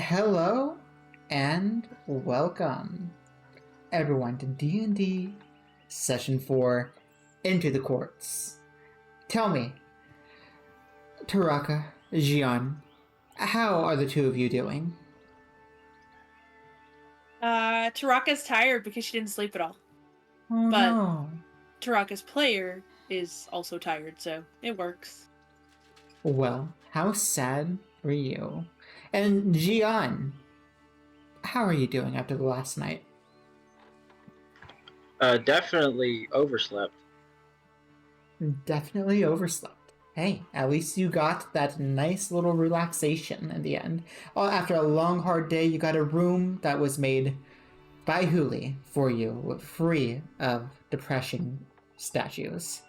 Hello and welcome everyone to D&D Session 4 Into the Courts. Tell me, Taraka, Jian, how are the two of you doing? Taraka's tired because she didn't sleep at all. Oh But no. Taraka's player is also tired, so it works. Well, how sad for you. And Jian, how are you doing after the last night? Definitely overslept. Definitely overslept. Hey, at least you got that nice little relaxation in the end. Oh, after a long, hard day, you got a room that was made by Huli for you, free of depression statues.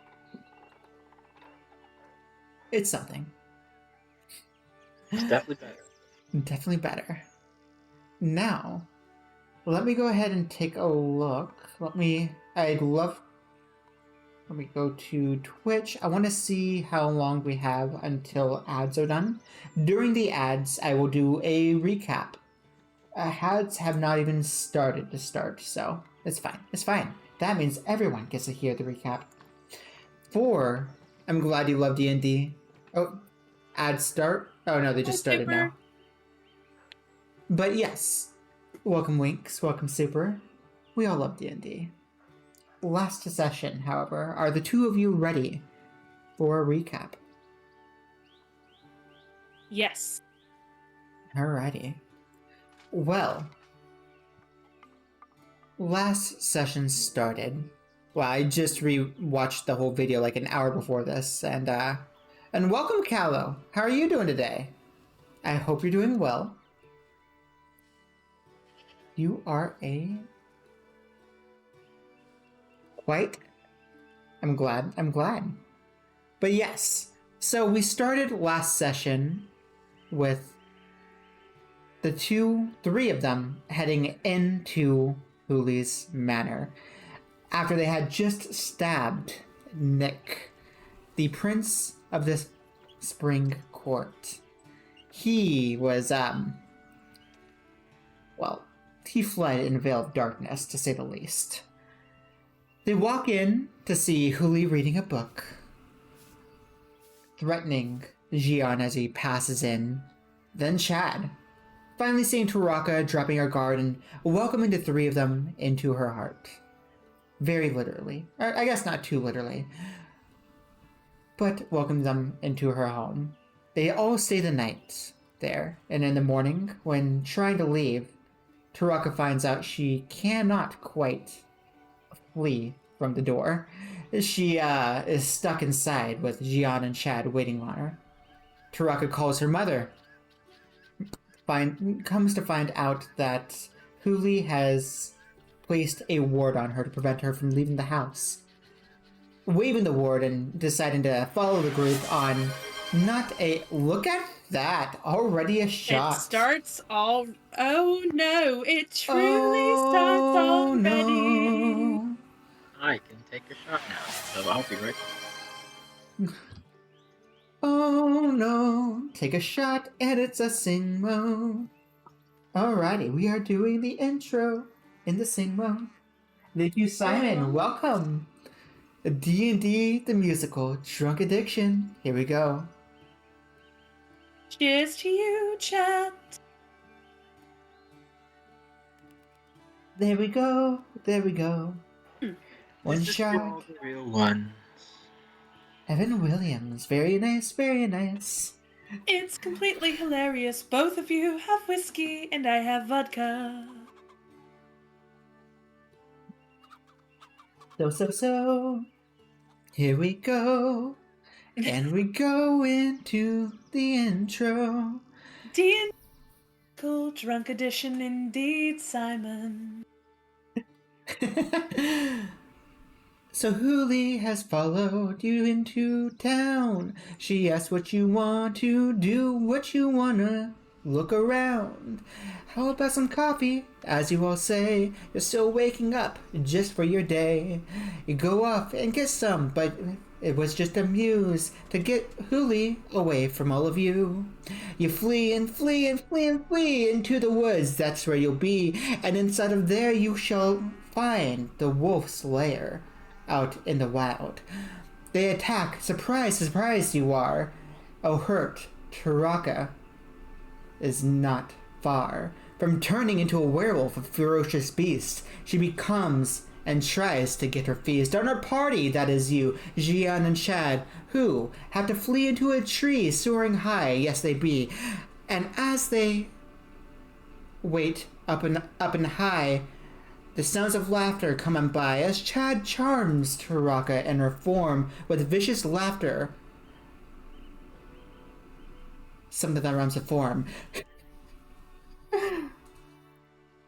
It's something. It's definitely better. Definitely better. Now, let me go ahead and take a look. Let me go to Twitch. I want to see how long we have until ads are done. During the ads, I will do a recap. Ads have not even started to start, so it's fine. It's fine. That means everyone gets to hear the recap. I'm glad you love D&D. Oh, ads start? Oh no, they just started now. But yes, welcome Winks, welcome Super. We all love D&D. Last session, however, are the two of you ready for a recap? Yes. Alrighty. Well, last session started. Well, I just re-watched the whole video like an hour before this, and welcome, Callow. How are you doing today? I hope you're doing well. You are I'm glad. But yes, so we started last session with the three of them heading into Huli's manor after they had just stabbed Nick, the prince of the spring court. He was, he fled in a veil of darkness, to say the least. They walk in to see Huli reading a book, threatening Jian as he passes in, then Chad, finally seeing Taraka dropping her guard and welcoming the three of them into her heart. Very literally. Or I guess not too literally, but welcomed them into her home. They all stay the night there, and in the morning, when trying to leave, Taraka finds out she cannot quite flee from the door. She is stuck inside with Jian and Chad waiting on her. Taraka calls her mother. Comes to find out that Huli has placed a ward on her to prevent her from leaving the house. Waving the ward and deciding to follow the group on look at that, already a shot. It starts all... Oh no, it truly starts already. No. I can take a shot now, so I'll be right back. Oh no, take a shot and it's a sing mode. Alrighty, we are doing the intro in the sing mode. Thank you, Simon. Welcome. D&D the musical, Drunk Addiction. Here we go. Cheers to you, chat. There we go. One This is shot. all the real ones. Evan Williams. Very nice, very nice. It's completely hilarious. Both of you have whiskey and I have vodka. So. Here we go. And we go into the intro. D&D Drunk Edition indeed, Simon. So Huli has followed you into town. She asks what you want to do, what you wanna look around. How about some coffee? As you all say, you're still waking up just for your day. You go off and get some, but it was just a muse to get Huli away from all of you. You flee and flee and flee and flee into the woods, that's where you'll be, and inside of there you shall find the wolf's lair out in the wild. They attack, surprise, surprise you are. Oh, hurt, Taraka is not far from turning into a werewolf, a ferocious beast. She becomes and tries to get her feast on her party, that is you, Jian and Chad, who have to flee into a tree soaring high, yes they be. And as they wait up and high, the sounds of laughter come on by as Chad charms Taraka in her form with vicious laughter. Something that rhymes with form.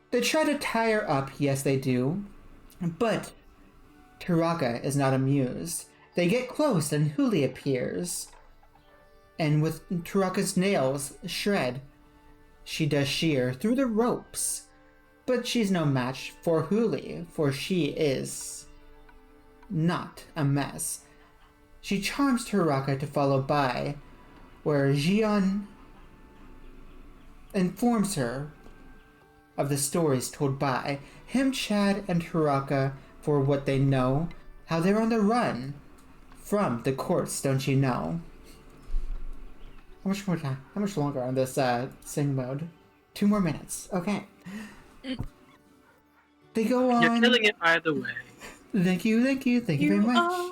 They try to tie her up, yes they do, but Taraka is not amused. They get close and Huli appears, and with Taraka's nails shred, she does shear through the ropes. But she's no match for Huli, for she is not a mess. She charms Taraka to follow by, where Jian informs her of the stories told by him, Chad, and Taraka for what they know, how they're on the run from the courts, don't you know? How much more time? How much longer on this sing mode? 2 more minutes. Okay. They go on. You're killing it, by the way. Thank you very much.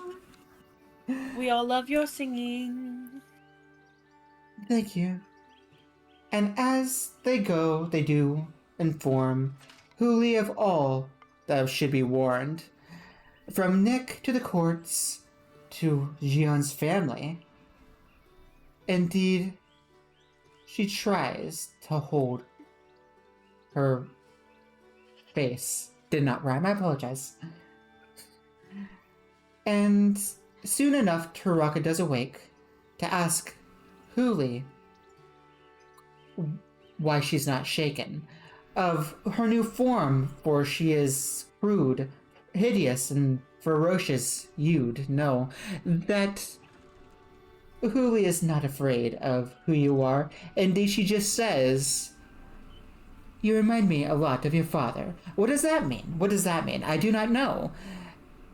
We all love your singing. Thank you. And as they go, they do inform Huli of all that should be warned. From Nick to the courts to Jian's family. Indeed, she tries to hold her face. Did not rhyme, I apologize. And soon enough, Taraka does awake to ask Huli why she's not shaken of her new form, for she is crude, hideous, and ferocious. You'd know that Huli is not afraid of who you are. Indeed, she just says, "You remind me a lot of your father." What does that mean? What does that mean? I do not know.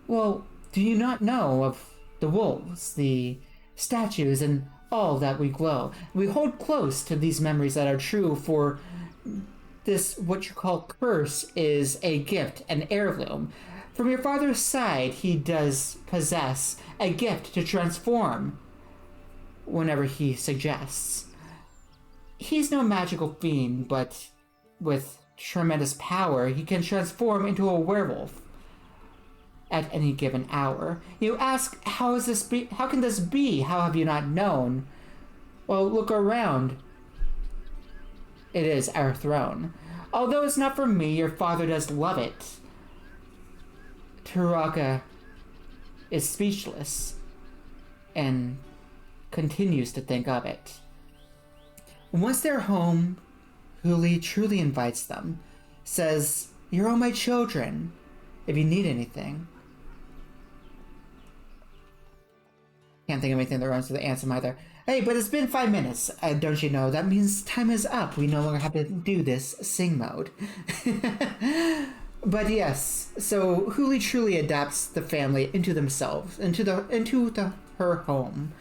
Well, do you not know of the wolves, the statues, and all that we glow? We hold close to these memories that are true, for this, what you call curse, is a gift, an heirloom. From your father's side, he does possess a gift to transform whenever he suggests. He's no magical fiend, but with tremendous power, he can transform into a werewolf at any given hour. You ask, how can this be? How have you not known? Well, look around. It is our throne. Although it's not for me, your father does love it. Taraka is speechless and continues to think of it. Once they're home, Huli truly invites them, says, "You're all my children, if you need anything." Can't think of anything that runs with the anthem either. Hey, but it's been 5 minutes, don't you know? That means time is up. We no longer have to do this sing mode. But yes, so Huli truly adapts the family into themselves, into her home.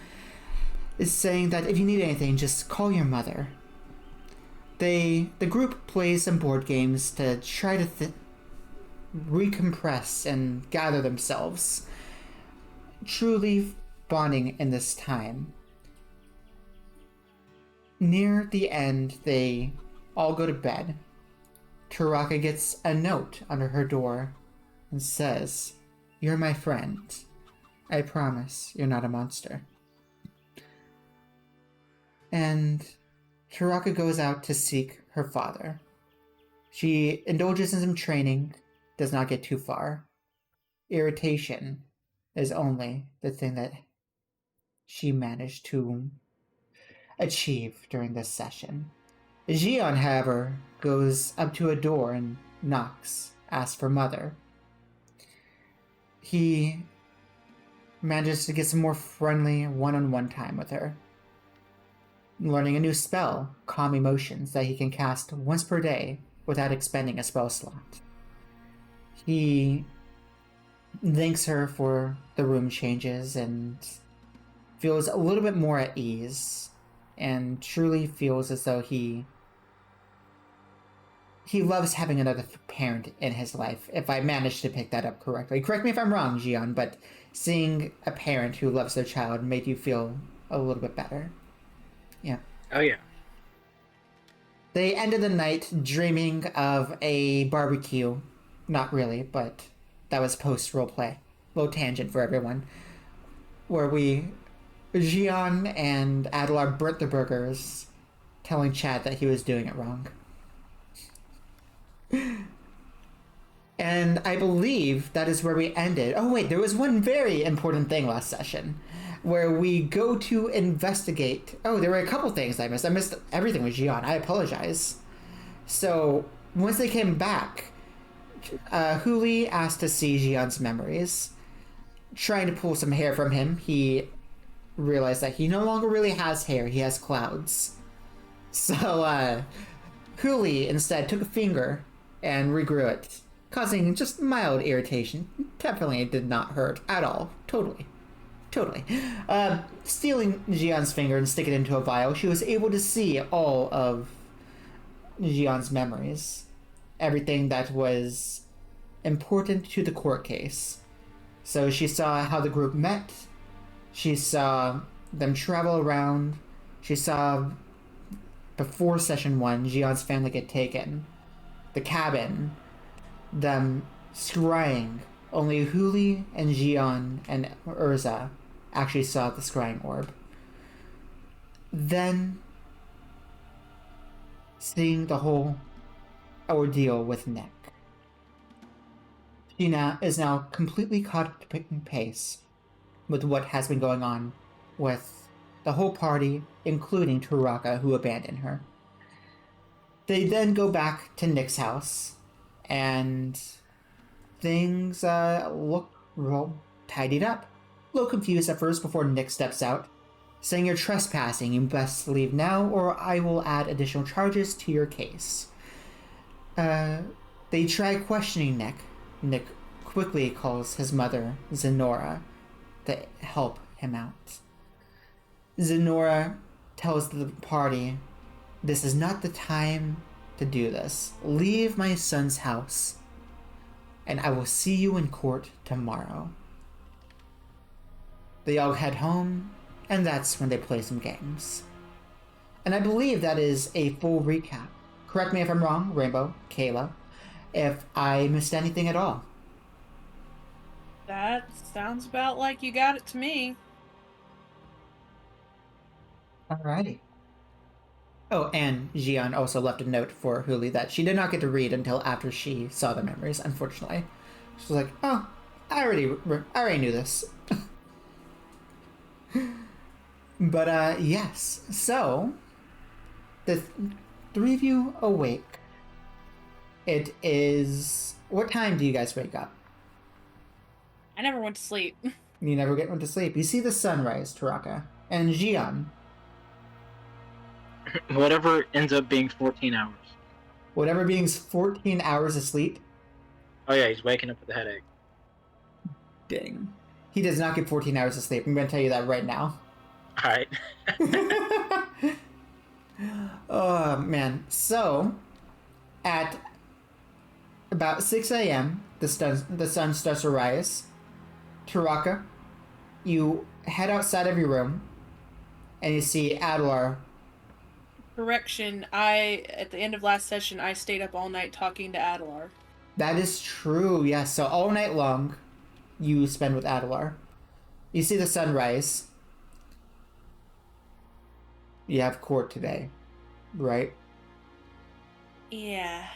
Is saying that if you need anything, just call your mother. The group plays some board games to try to recompress and gather themselves, truly bonding in this time. Near the end, they all go to bed. Taraka gets a note under her door and says, "You're my friend. I promise you're not a monster." And Taraka goes out to seek her father. She indulges in some training, does not get too far. Irritation is only the thing that she managed to achieve during this session. Jian, however, goes up to a door and knocks, asks for mother. He manages to get some more friendly one-on-one time with her. Learning a new spell, Calm Emotions, that he can cast once per day without expending a spell slot. He thanks her for the room changes and feels a little bit more at ease, and truly feels as though he loves having another parent in his life, if I managed to pick that up correctly. Correct me if I'm wrong, Jian, but seeing a parent who loves their child made you feel a little bit better. Yeah. Oh yeah. They ended the night dreaming of a barbecue. Not really, but that was post-roleplay. Low tangent for everyone. Where Jian and Adelar burnt the burgers, telling Chad that he was doing it wrong. And I believe that is where we ended. Oh wait, there was one very important thing last session, where we go to investigate. Oh, there were a couple things I missed. I missed everything with Jian. I apologize. So once they came back, Huli asked to see Jian's memories. Trying to pull some hair from him, he realized that he no longer really has hair. He has clouds. So Huli instead took a finger and regrew it, causing just mild irritation. Definitely did not hurt at all. Totally. Stealing Jian's finger and stick it into a vial, she was able to see all of Jian's memories. Everything that was important to the court case. So she saw how the group met. She saw them travel around. She saw, before session 1, Jian's family get taken. The cabin, them scrying. Only Huli and Jian and Urza actually saw the scrying orb. Then, seeing the whole ordeal with Nick. She is now completely caught up to pace with what has been going on with the whole party, including Taraka, who abandoned her. They then go back to Nick's house, and things look tidied up. A little confused at first before Nick steps out, saying you're trespassing, you best leave now or I will add additional charges to your case. They try questioning Nick. Nick quickly calls his mother, Zenora, to help him out. Zenora tells the party, this is not the time to do this. Leave my son's house, and I will see you in court tomorrow. They all head home, and that's when they play some games. And I believe that is a full recap. Correct me if I'm wrong, Rainbow, Kayla, if I missed anything at all. That sounds about like you got it to me. Alrighty. Oh, and Jian also left a note for Huli that she did not get to read until after she saw the memories, unfortunately. She was like, oh, I already knew this. But, yes. So, the three of you awake. It is... What time do you guys wake up? I never went to sleep. You never went to sleep. You see the sunrise, Taraka. And Jian. Whatever ends up being 14 hours. Whatever being 14 hours of sleep. Oh yeah, he's waking up with a headache. Dang. He does not get 14 hours of sleep. I'm going to tell you that right now. Alright. Oh, man. So, at about 6 a.m., the sun starts to rise. Taraka, you head outside of your room, and you see Adelar. Correction, at the end of last session, I stayed up all night talking to Adelar. That is true, yes. So all night long, you spend with Adelar. You see the sunrise. You have court today, right? Yeah.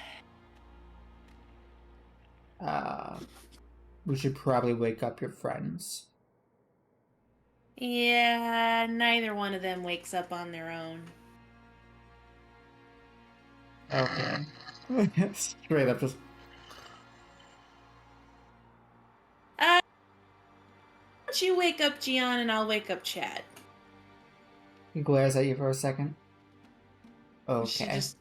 We should probably wake up your friends. Yeah, neither one of them wakes up on their own. Okay. Straight up just... don't you wake up Jian and I'll wake up Chad? He glares at you for a second. She Okay. just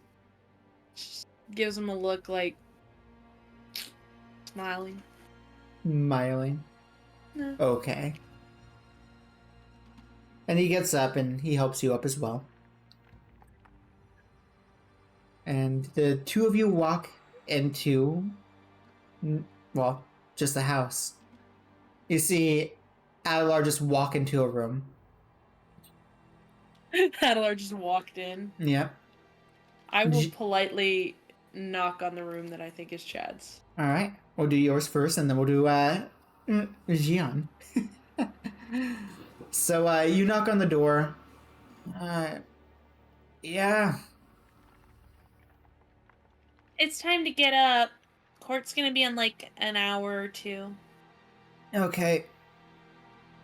gives him a look like smiling. Smiling. No. Okay. And he gets up and he helps you up as well. And the two of you walk into, well, just the house. You see Adelar just walk into a room. Adelar just walked in. Yep. I will politely knock on the room that I think is Chad's. Alright. We'll do yours first and then we'll do Jian. So you knock on the door. Yeah. It's time to get up. Court's gonna be in like an hour or two. Okay.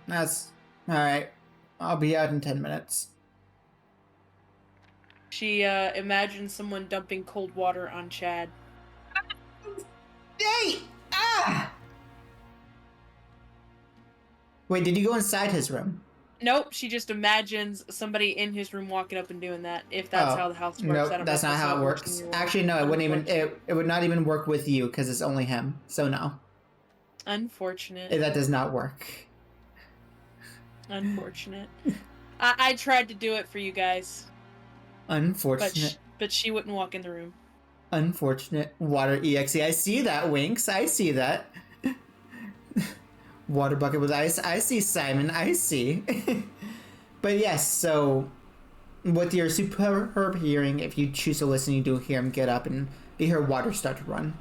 That's alright. I'll be out in 10 minutes. She imagines someone dumping cold water on Chad. Hey! Ah! Wait, did you go inside his room? Nope, she just imagines somebody in his room walking up and doing that. If that's how the house works, nope, I don't that's know not if how it works. Actually, no, it wouldn't even. It would not even work with you because it's only him. So no. Unfortunate. That does not work. Unfortunate. I tried to do it for you guys. Unfortunate. But she wouldn't walk in the room. Unfortunate. Water EXE. I see that, Winks. I see that. Water bucket with ice. I see, Simon. I see. But yes, so with your superb hearing, if you choose to listen, you do hear him get up and you hear water start to run.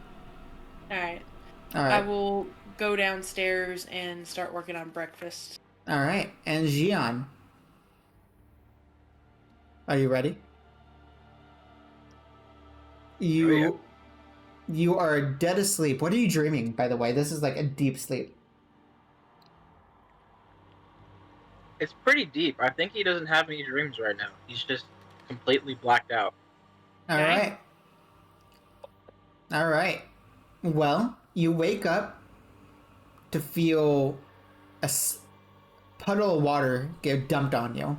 Alright. Alright. I will go downstairs and start working on breakfast. Alright. And Jian. Are you ready? You are dead asleep. What are you dreaming, by the way? This is like a deep sleep. It's pretty deep. I think he doesn't have any dreams right now. He's just completely blacked out. Alright. Alright. Well, you wake up to feel a puddle of water get dumped on you.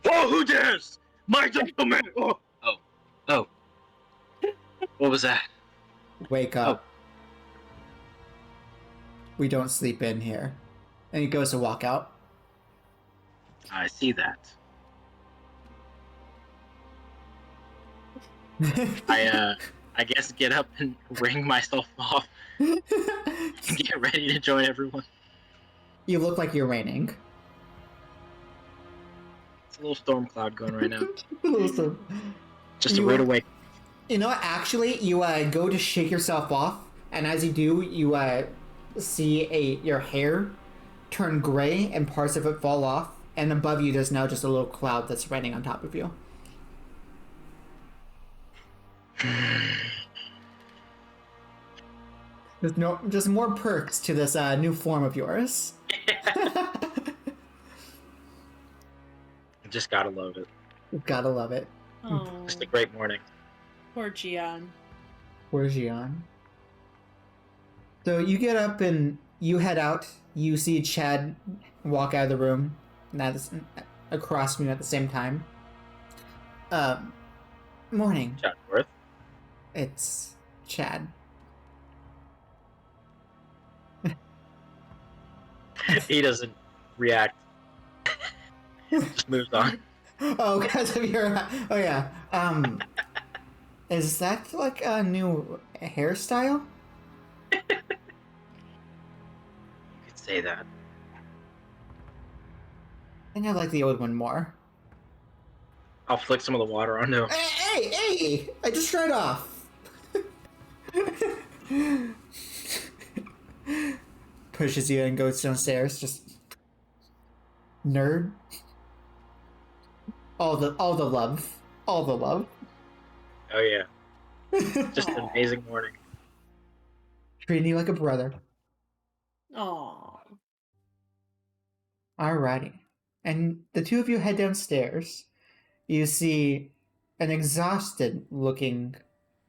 Oh, who dares? My gentleman! Oh. What was that? Wake up. We don't sleep in here. And he goes to walk out. I see that. I guess get up and ring myself off and get ready to join everyone. You look like you're raining. It's a little storm cloud going right now. Awesome. Just a rude awakening. You know what? Actually, you go to shake yourself off, and as you do, you see your hair turn gray and parts of it fall off, and above you there's now just a little cloud that's raining on top of you. There's just more perks to this new form of yours. Just gotta love it. Gotta love it. Oh, Just a great morning. poor Jian. Where's Jian? So you get up and you head out. You see Chad walk out of the room, and that's across from you at the same time. Morning. Chadworth. It's Chad. He doesn't react. Just moves on. Oh, because of your. Oh yeah. Is that like a new hairstyle? You could say that. I think I like the old one more. I'll flick some of the water onto him. Hey! I just dried off. Pushes you and goes downstairs. Just nerd. All the love. All the love. Oh yeah. Just an amazing morning. Treating you like a brother. Aww. Alrighty. And the two of you head downstairs. You see an exhausted looking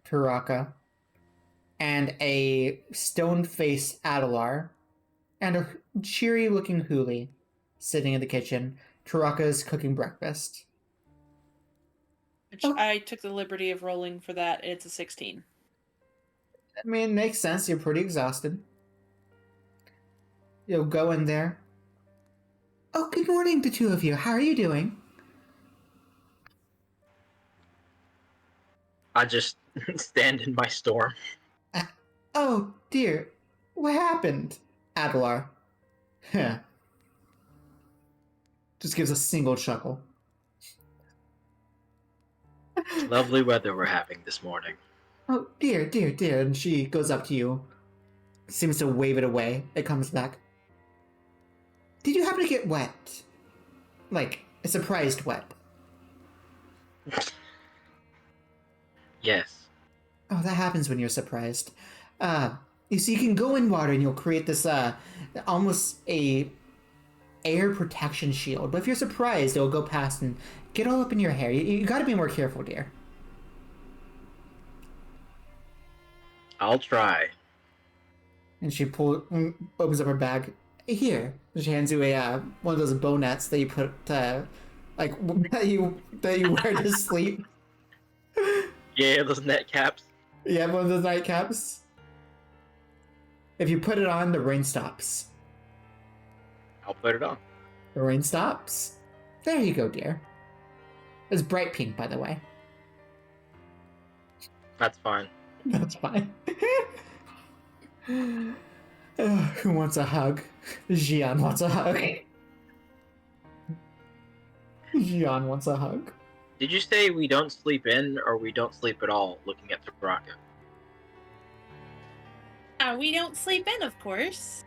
Taraka and a stone-faced Adelar and a cheery-looking Huli sitting in the kitchen. Taraka is cooking breakfast. Which I took the liberty of rolling for that. It's a 16. I mean, makes sense. You're pretty exhausted. You'll go in there. Oh, good morning, the two of you. How are you doing? I just stand in my storm. Oh, dear. What happened? Adelar. Heh. Just gives a single chuckle. Lovely weather we're having this morning. Oh, dear, dear, dear. And she goes up to you. Seems to wave it away. It comes back. Did you happen to get wet? Like, a surprised wet? Yes. Oh, that happens when you're surprised. You see, you can go in water and you'll create this, almost a air protection shield. But if you're surprised, it'll go past and get all up in your hair. You gotta be more careful, dear. I'll try. And she opens up her bag. Here, she hands you a one of those bow nets that you put like that you wear to sleep. Yeah, those net caps. Yeah, one of those nightcaps. If you put it on, the rain stops. I'll put it on. The rain stops. There you go, dear. It's bright pink, by the way. That's fine. That's fine. Who wants a hug? Jian wants a hug. Jian wants a hug. Did you say we don't sleep in or we don't sleep at all looking at Taraka? We don't sleep in, of course.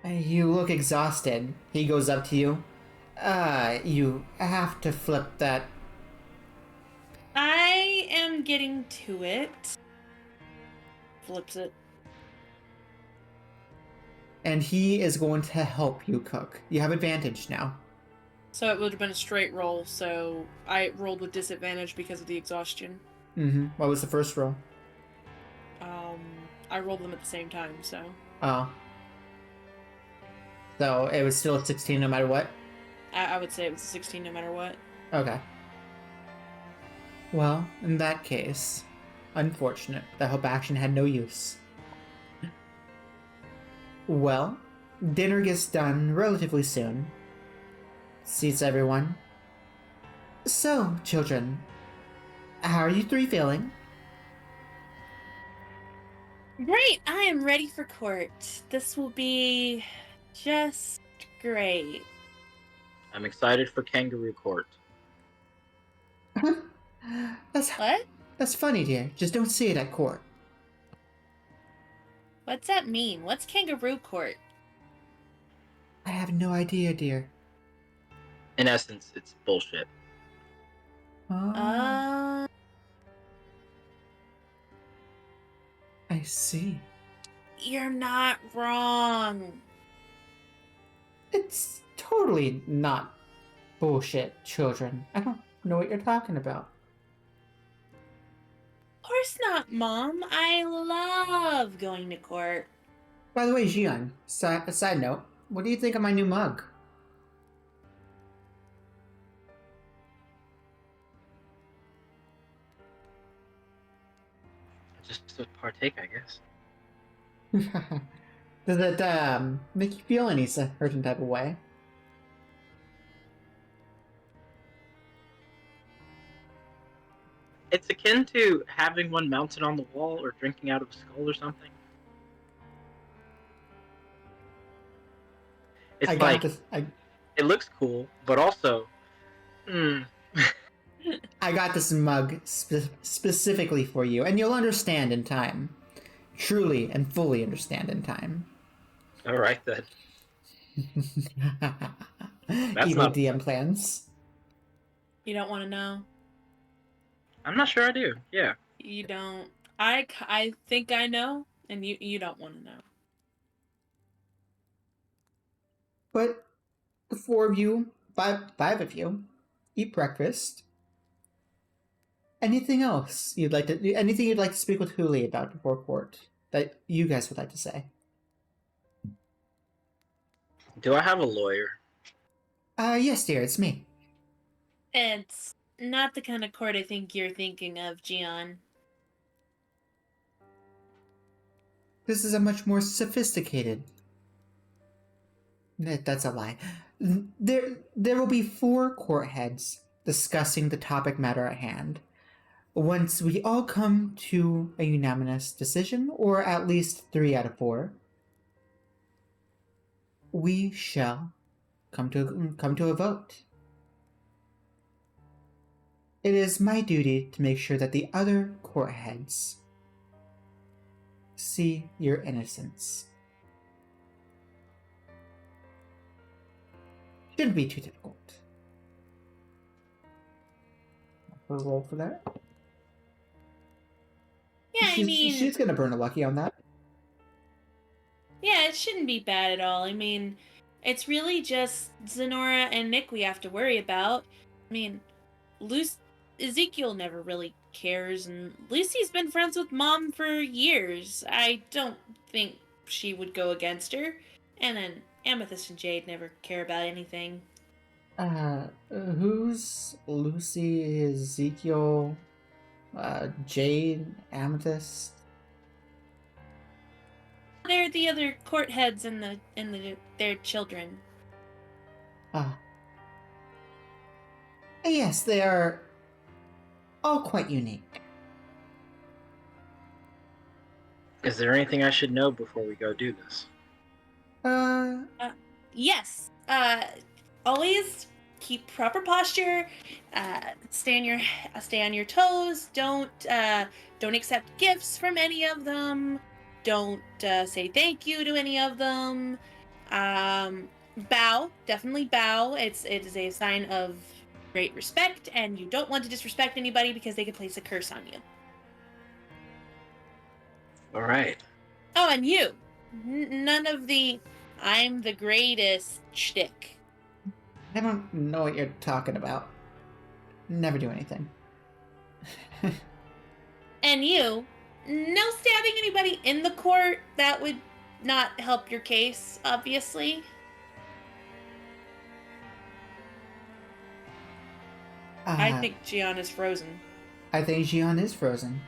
You look exhausted. He goes up to you. You have to flip that. I am getting to it. Flips it. And he is going to help you cook. You have advantage now. So it would have been a straight roll, so I rolled with disadvantage because of the exhaustion. Mm-hmm. What was the first roll? I rolled them at the same time, so. Oh. So it was still a 16 no matter what? I would say it was a 16 no matter what. Okay. Well, in that case, unfortunate. The hope action had no use. Well, dinner gets done relatively soon. Seats everyone. So, children, how are you three feeling? Great! I am ready for court. This will be just great. I'm excited for Kangaroo Court. What? That's funny, dear. Just don't say it at court. What's that mean? What's kangaroo court? I have no idea, dear. In essence, it's bullshit. Oh, I see. You're not wrong. It's totally not bullshit, children. I don't know what you're talking about. Of course not, Mom. I love going to court. By the way, Jian, side note, what do you think of my new mug? Just to partake, I guess. Does it make you feel any certain type of way? It's akin to having one mounted on the wall or drinking out of a skull or something. It's it looks cool, but also, I got this mug specifically for you, and you'll understand in time. Truly and fully understand in time. All right then. That's Evil not... DM plans. You don't want to know? I'm not sure I do. Yeah. You don't. I think I know, and you don't want to know. But the four of you, five of you, eat breakfast. Anything else anything you'd like to speak with Huli about before court that you guys would like to say? Do I have a lawyer? Yes, dear, it's me. It's not the kind of court I think you're thinking of, Jian. This is a much more sophisticated. That's a lie. There will be 4 court heads discussing the topic matter at hand. Once we all come to a unanimous decision, or at least 3 out of 4, we shall come to a vote. It is my duty to make sure that the other court heads see your innocence. Shouldn't be too difficult. I'll roll for that. Yeah, I mean, she's gonna burn a lucky on that. yeah, it shouldn't be bad at all. I mean, it's really just Zenora and Nick we have to worry about. I mean, Ezekiel never really cares, and Lucy's been friends with Mom for years. I don't think she would go against her. And then Amethyst and Jade never care about anything. Who's Lucy, Ezekiel, Jade, Amethyst? They're the other court heads and their children. Yes, they are all quite unique. Is there anything I should know before we go do this? Yes. Always keep proper posture. Stay on your toes. Don't accept gifts from any of them. Don't say thank you to any of them. Bow. Definitely bow. It is a sign of great respect, and you don't want to disrespect anybody because they could place a curse on you. All right. Oh, and you. None of the "I'm the greatest" shtick. I don't know what you're talking about. Never do anything. And you, no stabbing anybody in the court. That would not help your case, obviously. I think Jian is frozen. I think Jian is frozen.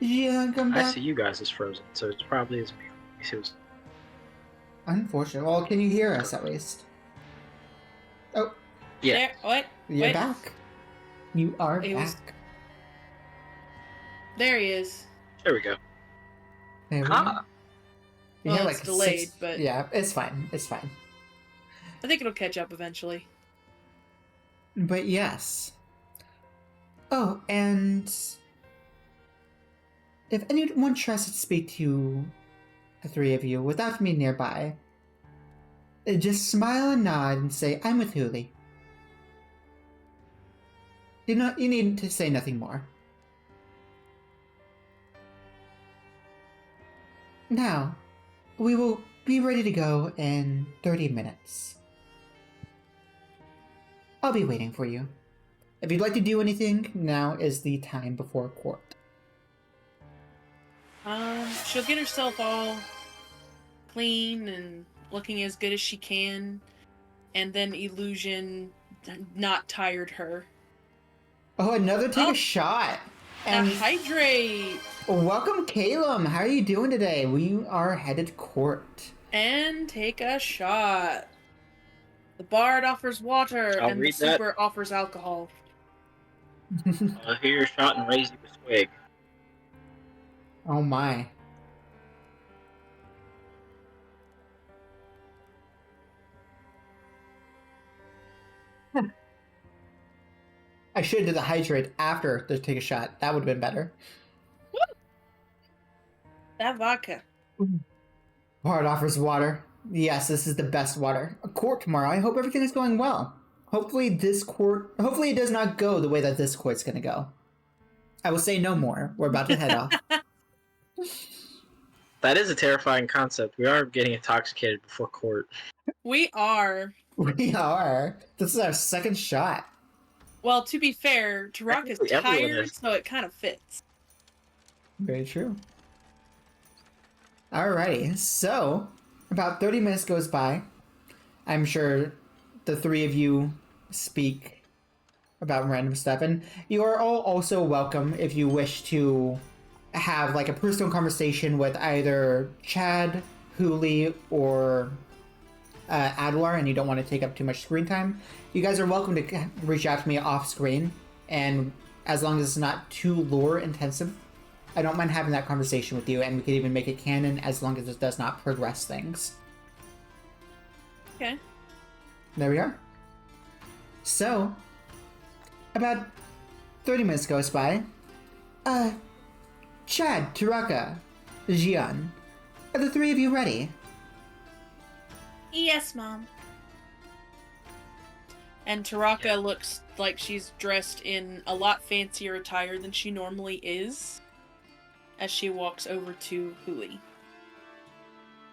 Jian, come back. I see you guys as frozen, so it probably is me. Unfortunate. Well, can you hear us at least? Oh. Yeah. There, what? You're Wait. back. You are back. There he is. There we go. There we Ah. go. Well, it's delayed, but... Yeah, it's fine. It's fine. I think it'll catch up eventually. But yes. Oh, and... if anyone tries to speak to the 3 of you without me nearby, just smile and nod and say, "I'm with Huli." You need to say nothing more. Now, we will be ready to go in 30 minutes. I'll be waiting for you. If you'd like to do anything, now is the time before court. She'll get herself all clean and looking as good as she can, and then illusion not tired her. Oh, another take a shot. And hydrate! welcome, Calum. How are you doing today? We are headed to court. And take a shot. The bard offers water, I'll and the read that. super offers alcohol. I'll hear your shot and raise you a swig. Oh my. I should do the hydrate after the take a shot. That would have been better. That vodka. Bard offers water. Yes, this is the best water. A court tomorrow. I hope everything is going well. Hopefully it does not go the way that this court's gonna go. I will say no more. We're about to head off. That is a terrifying concept. We are getting intoxicated before court. We are. We are. This is our second shot. Well, to be fair, Taraka's Technically, everyone tired, is. so it kind of fits. Very true. Alrighty, so About 30 minutes goes by. I'm sure the three of you speak about random stuff, and you are all also welcome if you wish to have like a personal conversation with either Chad, Huli, or Adlar, and you don't want to take up too much screen time. You guys are welcome to reach out to me off screen, and as long as it's not too lore intensive, I don't mind having that conversation with you, and we could even make it canon as long as it does not progress things. Okay. There we are. So, about 30 minutes goes by. Chad, Taraka, Jian, are the three of you ready? Yes, Mom. And Taraka looks like she's dressed in a lot fancier attire than she normally is as she walks over to Hui.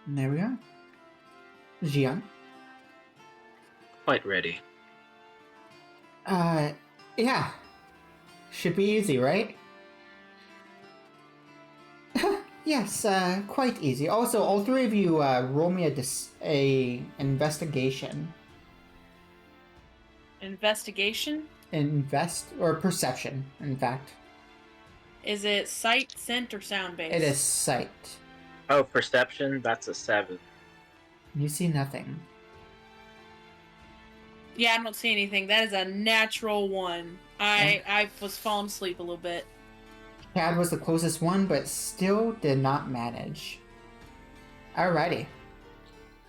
There we are. Jian? Quite ready. Yeah. Should be easy, right? Yes, quite easy. Also, all three of you, roll me a investigation. Investigation? Or perception, in fact. Is it sight, scent, or sound based? It is sight. Oh, perception, that's a 7. You see nothing. Yeah, I don't see anything. That is a natural 1. I was falling asleep a little bit. Chad was the closest one, but still did not manage. Alrighty.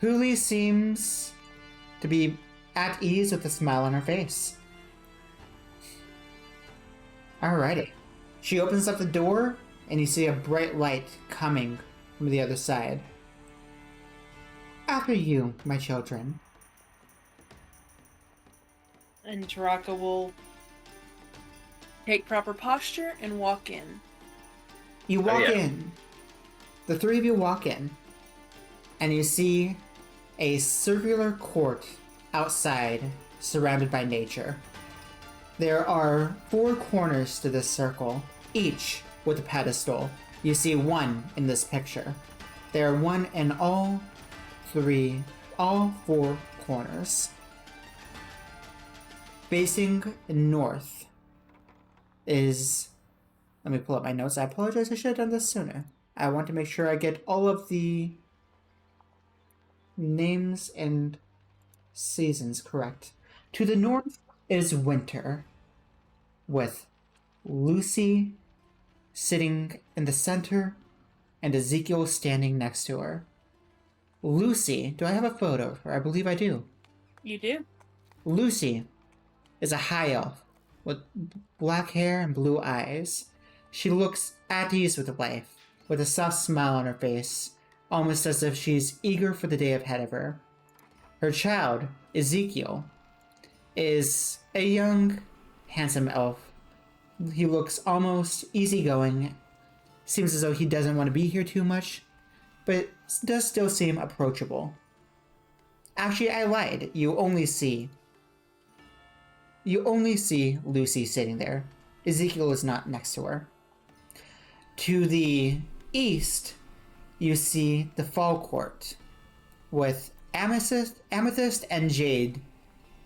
Huli seems to be at ease with a smile on her face. Alrighty. She opens up the door, and you see a bright light coming from the other side. After you, my children. And Taraka will take proper posture and walk in. You walk in. The three of you walk in, and you see a circular court outside, surrounded by nature. There are 4 corners to this circle, each with a pedestal. You see one in this picture. There are one in all 4 corners. Facing north is... Let me pull up my notes. I apologize, I should have done this sooner. I want to make sure I get all of the names and seasons correct. To the north is winter, with Lucy sitting in the center and Ezekiel standing next to her. Lucy, do I have a photo of her? I believe I do. You do? Lucy is a high elf with black hair and blue eyes. She looks at ease with life, with a soft smile on her face, almost as if she's eager for the day ahead of her. Her child, Ezekiel, is a young, handsome elf. He looks almost easygoing, seems as though he doesn't want to be here too much, but does still seem approachable. Actually, I lied. You only see Lucy sitting there. Ezekiel is not next to her. To the east, you see the Fall Court, with Amethyst and Jade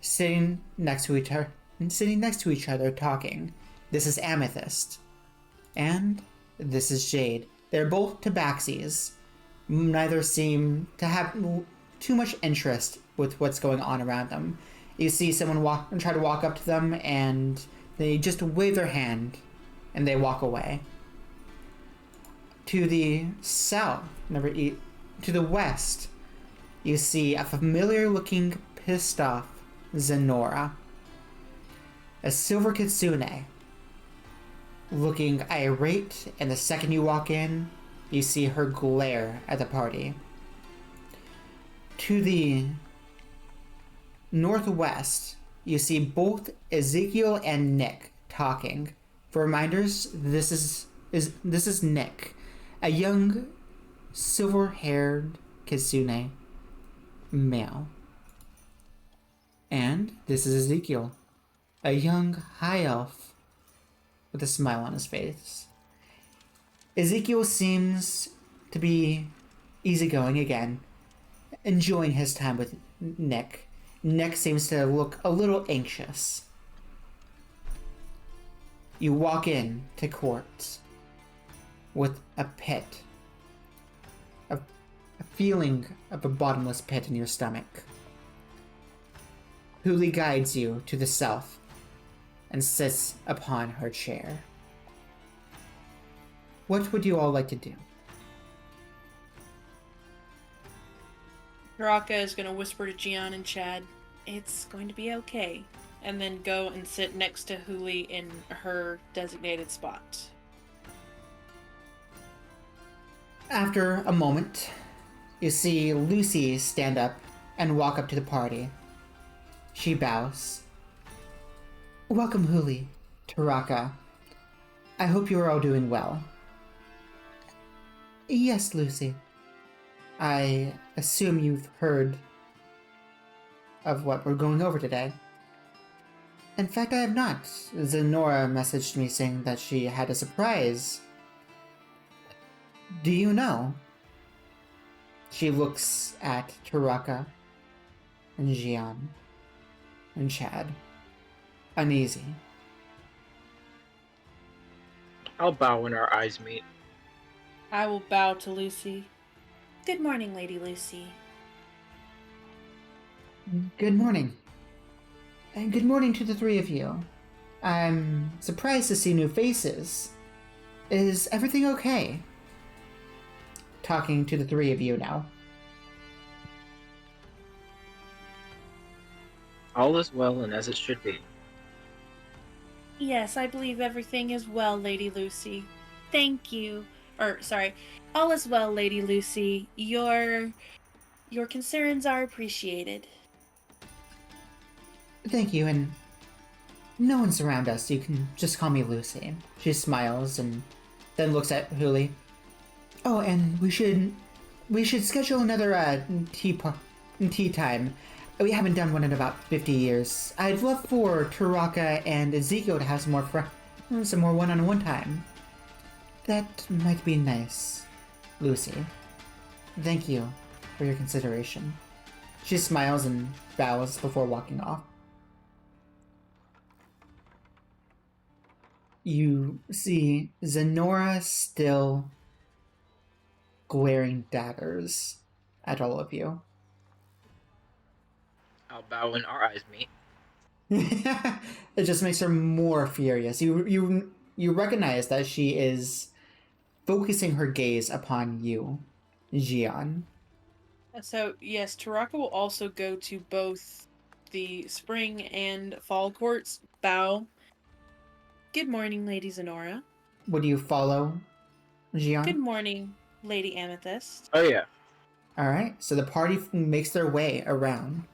sitting next to each other talking. This is Amethyst, and this is Jade. They're both tabaxis. Neither seem to have too much interest with what's going on around them. You see someone try to walk up to them, and they just wave their hand, and they walk away. To the south, to the west, you see a familiar-looking, pissed-off Zenora. A silver Kitsune, looking irate, and the second you walk in, you see her glare at the party. To the northwest, you see both Ezekiel and Nick talking. For reminders, this is Nick, a young, silver-haired Kitsune male. And this is Ezekiel, a young high elf with a smile on his face. Ezekiel seems to be easygoing again. enjoying his time with Nick. Nick seems to look a little anxious. You walk in to court with a pit, a feeling of a bottomless pit in your stomach. Huli guides you to the south and sits upon her chair. What would you all like to do? Taraka is going to whisper to Jian and Chad, "It's going to be okay," and then go and sit next to Huli in her designated spot. After a moment, you see Lucy stand up and walk up to the party. She bows. Welcome, Huli, Taraka. I hope you are all doing well. Yes, Lucy. I assume you've heard of what we're going over today. In fact, I have not. Zenora messaged me saying that she had a surprise. Do you know? She looks at Taraka and Jian and Chad, uneasy. I'll bow when our eyes meet. I will bow to Lucy. Good morning, Lady Lucy. Good morning. And good morning to the three of you. I'm surprised to see new faces. Is everything okay? Talking to the three of you now. All is well and as it should be. Yes, I believe everything is well, Lady Lucy. Thank you. All is well, Lady Lucy. Your concerns are appreciated. Thank you, and no one's around us. You can just call me Lucy. She smiles and then looks at Huli. Oh, and we should schedule another tea time. We haven't done one in about 50 years. I'd love for Taraka and Ezekiel to have some more one-on-one time. That might be nice, Lucy. Thank you for your consideration. She smiles and bows before walking off. You see Zenora still glaring daggers at all of you. I'll bow when our eyes meet. It just makes her more furious. You recognize that she is focusing her gaze upon you, Jian. So, yes, Taraka will also go to both the spring and fall courts, bow. Good morning, Lady Zenora. Would you follow Jian? Good morning, Lady Amethyst. Oh yeah. Alright, so the party makes their way around.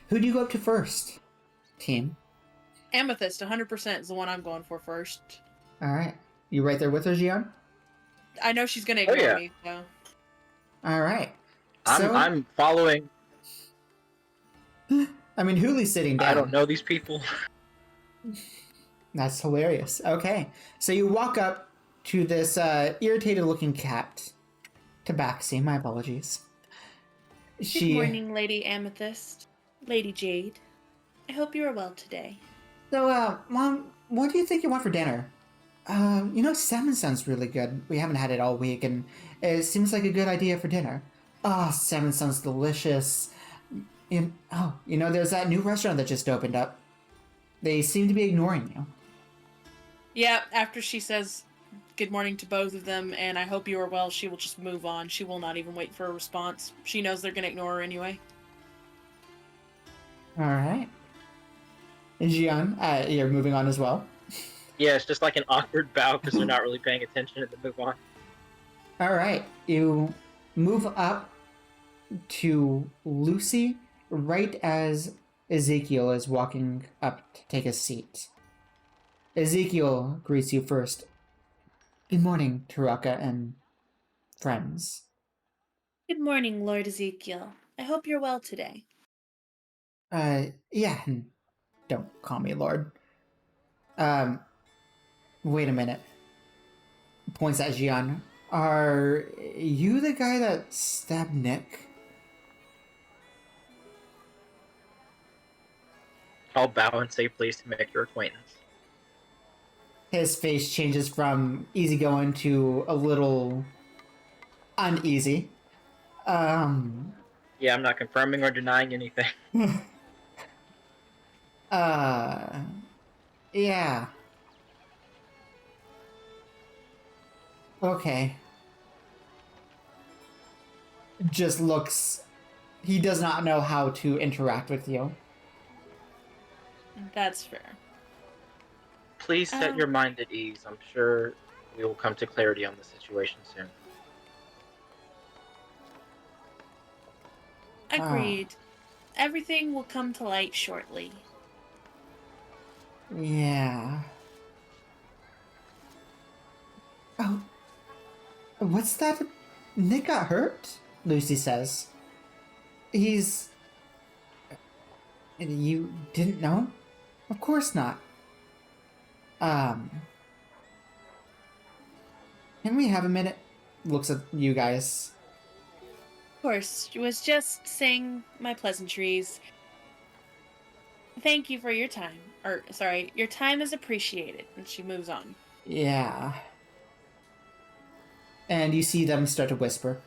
Who do you go up to first, team? Amethyst, 100% is the one I'm going for first. Alright. You right there with her, Jian? I know she's going to ignore me, so. Alright. I'm following. I mean, Huli's sitting down. I don't know these people. That's hilarious. Okay. So you walk up to this irritated-looking cat. Tabaxi, my apologies. Good morning, Lady Amethyst. Lady Jade. I hope you are well today. So, Mom, what do you think you want for dinner? Salmon sounds really good. We haven't had it all week, and it seems like a good idea for dinner. Salmon sounds delicious. There's that new restaurant that just opened up. They seem to be ignoring you. Yeah, after she says good morning to both of them, and I hope you are well, she will just move on. She will not even wait for a response. She knows they're going to ignore her anyway. Alright. Jian, you're moving on as well? Yeah, it's just like an awkward bow because they're not really paying attention and then move on. Alright, you move up to Lucy right as Ezekiel is walking up to take a seat. Ezekiel greets you first. Good morning, Taraka and friends. Good morning, Lord Ezekiel. I hope you're well today. Yeah, don't call me Lord. Wait a minute. Points at Jian. Are you the guy that stabbed Nick? I'll bow and say pleased to make your acquaintance. His face changes from easygoing to a little uneasy. Yeah, I'm not confirming or denying anything. Yeah. Okay. Just looks. He does not know how to interact with you. That's fair. Please set your mind at ease. I'm sure we will come to clarity on the situation soon. Agreed. Everything will come to light shortly. Yeah. Oh. What's that? Nick got hurt? Lucy says. He's. You didn't know? Of course not. Can we have a minute? Looks at you guys. Of course, she was just saying my pleasantries. Thank you for your time. Your time is appreciated. And she moves on. Yeah. And you see them start to whisper.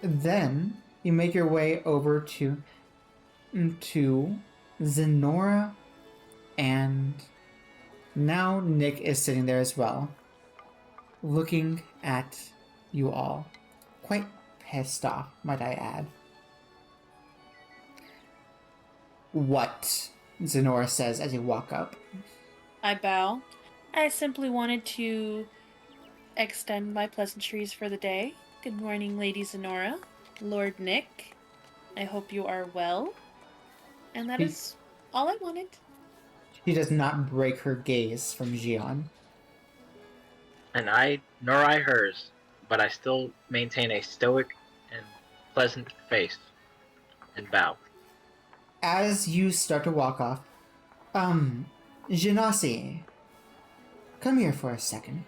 Then you make your way over to Zenora, and now Nick is sitting there as well, looking at you all. Quite pissed off, might I add. What? Zenora says as you walk up. I bow. I simply wanted to extend my pleasantries for the day. Good morning, Lady Zenora. Lord Nick. I hope you are well. And that is all I wanted. She does not break her gaze from Jian. And nor I hers, but I still maintain a stoic and pleasant face and bow. As you start to walk off, Genasi, come here for a second.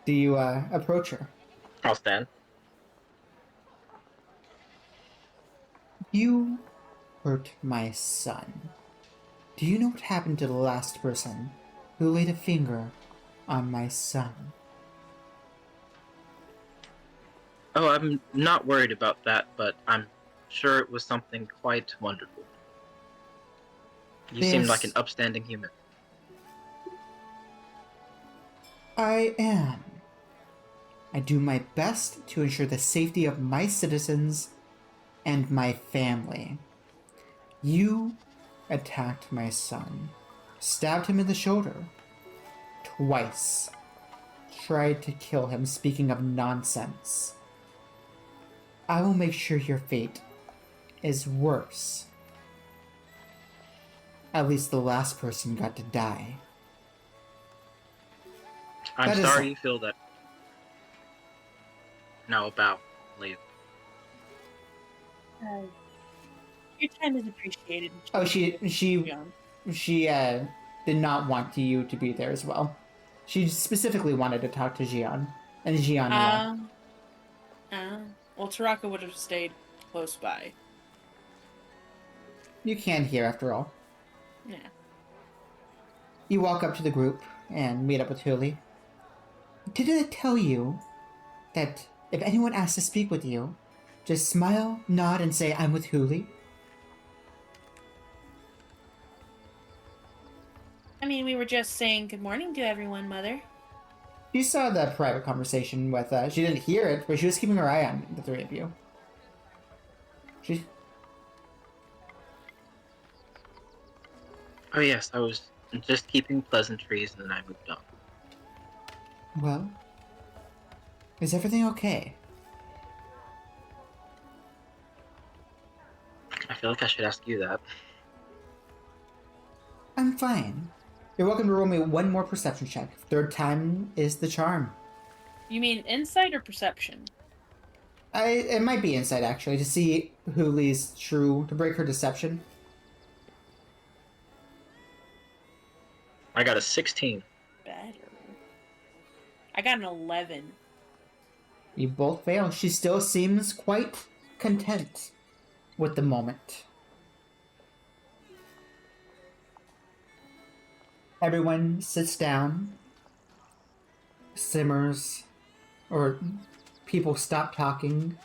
Do you, approach her? I'll stand. You hurt my son. Do you know what happened to the last person who laid a finger on my son? Oh, I'm not worried about that, but I'm sure it was something quite wonderful. You seem like an upstanding human. I am. I do my best to ensure the safety of my citizens and my family. You attacked my son, stabbed him in the shoulder, twice, tried to kill him, speaking of nonsense. I will make sure your fate is worse. At least the last person got to die. I'm sorry you feel that. Now bow, leave. Your time is appreciated. Oh, she did not want you to be there as well. She specifically wanted to talk to Jian, and Jian left. Well, Taraka would have stayed close by. You can hear after all. Yeah. You walk up to the group and meet up with Huli. Didn't I tell you that if anyone asks to speak with you, just smile, nod, and say, I'm with Huli? I mean, we were just saying good morning to everyone, Mother. She saw the private conversation with, she didn't hear it, but she was keeping her eye on the three of you. Oh yes, I was just keeping pleasantries and then I moved on. Well, is everything okay? I feel like I should ask you that. I'm fine. You're welcome to roll me one more perception check. Third time is the charm. You mean insight or perception? It might be insight, actually, to see Huli's true, to break her deception. I got a 16. Better. I got an 11. You both fail. She still seems quite content with the moment. Everyone sits down, simmers, or people stop talking,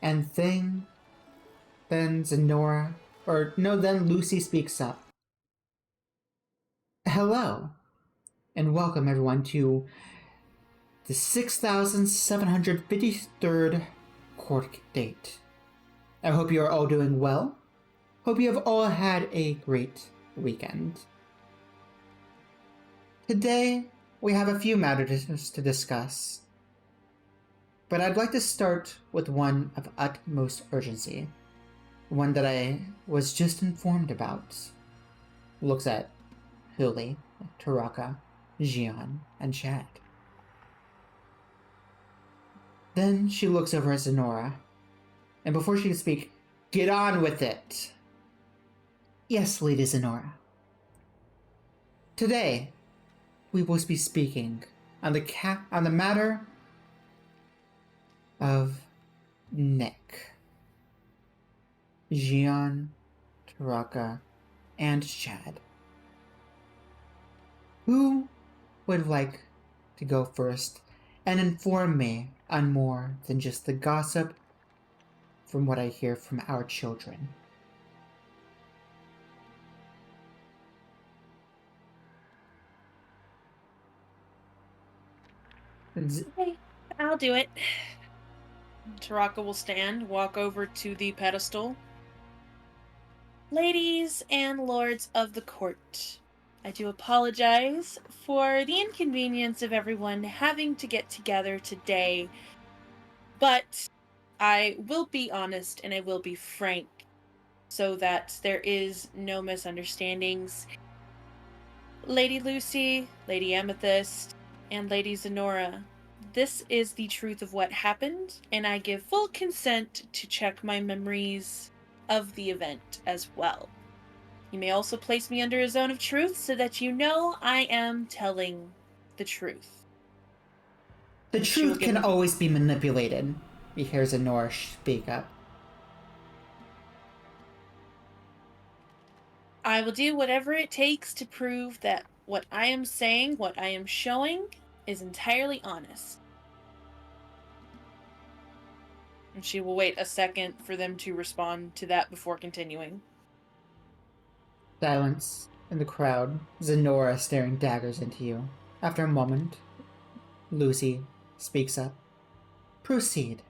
and then Zenora, then Lucy speaks up. Hello, and welcome everyone to the 6,753rd court date. I hope you are all doing well. Hope you have all had a great weekend. Today, we have a few matters to discuss, but I'd like to start with one of utmost urgency, one that I was just informed about. Looks at Huli, Taraka, Jian, and Chad. Then she looks over at Zenora, and before she can speak, get on with it! Yes, Lady Zenora. Today, we will be speaking on the matter of Nick, Jian, Taraka, and Chad. Who would like to go first and inform me on more than just the gossip from what I hear from our children? Okay, I'll do it. Taraka will stand, walk over to the pedestal. Ladies and lords of the court, I do apologize for the inconvenience of everyone having to get together today, but I will be honest and I will be frank so that there is no misunderstandings. Lady Lucy, Lady Amethyst, and Lady Zenora, this is the truth of what happened, and I give full consent to check my memories of the event as well. You may also place me under a zone of truth so that you know I am telling the truth. The truth can always be manipulated. We hear Zenora speak up. I will do whatever it takes to prove that what I am saying, what I am showing, is entirely honest. And she will wait a second for them to respond to that before continuing. Silence in the crowd, Zenora staring daggers into you. After a moment, Lucy speaks up. Proceed.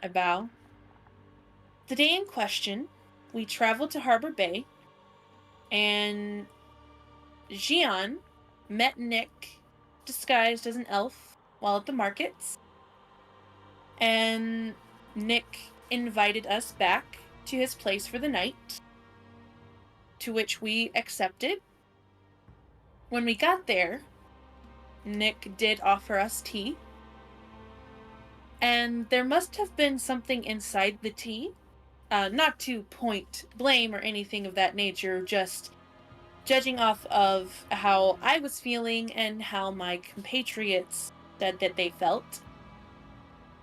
I bow. The day in question, we traveled to Harbor Bay, and Jian met Nick disguised as an elf while at the markets, and Nick invited us back to his place for the night, to which we accepted. When we got there, Nick did offer us tea, and there must have been something inside the tea. Not to point blame or anything of that nature, just judging off of how I was feeling and how my compatriots said that they felt.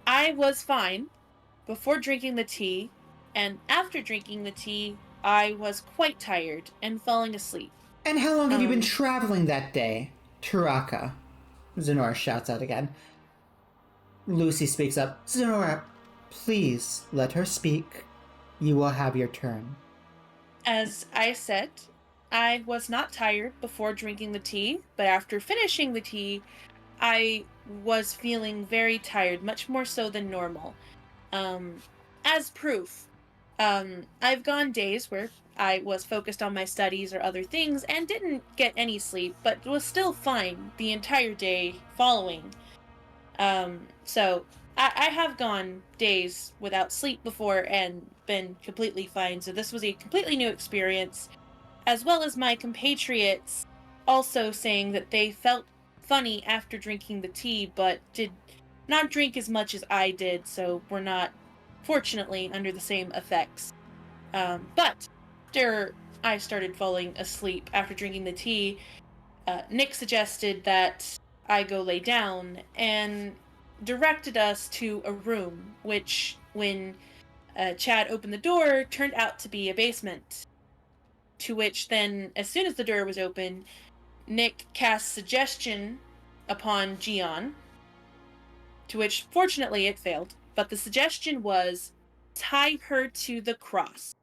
I was fine before drinking the tea, and after drinking the tea, I was quite tired and falling asleep. And how long have you been traveling that day? Taraka. Zenora shouts out again. Lucy speaks up. Zenora, please let her speak. You will have your turn. As I said, I was not tired before drinking the tea, but after finishing the tea, I was feeling very tired, much more so than normal. As proof, I've gone days where I was focused on my studies or other things and didn't get any sleep, but was still fine the entire day following. So I have gone days without sleep before and been completely fine, so this was a completely new experience, as well as my compatriots also saying that they felt funny after drinking the tea, but did not drink as much as I did, so we're not, fortunately, under the same effects. But after I started falling asleep after drinking the tea, Nick suggested that I go lay down, and directed us to a room, which, when Chad opened the door, turned out to be a basement. To which then, as soon as the door was open, Nick cast suggestion upon Jian, to which, fortunately, it failed. But the suggestion was, tie her to the cross.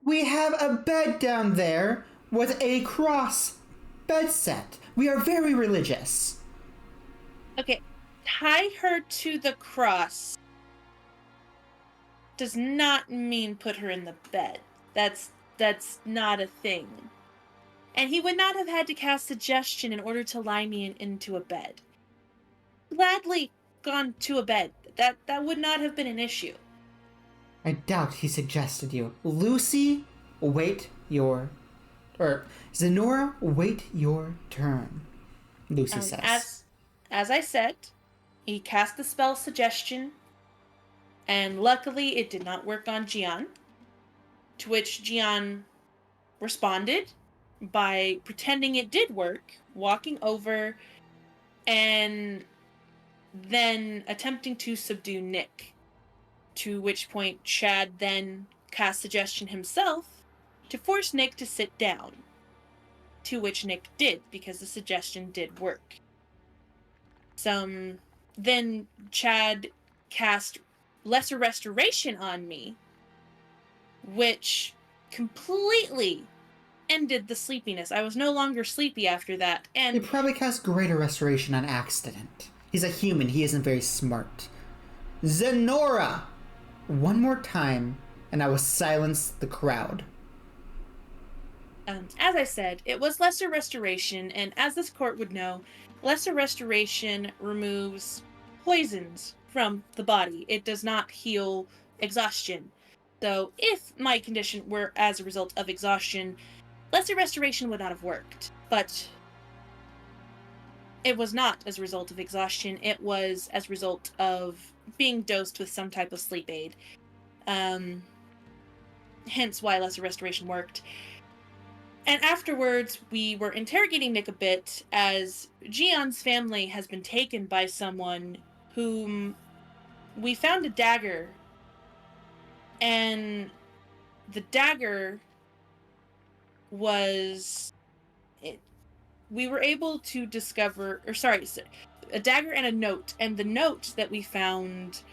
We have a bed down there with a cross bed set. We are very religious. Okay, tie her to the cross does not mean put her in the bed. That's not a thing. And he would not have had to cast suggestion in order to lie me into a bed. Gladly gone to a bed. That would not have been an issue. I doubt he suggested you. Lucy, wait your... Or, Zenora, wait your turn, Lucy says. As I said, he cast the spell suggestion, and luckily it did not work on Jian, to which Jian responded by pretending it did work, walking over, and then attempting to subdue Nick. To which point Chad then cast suggestion himself to force Nick to sit down. To which Nick did, because the suggestion did work. Then Chad cast Lesser Restoration on me, which completely ended the sleepiness. I was no longer sleepy after that, and He probably cast Greater Restoration on accident. He's a human, he isn't very smart. Zenora! One more time, and I will silence the crowd. As I said, it was Lesser Restoration, and as this court would know, Lesser Restoration removes poisons from the body. It does not heal exhaustion. So if my condition were as a result of exhaustion, Lesser Restoration would not have worked. But it was not as a result of exhaustion. It was as a result of being dosed with some type of sleep aid. Hence why Lesser Restoration worked. And afterwards, we were interrogating Nick a bit, as Jian's family has been taken by someone whom we found a dagger. And the dagger was... we were able to discover... a dagger and a note. And the note that we found...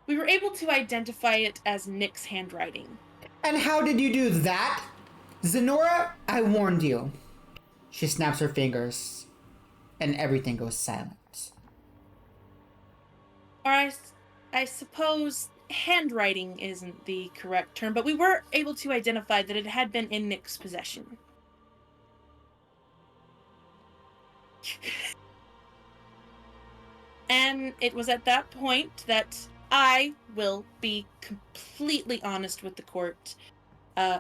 we were able to identify it as Nick's handwriting. And how did you do that? Zenora, I warned you. She snaps her fingers, and everything goes silent. Or I suppose handwriting isn't the correct term, but we were able to identify that it had been in Nick's possession. And it was at that point that I will be completely honest with the court,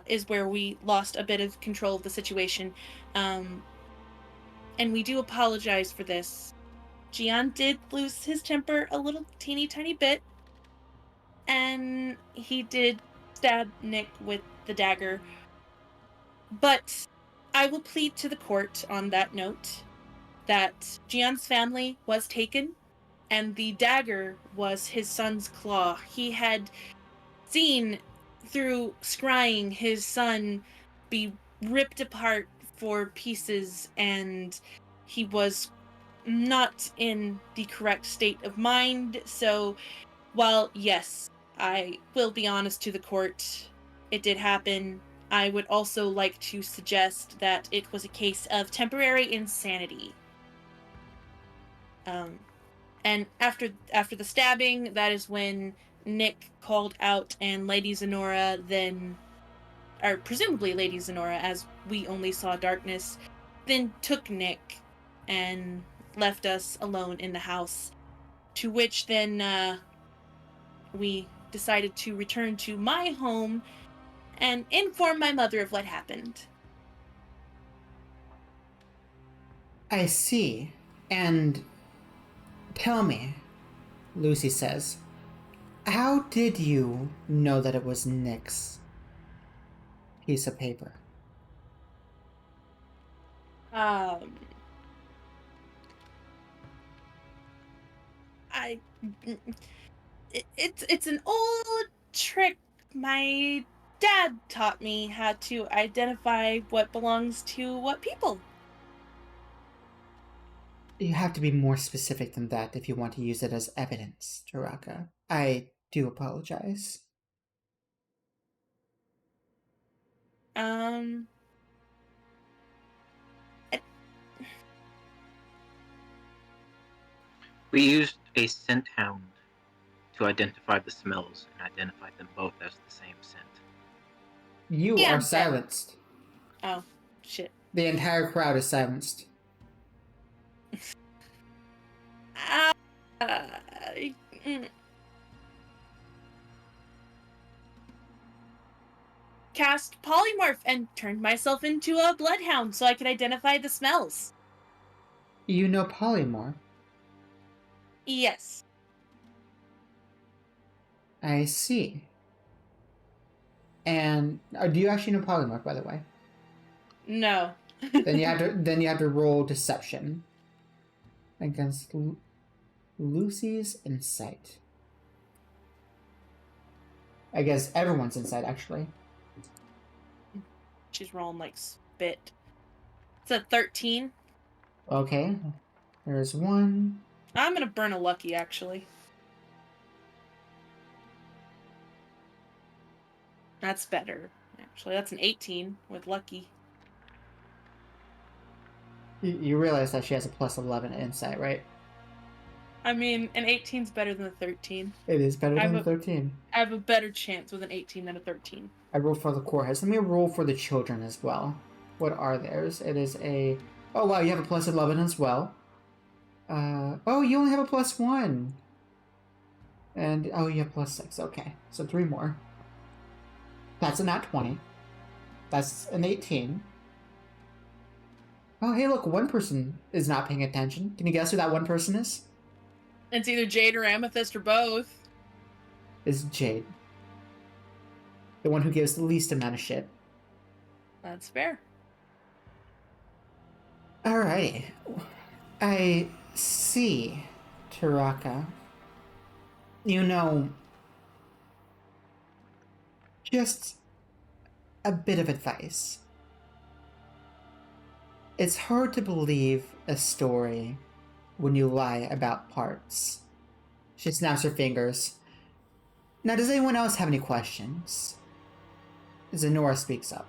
is where we lost a bit of control of the situation. And we do apologize for this. Jian did lose his temper a little teeny tiny bit, and he did stab Nick with the dagger. But I will plead to the court on that note that Jian's family was taken, and the dagger was his son's claw. He had seen, through scrying, his son be ripped apart for pieces, and he was not in the correct state of mind. So, while, yes, I will be honest to the court, it did happen, I would also like to suggest that it was a case of temporary insanity. And after the stabbing, that is when Nick called out, and Lady Zenora then, or presumably Lady Zenora, as we only saw darkness, then took Nick and left us alone in the house. To which then we decided to return to my home and inform my mother of what happened. I see. And tell me, Lucy says, how did you know that it was Nick's piece of paper? Um, I it's an old trick my dad taught me how to identify what belongs to what people. You have to be more specific than that if you want to use it as evidence, Taraka. I do apologize. Um, I- We used a scent hound to identify the smells and identified them both as the same scent. You Yeah, are I'm dead. silenced. Oh, shit. The entire crowd is silenced. Uh, mm. Cast polymorph and turned myself into a bloodhound so I could identify the smells. You know polymorph. Yes. I see. And do you actually know polymorph, by the way? No. Then you have to roll deception against Lucy's insight. I guess everyone's insight, actually. She's rolling like spit. It's a 13. Okay. There's one. I'm gonna burn a lucky, actually. That's better. Actually, that's an 18 with lucky. You realize that she has a plus 11 insight, right? I mean, an 18's better than a 13. It is better than 13. I have a better chance with an 18 than a 13. I rolled for the core heads. Let me roll for the children as well. What are theirs? It is a... Oh, wow, you have a plus 11 as well. Oh, you only have a plus 1. And, oh, you have plus 6. Okay, so 3 more. That's a nat 20. That's an 18. Oh, hey, look, one person is not paying attention. Can you guess who that one person is? It's either Jade or Amethyst or both. It's Jade. The one who gives the least amount of shit. That's fair. Alrighty. I see, Taraka. You know, just a bit of advice. It's hard to believe a story when you lie about parts. She snaps her fingers. Now, does anyone else have any questions? Zenora speaks up.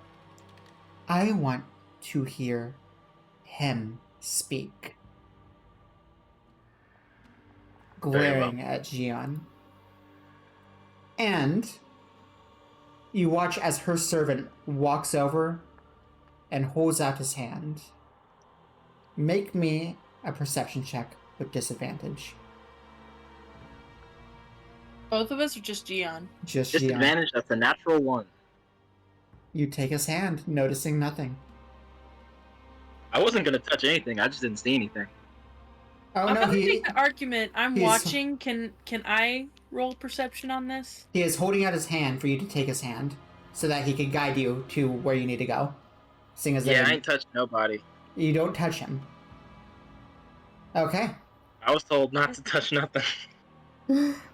I want to hear him speak. Glaring at Jian. And you watch as her servant walks over and holds out his hand. Make me a perception check with disadvantage. Both of us or just Jian? Just Jian. Disadvantage, that's a natural 1. You take his hand, noticing nothing. I wasn't gonna touch anything, I just didn't see anything. Oh I'm no, gonna make the argument. I'm he's- watching. Can I roll perception on this? he is holding out his hand for you to take his hand so that he can guide you to where you need to go. Seeing as Yeah, though I ain't touched nobody. you don't touch him. Okay. I was told not to touch nothing.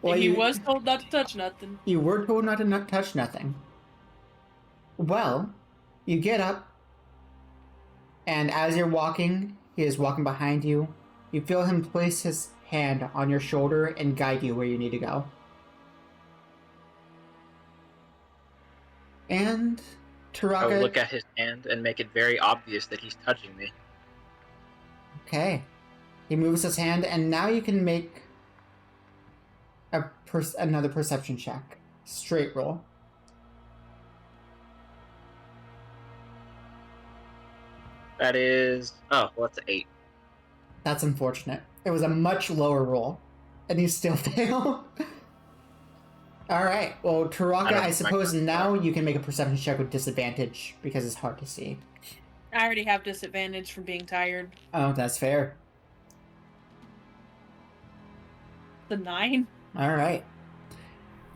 Well, He was told not to touch nothing. You were told not to touch nothing. Well, you get up, and as you're walking, he is walking behind you. You feel him place his hand on your shoulder and guide you where you need to go. And I would Taraka... look at his hand and make it very obvious that he's touching me. Okay. He moves his hand, and now you can make another perception check. Straight roll. That is... Oh, well, that's an 8. That's unfortunate. It was a much lower roll, and you still fail. Alright, well, Taraka, I suppose now you can make a perception check with disadvantage, because it's hard to see. I already have disadvantage from being tired. Oh, that's fair. The 9? Alright.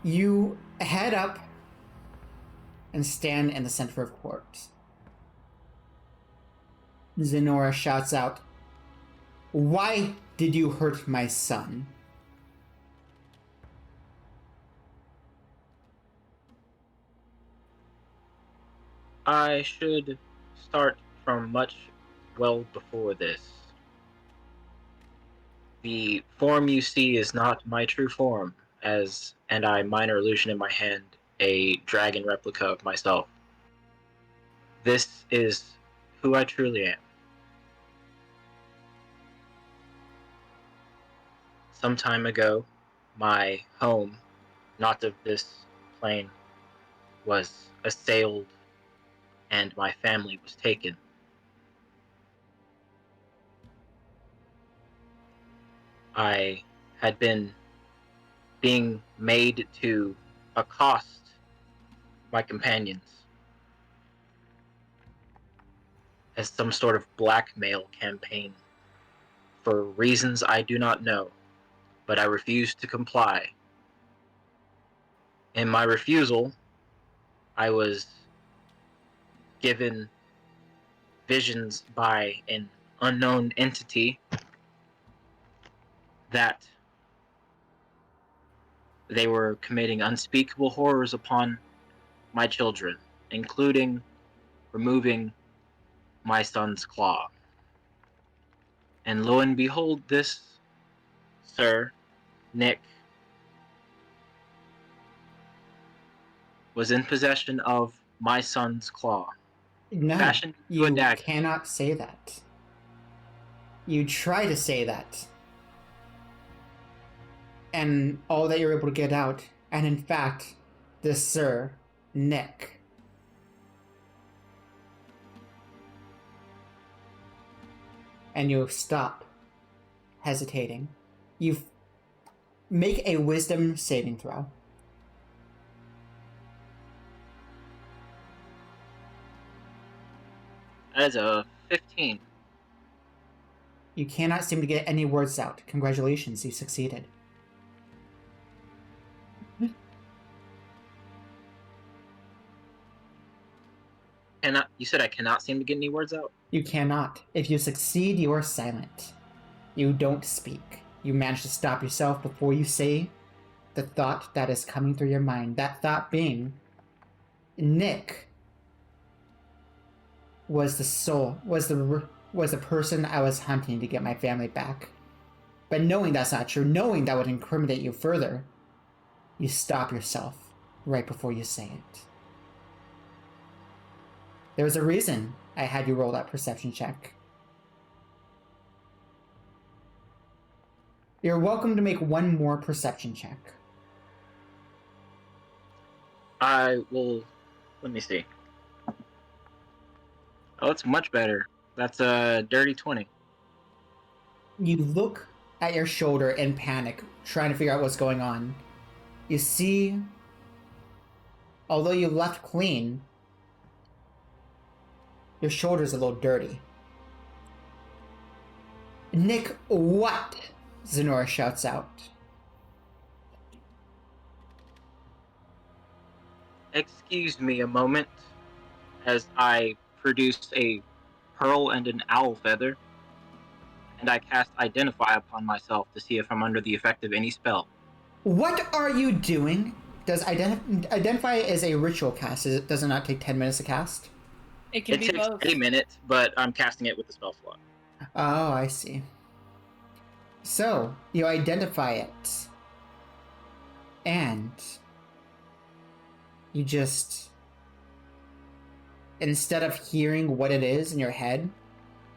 You head up and stand in the center of court. Zenora shouts out, "Why did you hurt my son?" I should start from much well before this. The form you see is not my true form, and I minor illusion in my hand, a dragon replica of myself. This is who I truly am. Some time ago, my home, not of this plane, was assailed and my family was taken. I had been being made to accost my companions as some sort of blackmail campaign for reasons I do not know, but I refused to comply. In my refusal, I was given visions by an unknown entity that they were committing unspeakable horrors upon my children, including removing my son's claw. And lo and behold, this Sir Nick was in possession of my son's claw, No, fashioned into a you dagger. cannot say that. You try to say that. And all that you're able to get out, and in fact, this Sir Nick. And you stop, hesitating. You make a wisdom saving throw. That is a 15. You cannot seem to get any words out. Congratulations, you succeeded. You said I cannot seem to get any words out? You cannot. If you succeed, you are silent. You don't speak. You manage to stop yourself before you say the thought that is coming through your mind. That thought being, Nick was the soul, was the person I was hunting to get my family back. But knowing that's not true, knowing that would incriminate you further, you stop yourself right before you say it. There was a reason I had you roll that perception check. You're welcome to make one more perception check. I will. Let me see. Oh, it's much better. That's a dirty 20. You look at your shoulder in panic, trying to figure out what's going on. You see, although you left clean, your shoulder's a little dirty. Nick, what? Zenora shouts out. Excuse me a moment, as I produce a pearl and an owl feather, and I cast Identify upon myself to see if I'm under the effect of any spell. What are you doing? Does Identify is a ritual cast? Does it not take 10 minutes to cast? It can It be takes both. a minute, but I'm casting it with the spell slot. Oh, I see. So, you identify it. And you just, instead of hearing what it is in your head,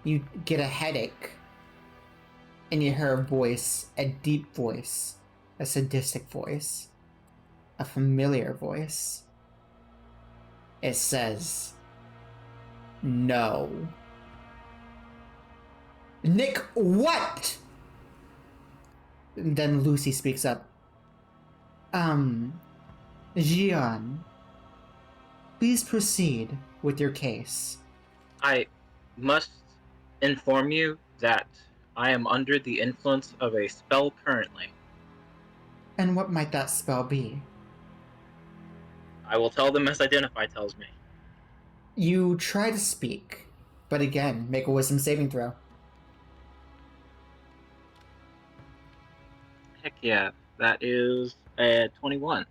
you get a headache. And you hear a voice, a deep voice, a sadistic voice, a familiar voice. It says, "No." Nick, what? And then Lucy speaks up. Jian, please proceed with your case. I must inform you that I am under the influence of a spell currently. And what might that spell be? I will tell them as Identify tells me. You try to speak, But again, make a wisdom saving throw. Heck yeah, that is a 21.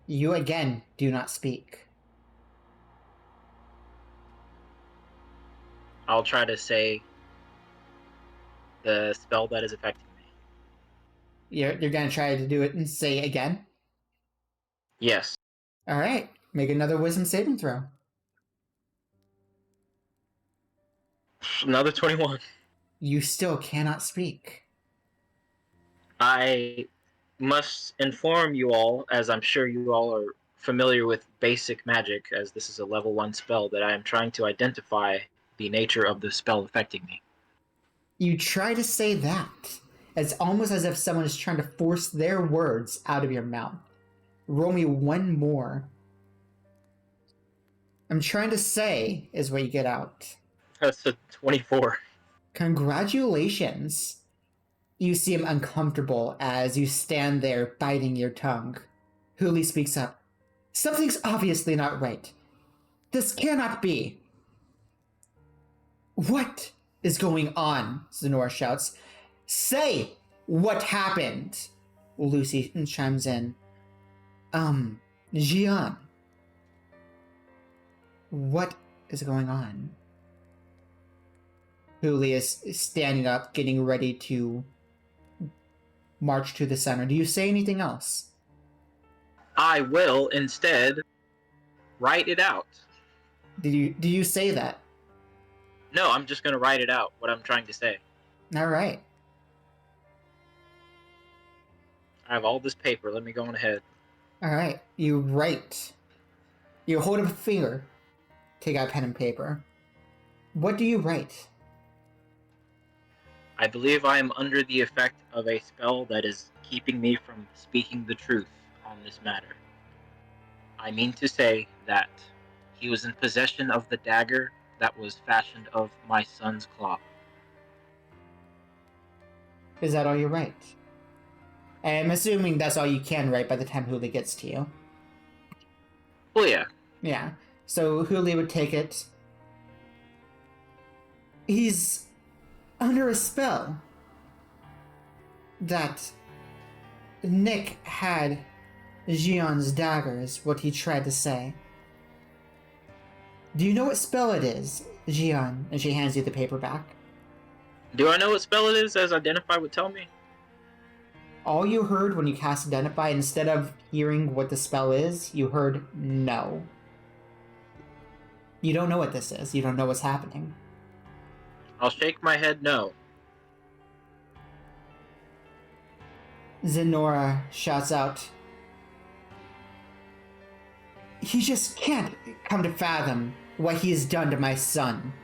You again do not speak. I'll try to say the spell that is affecting me. You're gonna try to do it and say it again? Yes. Alright, make another wisdom saving throw. Another 21. You still cannot speak. I must inform you all, as I'm sure you all are familiar with basic magic, as this is a level 1 spell, that I am trying to identify the nature of the spell affecting me. You try to say that. It's almost as if someone is trying to force their words out of your mouth. Roll me one more. I'm trying to say is what you get out. That's a 24. Congratulations. You seem uncomfortable as you stand there biting your tongue. Huli speaks up. Something's obviously not right. This cannot be. What is going on? Zenora shouts. Say what happened. Lucy chimes in. Jian. What is going on? Huli is standing up, getting ready to march to the center. Do you say anything else? I will instead write it out. Do you say that? No, I'm just going to write it out, what I'm trying to say. All right. I have all this paper. Let me go on ahead. All right. You write. You hold up a finger. Take out pen and paper. What do you write? I believe I am under the effect of a spell that is keeping me from speaking the truth on this matter. I mean to say that he was in possession of the dagger that was fashioned of my son's claw. Is that all you write? I'm assuming that's all you can write by the time Huli gets to you. Well, yeah. Yeah. So Huli would take it. He's under a spell. That Nick had Jian's dagger is what he tried to say. Do you know what spell it is, Jian? And she hands you the paper back. Do I know what spell it is, as Identify would tell me? All you heard when you cast Identify, instead of hearing what the spell is, you heard no. You don't know what this is. You don't know what's happening. I'll shake my head no. Zenora shouts out, he just can't come to fathom what he has done to my son.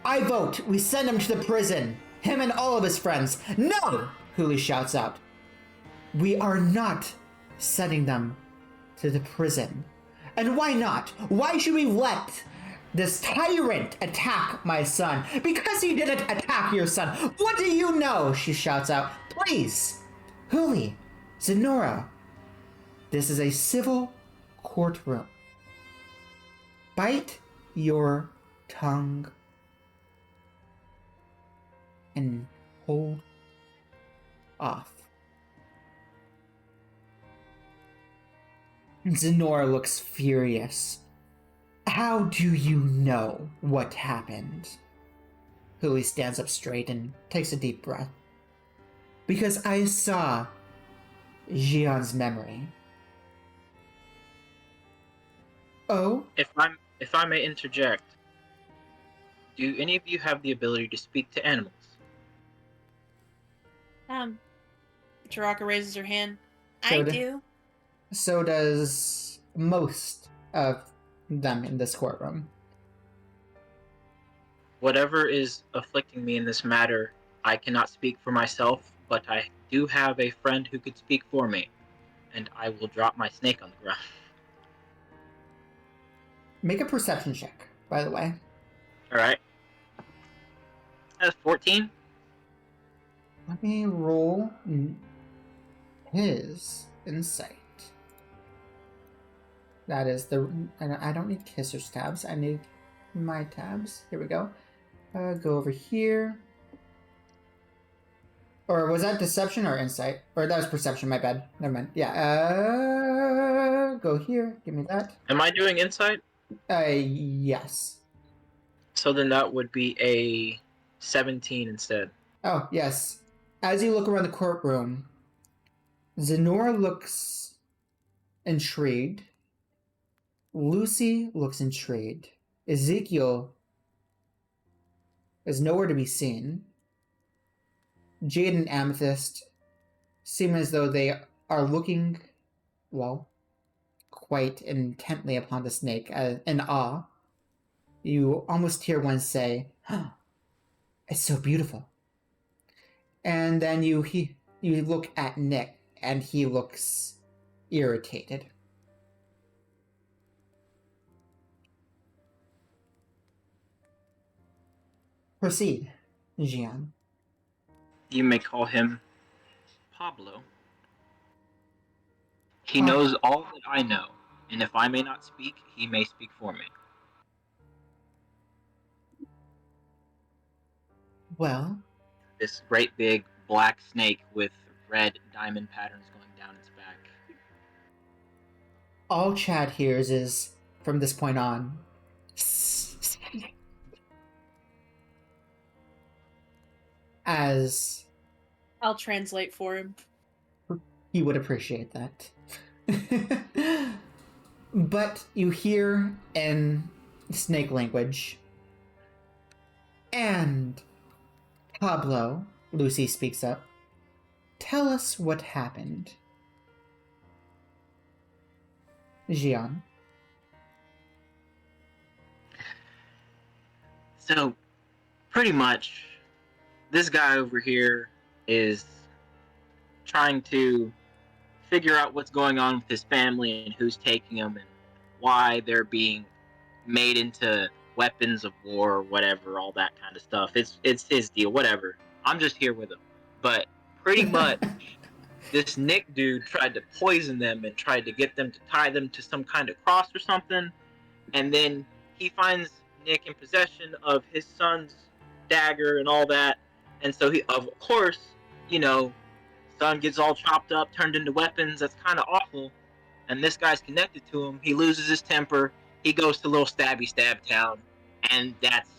I vote we send him to the prison, him and all of his friends. No! Huli shouts out. We are not sending them to the prison. And why not? Why should we let this tyrant attack my son? Because he didn't attack your son. What do you know? She shouts out. Please, Huli, Zenora, this is a civil courtroom. Bite your tongue and hold off. Zenora looks furious. How do you know what happened? Huli stands up straight and takes a deep breath. Because I saw Jian's memory. Oh? If I may interject, do any of you have the ability to speak to animals? Taraka raises her hand. So I do. So does most of them in this courtroom. Whatever is afflicting me in this matter, I cannot speak for myself, but I do have a friend who could speak for me, and I will drop my snake on the ground. Make a perception check, by the way. Alright. That's 14. Let me roll his insight. That is the... I don't need kissers tabs. I need my tabs. Here we go. Go over here. Or was that deception or insight? Or that was perception, my bad. Never mind. Yeah, go here. Give me that. Am I doing insight? Yes. So then that would be a 17 instead. Oh, yes. As you look around the courtroom, Zenora looks intrigued. Lucy looks intrigued. Ezekiel is nowhere to be seen. Jade and Amethyst seem as though they are looking, well, quite intently upon the snake in awe. You almost hear one say, "Huh, it's so beautiful." And then you look at Nick, and he looks irritated. Proceed, Jian. You may call him Pablo. He knows all that I know, and if I may not speak, he may speak for me. Well, This great big black snake with red diamond patterns going down its back. all Chad hears is, from this point on, as I'll translate for him. he would appreciate that. But you hear in snake language, and Pablo, Lucy speaks up, tell us what happened. Jian. So, pretty much, this guy over here is trying to figure out what's going on with his family and who's taking them and why they're being made into weapons of war or whatever, all that kind of stuff. It's his deal, whatever. I'm just here with him. But pretty much, this Nick dude tried to poison them and tried to get them to tie them to some kind of cross or something. And then he finds Nick in possession of his son's dagger and all that. And so he, of course, you know, son gets all chopped up, turned into weapons. That's kind of awful. And this guy's connected to him. He loses his temper. He goes to little stabby stab town, and that's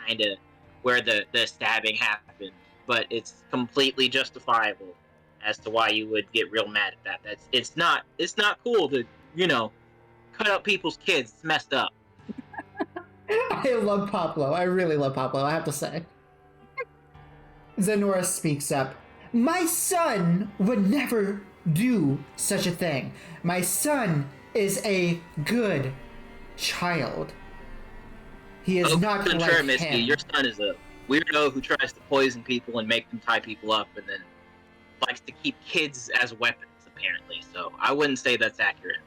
kind of where the stabbing happened. But it's completely justifiable as to why you would get real mad at that. It's not cool to, you know, cut up people's kids. It's messed up. I love Pablo. I really love Pablo, I have to say. Zenora speaks up. My son would never do such a thing. My son is a good child. He is not like Misty, him. your son is a weirdo who tries to poison people and make them tie people up and then likes to keep kids as weapons, apparently. So I wouldn't say that's accurate.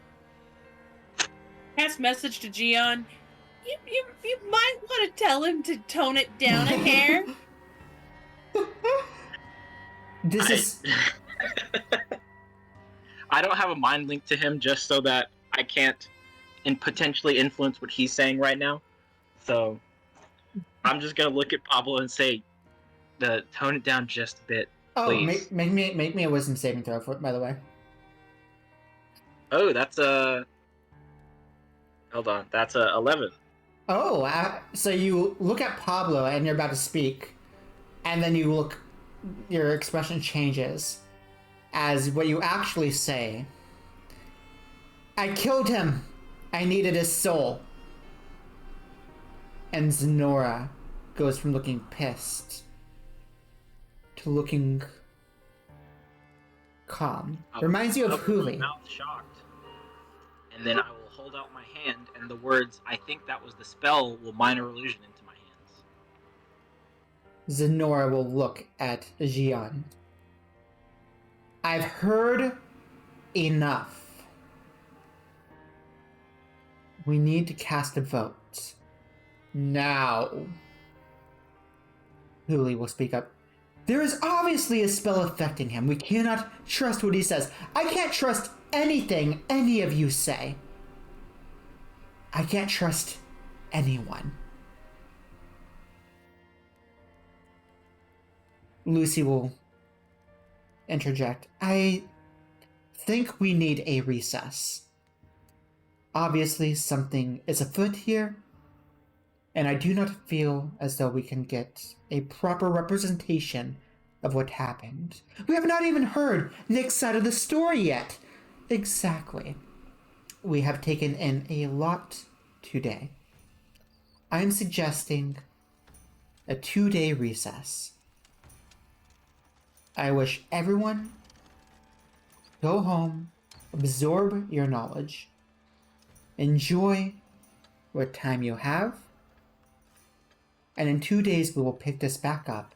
Pass message to Jian. You might want to tell him to tone it down a hair. I don't have a mind link to him just so that I can't potentially influence what he's saying right now. So I'm just gonna look at Pablo and say, tone it down just a bit, please. Oh, make me a wisdom saving throw, by the way. Oh, that's a... Hold on, that's a 11. Oh, so you look at Pablo and you're about to speak, and then you look, your expression changes as what you actually say. I killed him. I needed his soul. And Zenora goes from looking pissed to looking calm. Reminds you of Huli. Mouth shocked. And then I will hold out my hand, and the words, I think that was the spell, will minor illusion into my hands. Zenora will look at Jian. I've heard enough. We need to cast a vote. Now. Huli will speak up. There is obviously a spell affecting him. We cannot trust what he says. I can't trust anything any of you say. I can't trust anyone. Lucy will interject. I think we need a recess. Obviously, something is afoot here, and I do not feel as though we can get a proper representation of what happened. We have not even heard Nick's side of the story yet. Exactly. We have taken in a lot today. I am suggesting a 2-day recess. I wish everyone go home, absorb your knowledge, enjoy what time you have, and in 2 days we will pick this back up,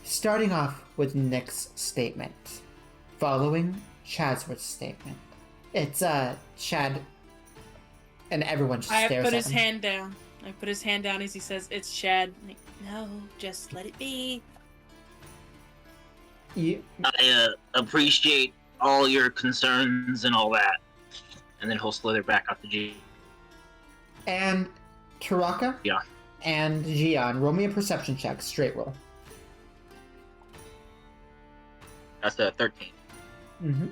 starting off with Nick's statement, following Chadsworth's statement. It's Chad, and everyone just stares at him. I put his hand down. I put his hand down as he says, "It's Chad." I'm like, no, just let it be. I appreciate all your concerns and all that. And then he'll slither back out the G. And Taraka? Yeah. And Jian, roll me a perception check, straight roll. That's a 13. Mm-hmm.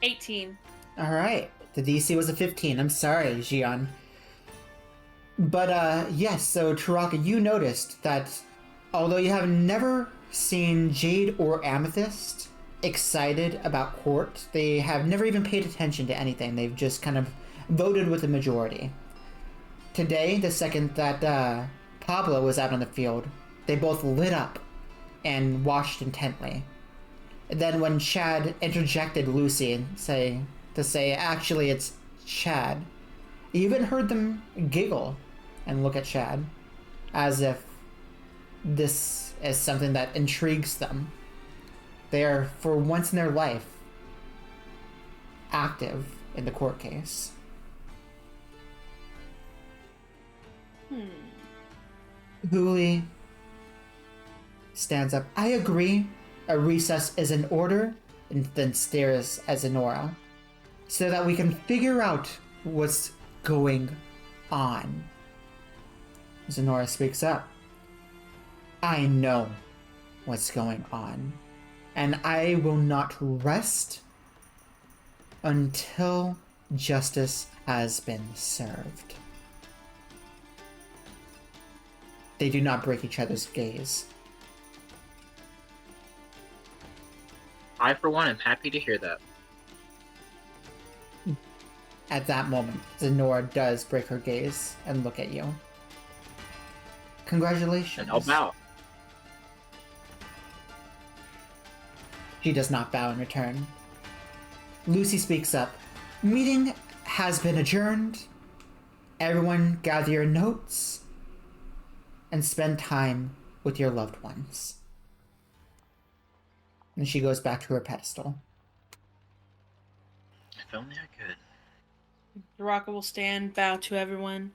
18. Alright. The DC was a 15. I'm sorry, Jian. But, yes, so Taraka, you noticed that although you have never seen Jade or Amethyst excited about court, they have never even paid attention to anything. They've just kind of voted with the majority. Today, the second that Pablo was out on the field, they both lit up and watched intently. And then when Chad interjected Lucy and say, actually it's Chad, you even heard them giggle and look at Chad as if this is something that intrigues them. They are, for once in their life, active in the court case. Huli stands up. I agree. A recess is in order, and then stares at Zenora, so that we can figure out what's going on. Zenora speaks up. I know what's going on, and I will not rest until justice has been served. They do not break each other's gaze. I, for one, am happy to hear that. At that moment, Zenora does break her gaze and look at you. Congratulations. And I'll bow. She does not bow in return. Lucy speaks up. Meeting has been adjourned. Everyone gather your notes and spend time with your loved ones. And she goes back to her pedestal. If only I could. Taraka will stand, bow to everyone.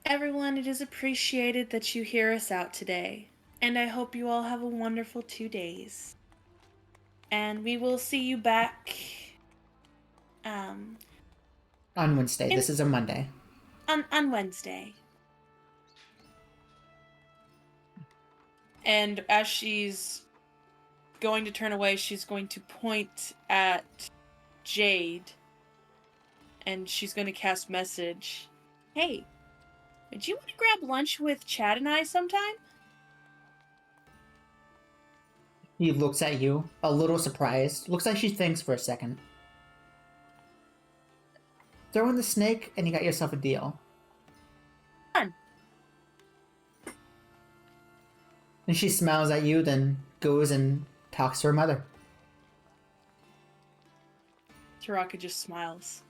Everyone, it is appreciated that you hear us out today, and I hope you all have a wonderful 2 days. And we will see you back On Wednesday. This is a Monday. on Wednesday. And as she's going to turn away, she's going to point at Jade, and she's going to cast message. Hey, would you want to grab lunch with Chad and I sometime? He looks at you, a little surprised. Looks like she thinks for a second. Throw in the snake, and you got yourself a deal. Fun. And she smiles at you, then goes and talks to her mother. Taraka just smiles.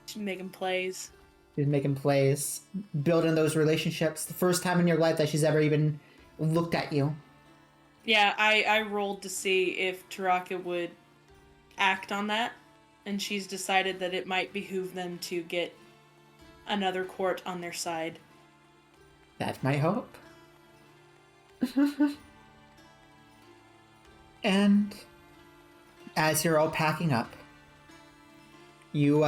She's making plays. She's making plays, building those relationships. The first time in your life that she's ever even looked at you. Yeah, I rolled to see if Taraka would act on that, and she's decided that it might behoove them to get another court on their side. That's my hope. And as you're all packing up, you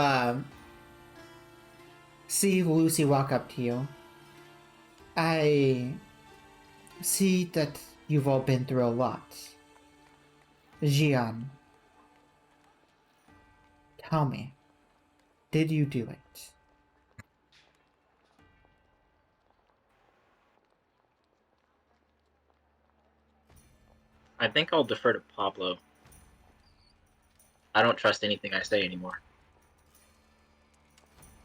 see Lucy walk up to you. I see that you've all been through a lot. Jian, tell me, did you do it? I think I'll defer to Pablo. I don't trust anything I say anymore.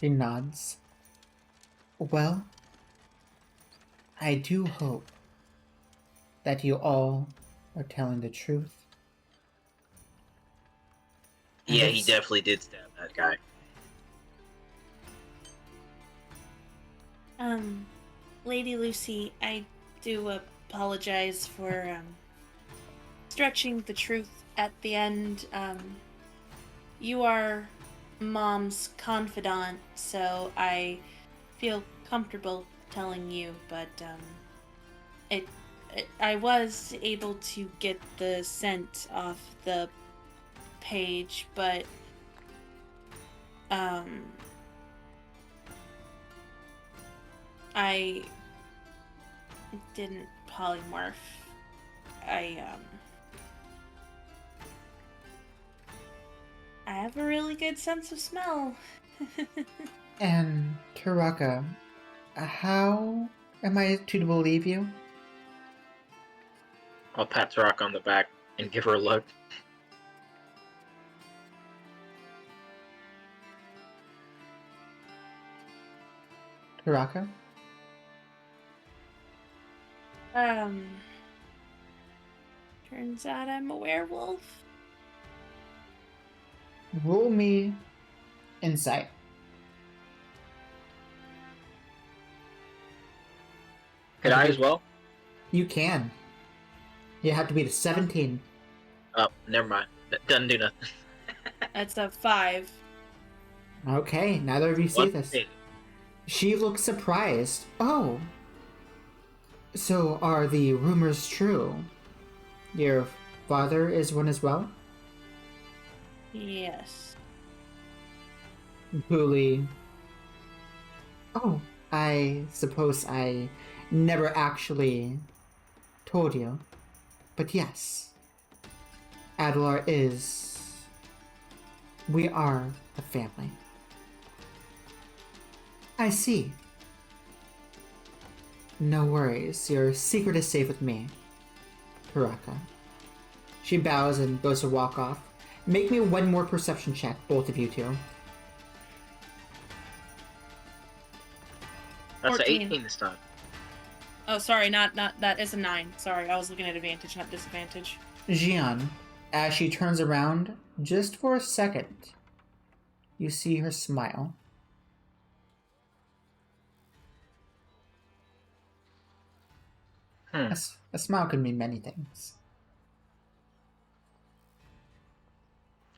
He nods. Well, I do hope that you all are telling the truth. Yeah, he definitely did stab that guy. Lady Lucy, I do apologize for stretching the truth at the end. You are Mom's confidant, so I feel comfortable telling you, but I was able to get the scent off the page, but I didn't polymorph. I have a really good sense of smell. And Taraka, how am I to believe you? I'll pat Taraka on the back and give her a look. Taraka? Turns out I'm a werewolf. Roll me insight. Could I as well? You can. You have to beat a 17. Oh, never mind. That doesn't do nothing. That's a 5. Okay, neither of you see this. Thing. She looks surprised. Oh. So are the rumors true? Your father is one as well? Yes. Huli. Oh, I suppose I never actually told you. But yes. Adlar is... We are a family. I see. No worries, your secret is safe with me, Taraka. She bows and goes to walk off. Make me one more perception check, both of you two. That's 14. an 18 this time. Oh, sorry, not that is a 9. Sorry, I was looking at advantage, not disadvantage. Jian, as she turns around, just for a second, you see her smile. A smile can mean many things.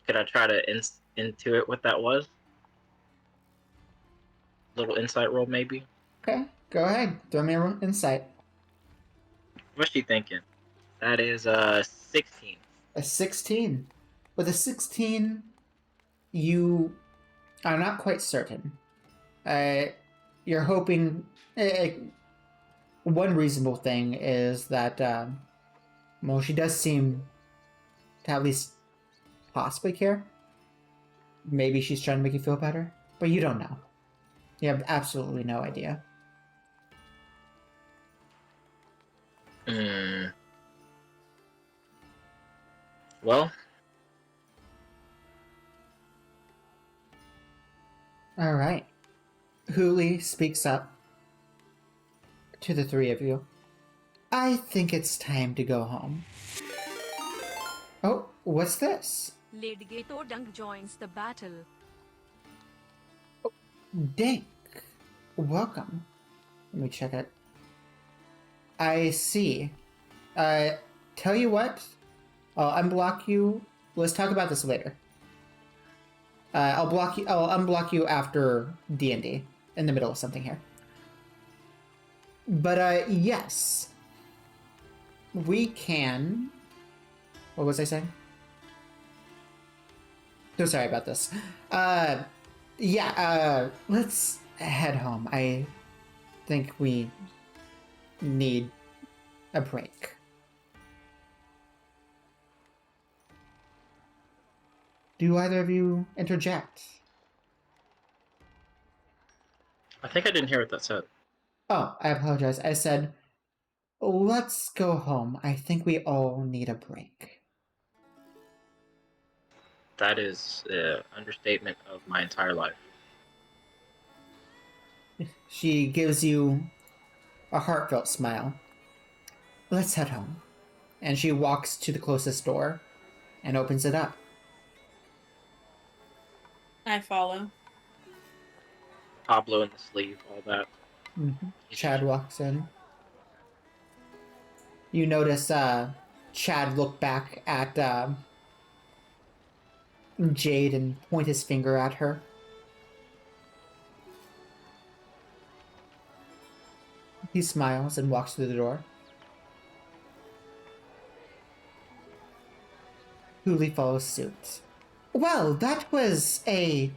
Could I try to intuit what that was? Little insight roll, maybe? Okay, go ahead. Throw me an insight. What's she thinking? That is 16. A 16. With a 16, you are not quite certain. You're hoping... one reasonable thing is that, well, she does seem to at least possibly care. Maybe she's trying to make you feel better, but you don't know. You have absolutely no idea. Well, All right. Huli speaks up to the three of you. I think it's time to go home. Oh, what's this? Lady Gato joins the battle. Dink. Welcome. Let me check it. I see. Tell you what. I'll unblock you. Let's talk about this later. I'll unblock you after DnD. In the middle of something here. But, yes. We can... What was I saying? So sorry about this. Let's head home. I think we need a break. Do either of you interject? I think I didn't hear what that said. Oh, I apologize. I said, let's go home. I think we all need a break. That is an understatement of my entire life. She gives you a heartfelt smile. Let's head home. And she walks to the closest door and opens it up. I follow. Pablo in the sleeve, all that. Mm-hmm. Chad walks in. You notice Chad look back at Jade and point his finger at her. He smiles and walks through the door. Huli follows suit. Well, that was a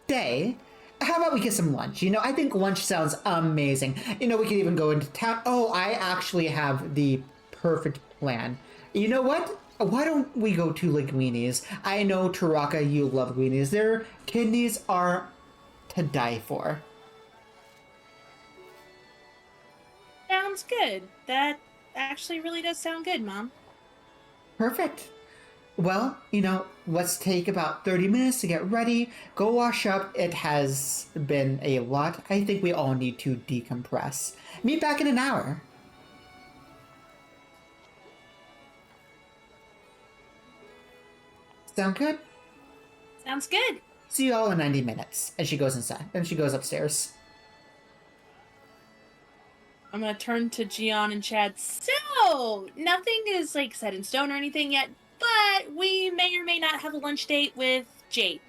day. How about we get some lunch? I think lunch sounds amazing. We could even go into town. Oh, I actually have the perfect plan. You know what? Why don't we go to Linguini's? I know, Taraka, you love Linguini's. Their kidneys are to die for. Sounds good. That actually really does sound good, Mom. Perfect. Well, let's take about 30 minutes to get ready. Go wash up. It has been a lot. I think we all need to decompress. Meet back in an hour. Sound good? Sounds good. See you all in 90 minutes. And she goes inside. And she goes upstairs. I'm gonna turn to Jian and Chad. So, nothing is set in stone or anything yet, but we may or may not have a lunch date with Jade.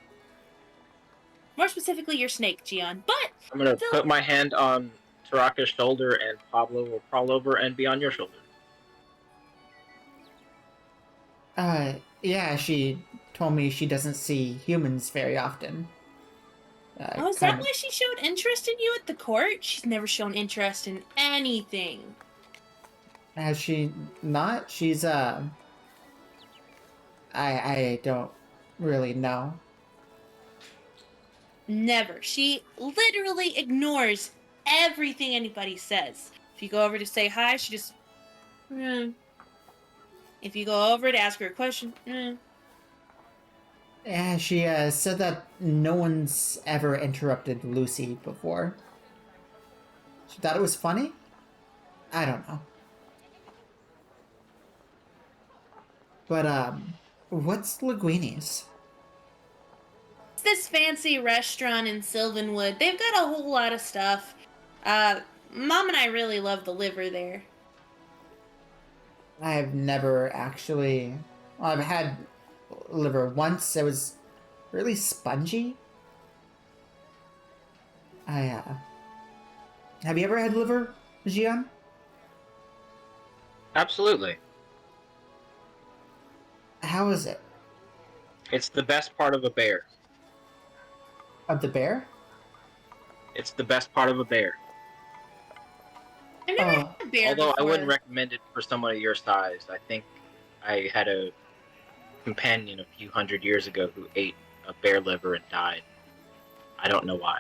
More specifically, your snake, Jian. But I'm gonna put my hand on Taraka's shoulder, and Pablo will crawl over and be on your shoulder. Yeah, she told me she doesn't see humans very often. is that why she showed interest in you at the court? She's never shown interest in anything. Has she not? She's, I don't really know. Never. She literally ignores everything anybody says. If you go over to say hi, she just... If you go over to ask her a question... Yeah, she said that no one's ever interrupted Lucy before. She thought it was funny? I don't know. But, what's Linguini's? It's this fancy restaurant in Sylvanwood. They've got a whole lot of stuff. Mom and I really love the liver there. I've never actually... Well, I've had liver once. It was really spongy. Have you ever had liver, Jian? Absolutely. How is it? It's the best part of a bear. Of the bear? It's the best part of a bear. I've never had a bear Although before. I wouldn't recommend it for someone of your size. I think I had a companion a few hundred years ago who ate a bear liver and died. I don't know why.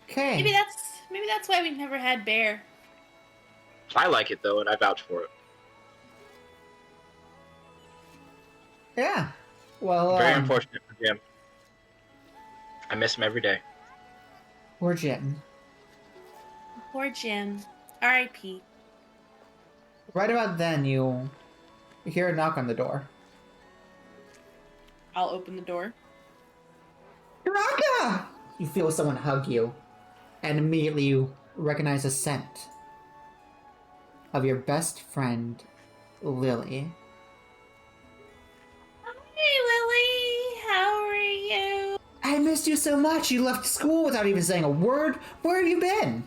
Okay. Maybe that's why we've never had bear. I like it though, and I vouch for it. Yeah. Well, Very unfortunate for Jim. I miss him every day. Poor Jim. Poor Jim. R.I.P. Right about then, you hear a knock on the door. I'll open the door. Taraka! You feel someone hug you, and immediately you recognize a scent of your best friend, Lily. Hey, Lily. How are you? I missed you so much. You left school without even saying a word. Where have you been?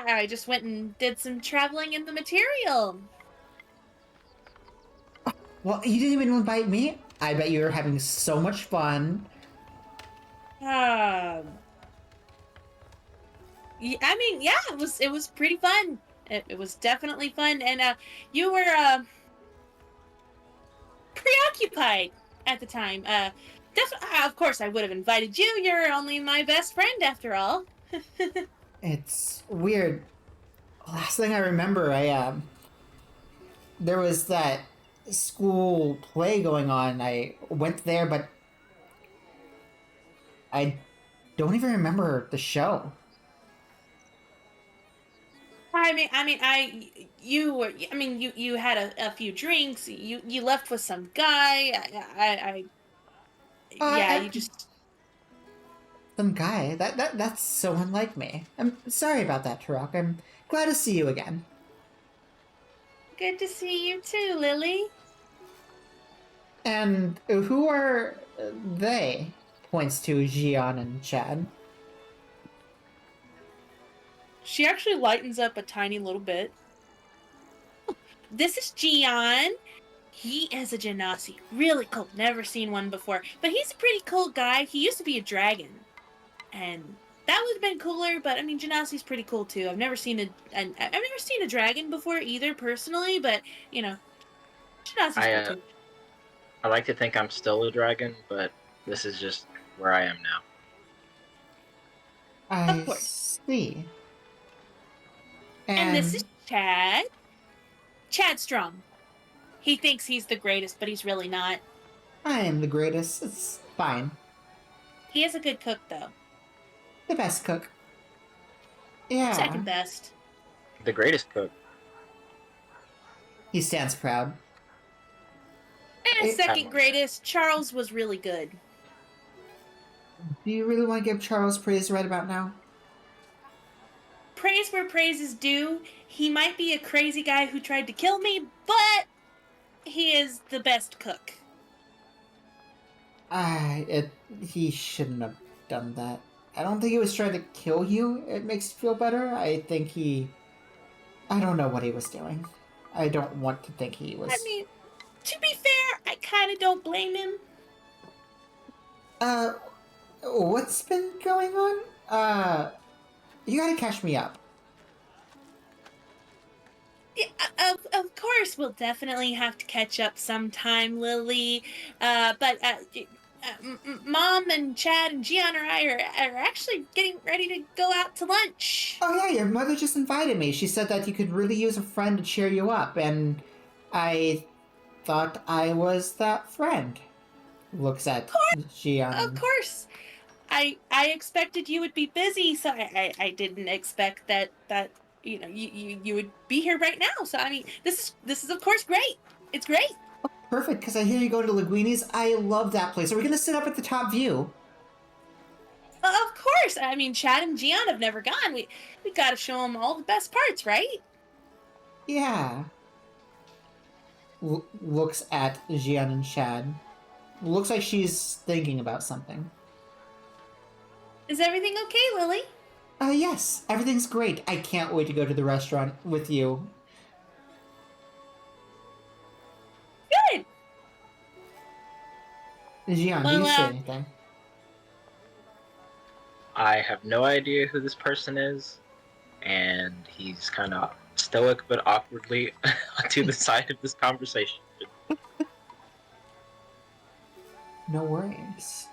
I just went and did some traveling in the material. Well, you didn't even invite me. I bet you were having so much fun. I mean, yeah, it was pretty fun. It was definitely fun, and you were preoccupied at the time. Of course, I would have invited you. You're only my best friend after all. It's weird. Last thing I remember, there was that school play going on. I went there, but I don't even remember the show. You had a few drinks. You left with some guy. Yeah, you just. Some guy. That's so unlike me. I'm sorry about that, Tarok. I'm glad to see you again. Good to see you too, Lily. And who are they? Points to Jian and Chad. She actually lightens up a tiny little bit. This is Jian. He is a genasi. Really cool. Never seen one before. But he's a pretty cool guy. He used to be a dragon. And that would have been cooler, but I mean genasi's pretty cool too. I've never seen a dragon before either personally, but you know, genasi's cool too. I like to think I'm still a dragon, but this is just where I am now. I see. And this is Chad. Chad Strong. He thinks he's the greatest, but he's really not. I am the greatest. It's fine. He is a good cook, though. The best cook. Yeah. Second best. The greatest cook. He stands proud. And second greatest, Charles was really good. Do you really want to give Charles praise right about now? Praise where praise is due. He might be a crazy guy who tried to kill me, but he is the best cook. He shouldn't have done that. I don't think he was trying to kill you. It makes you feel better. I don't know what he was doing. I don't want to think he was. I mean, to be fair, I kind of don't blame him. What's been going on? You gotta catch me up. Yeah, of course, we'll definitely have to catch up sometime, Lily. But Mom and Chad and Jian and I are actually getting ready to go out to lunch. Oh yeah, your mother just invited me. She said that you could really use a friend to cheer you up, and I thought I was that friend. Looks at Jian. Of course. I expected you would be busy, so I didn't expect that you would be here right now. So I mean, this is of course great. It's great. Oh, perfect, because I hear you go to Linguini's. I love that place. Are we gonna sit up at the top view? Of course. I mean, Chad and Jian have never gone. We got to show them all the best parts, right? Yeah. Looks at Jian and Chad. Looks like she's thinking about something. Is everything okay, Lily? Yes. Everything's great. I can't wait to go to the restaurant with you. Good. Jian, do you say anything? I have no idea who this person is, and he's kind of stoic but awkwardly to the side of this conversation. No worries.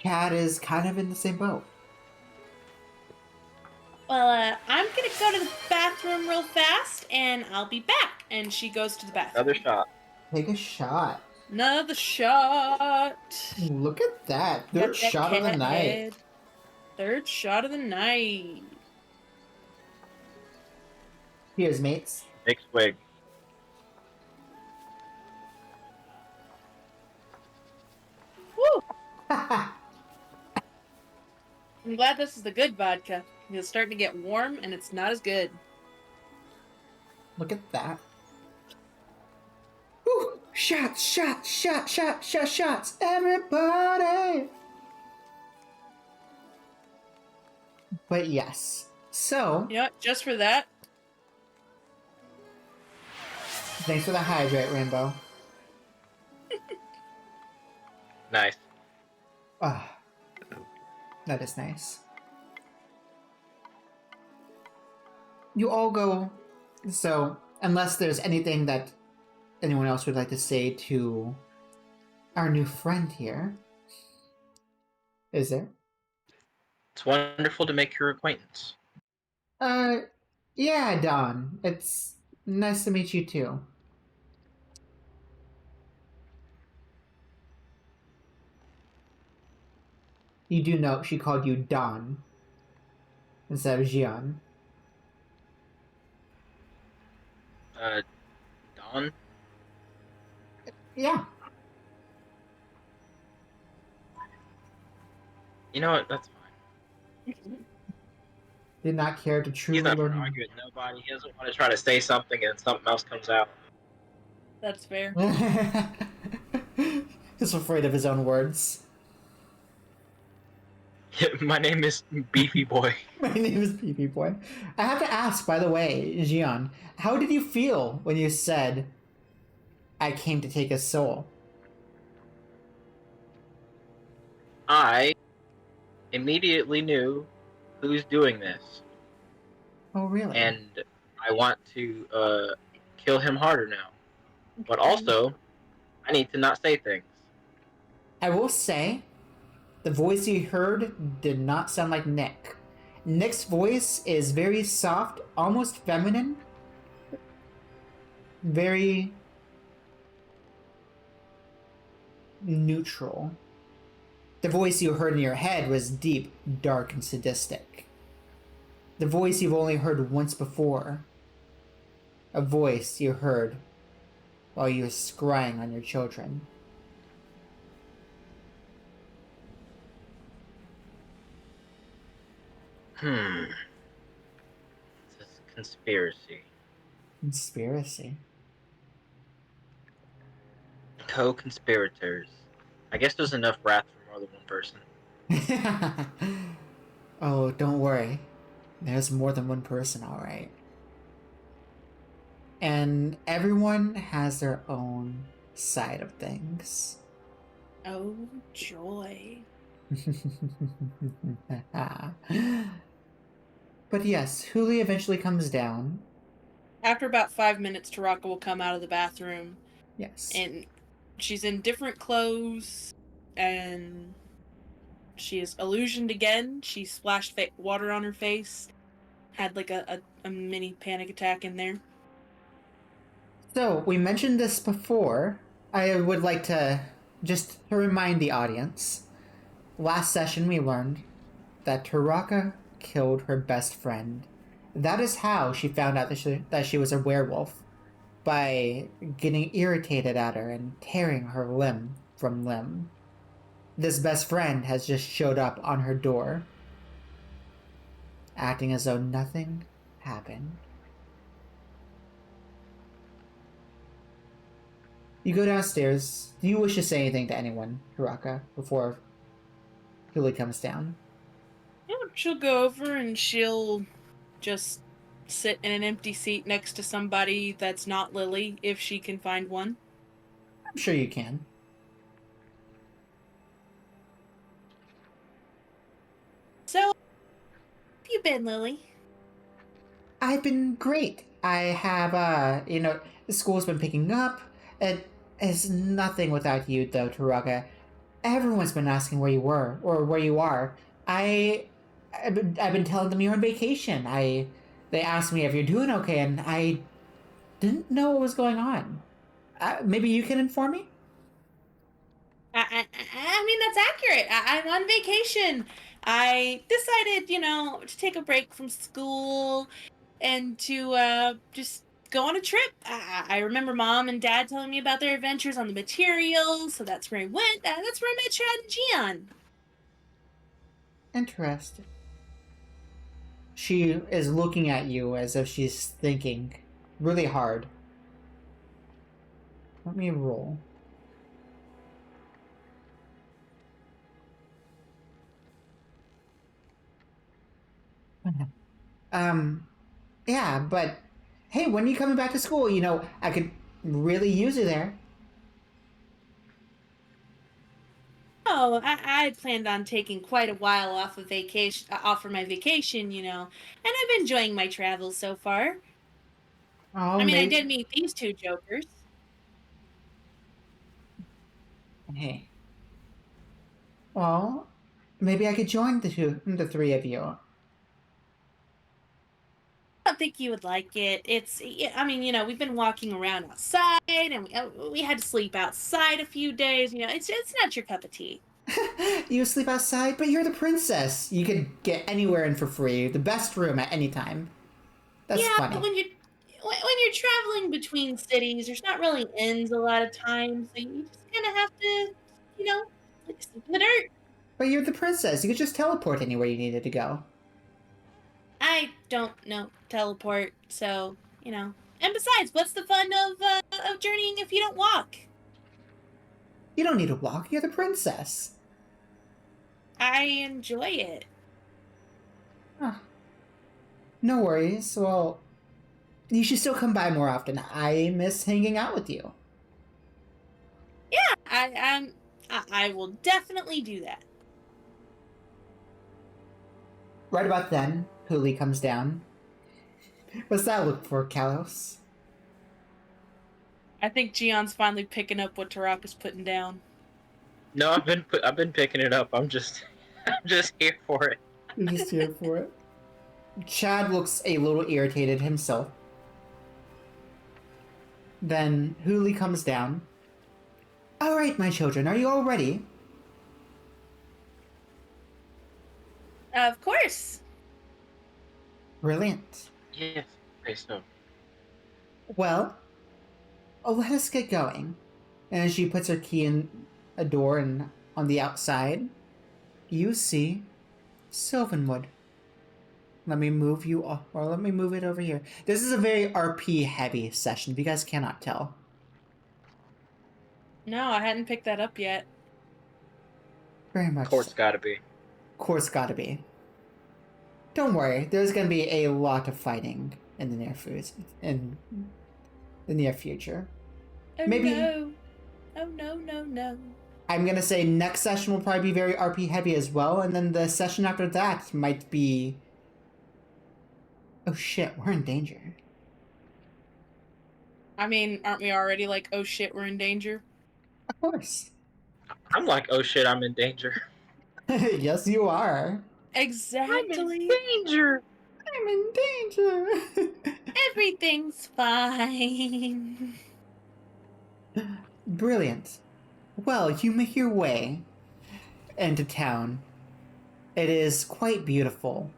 Chad is kind of in the same boat. Well, I'm gonna go to the bathroom real fast, and I'll be back. And she goes to the bathroom. Another shot. Take a shot. Another shot. Look at that. Third shot of the night. Third shot of the night. Here's, mates. Big swig. Woo! I'm glad this is the good vodka. It's starting to get warm, and it's not as good. Look at that. Woo! Shots, shots, shots, shots, shots, shots, everybody! But yes, so... You know what? Just for that. Thanks for the hydrate, Rainbow. Nice. Ah, that is nice. You all go. So, unless there's anything that anyone else would like to say to our new friend here, is there? It's wonderful to make your acquaintance. Yeah, Don. It's nice to meet you too. You do know she called you Don instead of Jian. Don? Yeah. You know what? That's fine. Did not care to He's truly not trying to learn. argue with nobody. He doesn't want to try to say something and something else comes out. That's fair. He's afraid of his own words. My name is Beefy Boy. My name is PP Boy. I have to ask, by the way, Jian, how did you feel when you said, I came to take his soul? I immediately knew who's doing this. Oh, really? And I want to kill him harder now. But also, I need to not say things. I will say, the voice you heard did not sound like Nick. Nick's voice is very soft, almost feminine. Very neutral. The voice you heard in your head was deep, dark, and sadistic. The voice you've only heard once before. A voice you heard while you were scrying on your children. It's a conspiracy. Conspiracy. Co-conspirators. I guess there's enough wrath for more than one person. Oh, don't worry. There's more than one person, alright. And everyone has their own side of things. Oh, joy. But yes, Huli eventually comes down. After about 5 minutes, Taraka will come out of the bathroom, Yes. and she's in different clothes, and she is illusioned again. She splashed water on her face, had like a mini panic attack in there. So, we mentioned this before. I would like to just to remind the audience. Last session we learned that Taraka killed her best friend. That is how she found out that she was a werewolf. By getting irritated at her and tearing her limb from limb. This best friend has just showed up on her door, acting as though nothing happened. You go downstairs. Do you wish to say anything to anyone, Taraka, before Huli comes down? Yeah, she'll go over and she'll just sit in an empty seat next to somebody that's not Lily, if she can find one. I'm sure you can. So, how have you been, Lily? I've been great. I have, the school's been picking up. It is nothing without you, though, Taraka. Everyone's been asking where you were, or where you are. I've been telling them you're on vacation. They asked me if you're doing okay, and I didn't know what was going on. Maybe you can inform me? I mean, that's accurate. I'm on vacation. I decided, to take a break from school and to just go on a trip. I remember Mom and Dad telling me about their adventures on the material, so that's where I went. That's where I met Chad and Jian. Interesting. She is looking at you as if she's thinking really hard. Let me roll. Yeah, but hey, when are you coming back to school? I could really use you there. No, I had planned on taking quite a while off of vacation, off for my vacation, and I've been enjoying my travels so far. Oh, I mean, I maybe. did meet these two jokers. Hey. Well, maybe I could join the three of you. I don't think you would like it. I mean, we've been walking around outside, and we had to sleep outside a few days. It's not your cup of tea. You sleep outside, but you're the princess. You could get anywhere in for free. The best room at any time. That's Yeah, but funny. when you're traveling between cities, there's not really inns a lot of times, so you just kind of have to, you know, like sleep in the dirt. But you're the princess. You could just teleport anywhere you needed to go. I don't know teleport, so And besides, what's the fun of journeying if you don't walk? You don't need to walk. You're the princess. I enjoy it. Huh. No worries. Well, you should still come by more often. I miss hanging out with you. Yeah, I will definitely do that. Right about then, Huli comes down. What's that look for, Kalos? I think Jian's finally picking up what Taraka's putting down. No, I've been picking it up. I'm just here for it. You're just here for it. Chad looks a little irritated himself. Then Huli comes down. All right, my children, are you all ready? Of course. Brilliant. Yes, okay, so. Well, let us get going. And she puts her key in a door, and on the outside, you see Sylvanwood. Let me move you off, or let me move it over here. This is a very RP heavy session, if you guys cannot tell. No, I hadn't picked that up yet. Very much. Court's gotta be. Course gotta be. Don't worry, there's gonna be a lot of fighting in the near future. Oh Maybe- no. Oh no. I'm gonna say next session will probably be very RP heavy as well, and then the session after that might be. Oh shit, we're in danger. I mean, aren't we already like, oh shit, we're in danger? Of course. I'm like, oh shit, I'm in danger. Yes, you are. Exactly. I'm in danger. I'm in danger. Everything's fine. Brilliant. Well, you make your way into town. It is quite beautiful.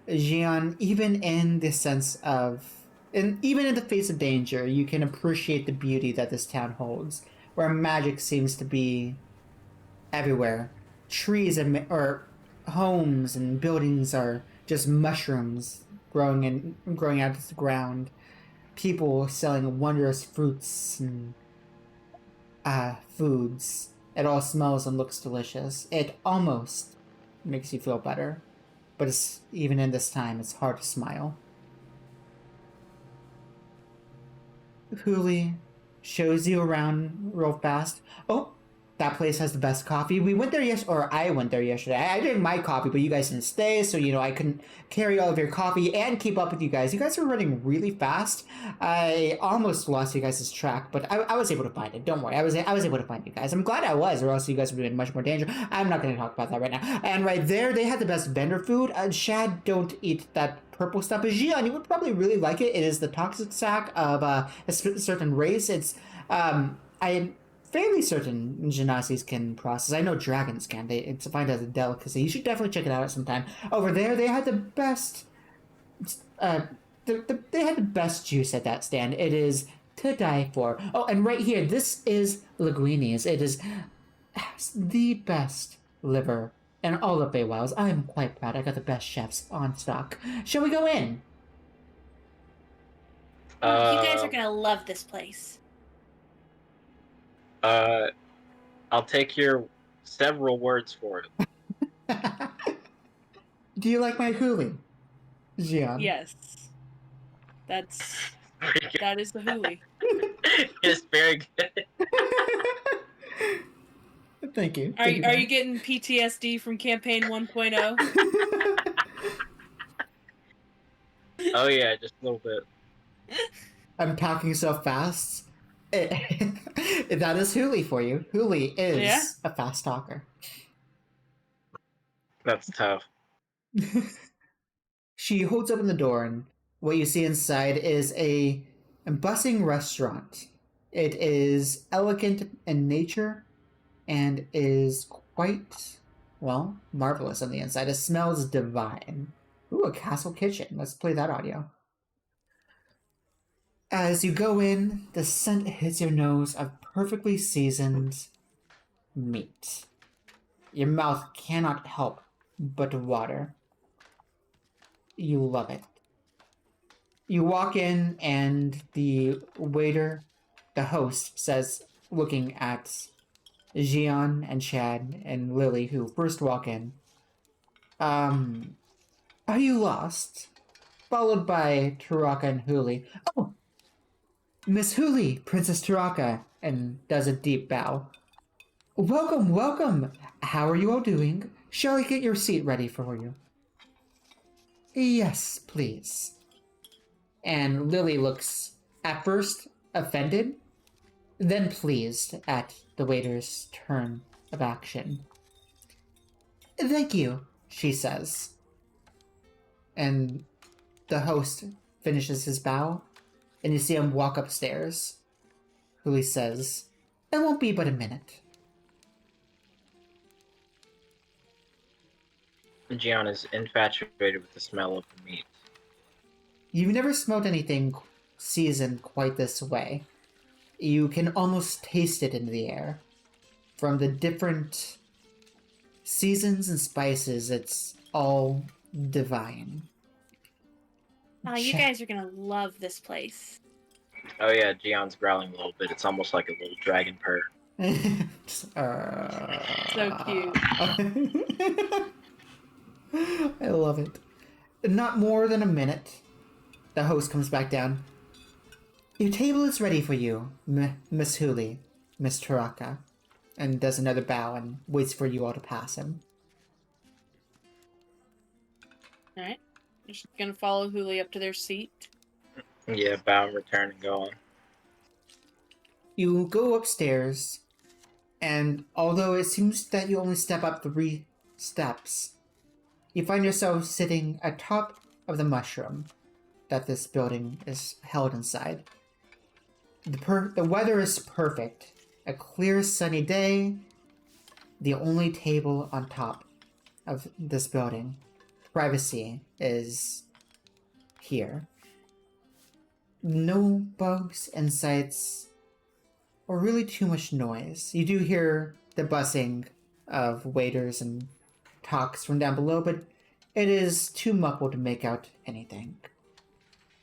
Jian, even in the sense of, and even in the face of danger, you can appreciate the beauty that this town holds, where magic seems to be everywhere. Trees or homes and buildings are just mushrooms growing out of the ground. People selling wondrous fruits and foods. It all smells and looks delicious. It almost makes you feel better. But even in this time, it's hard to smile. Huli shows you around real fast. Oh, that place has the best coffee. We went there I went there yesterday. I did my coffee, but you guys didn't stay, so I couldn't carry all of your coffee and keep up with you guys. You guys were running really fast. I almost lost you guys' track, but I was able to find it. Don't worry, I was able to find you guys. I'm glad I was, or else you guys would be in much more danger. I'm not going to talk about that right now. And right there, they had the best vendor food. Shad don't eat that purple stuff. But Jian, you would probably really like it. It is the toxic sack of a certain race. It's I'm fairly certain Genasi's can process. I know dragons can. It's defined as a delicacy. You should definitely check it out at some time. Over there, they had the best. They had the best juice at that stand. It is to die for. Oh, and right here, this is Linguini's. It is the best liver in all of Feywilds. I am quite proud. I got the best chefs on stock. Shall we go in? You guys are gonna love this place. I'll take your several words for it. Do you like my Huli, Jian? Yes. That is the Huli. It's very good. Thank you. Are Thank you are very you getting PTSD from campaign 1.0? Oh yeah, just a little bit. I'm talking so fast. That is Huli for you. Huli is Yeah. a fast talker. That's tough. She holds open the door, and what you see inside is a bustling restaurant. It is elegant in nature and is quite, well, marvelous on the inside. It smells divine. Ooh, a castle kitchen. Let's play that audio. As you go in, the scent hits your nose of perfectly seasoned meat. Your mouth cannot help but water. You love it. You walk in, and the waiter, the host, says, looking at Jian and Chad and Lily, who first walk in, are you lost? Followed by Taraka and Huli. Oh, Miss Huli, Princess Taraka, and does a deep bow. Welcome, welcome. How are you all doing? Shall I get your seat ready for you? Yes, please. And Lily looks, at first, offended, then pleased at the waiter's turn of action. Thank you, she says. And the host finishes his bow, and you see him walk upstairs. Huli says, It won't be but a minute. Jian is infatuated with the smell of the meat. You've never smelled anything seasoned quite this way. You can almost taste it in the air. From the different seasons and spices, it's all divine. Oh, you guys are gonna love this place. Oh yeah, Jian's growling a little bit. It's almost like a little dragon purr. So cute. I love it. Not more than a minute. The host comes back down. Your table is ready for you, Miss Huli, Miss Taraka, and does another bow and waits for you all to pass him. Alright. Just gonna follow Huli up to their seat. Yeah, bow and return and go on. You go upstairs, and although it seems that you only step up 3 steps, you find yourself sitting atop of the mushroom that this building is held inside. The weather is perfect. A clear sunny day. The only table on top of this building. Privacy is here. No bugs, insects, or really too much noise. You do hear the buzzing of waiters and talks from down below, but it is too muffled to make out anything.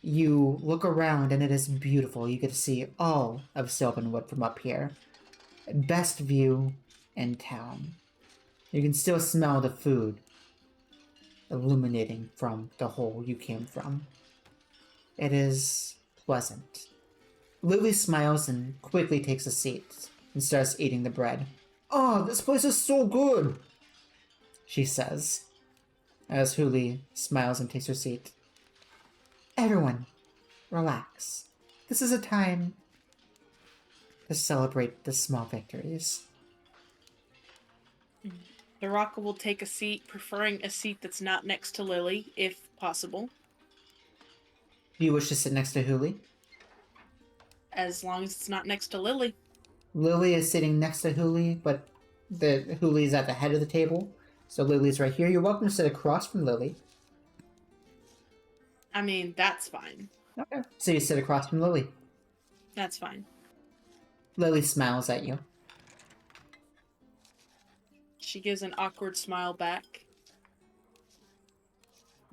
You look around and it is beautiful. You get to see all of Sylvanwood from up here. Best view in town. You can still smell the food illuminating from the hole you came from. It is pleasant. Lily smiles and quickly takes a seat and starts eating the bread. Oh, this place is so good, she says, as Huli smiles and takes her seat. Everyone, relax. This is a time to celebrate the small victories. Taraka will take a seat, preferring a seat that's not next to Lily, if possible. Do you wish to sit next to Huli? As long as it's not next to Lily. Lily is sitting next to Huli, but the Huli is at the head of the table, so Lily's right here. You're welcome to sit across from Lily. I mean, that's fine. Okay. So you sit across from Lily. That's fine. Lily smiles at you. She gives an awkward smile back.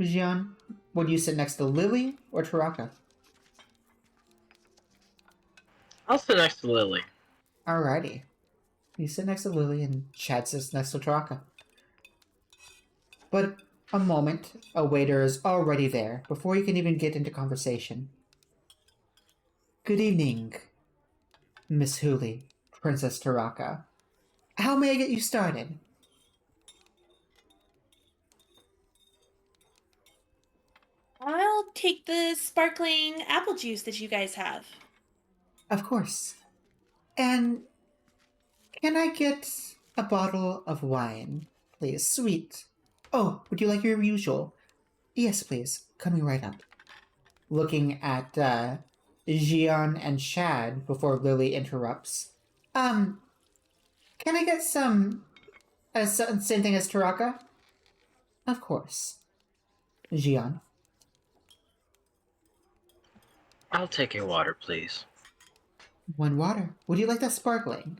Jian, would you sit next to Lily or Taraka? I'll sit next to Lily. Alrighty. You sit next to Lily and Chad sits next to Taraka. But a moment, a waiter is already there before you can even get into conversation. Good evening, Miss Huli, Princess Taraka. How may I get you started? I'll take the sparkling apple juice that you guys have. Of course. And can I get a bottle of wine, please? Sweet. Oh, would you like your usual? Yes, please. Coming right up. Looking at Jian and Shad before Lily interrupts. Can I get some same thing as Taraka? Of course. Jian. I'll take a water, please. One water. Would you like that sparkling?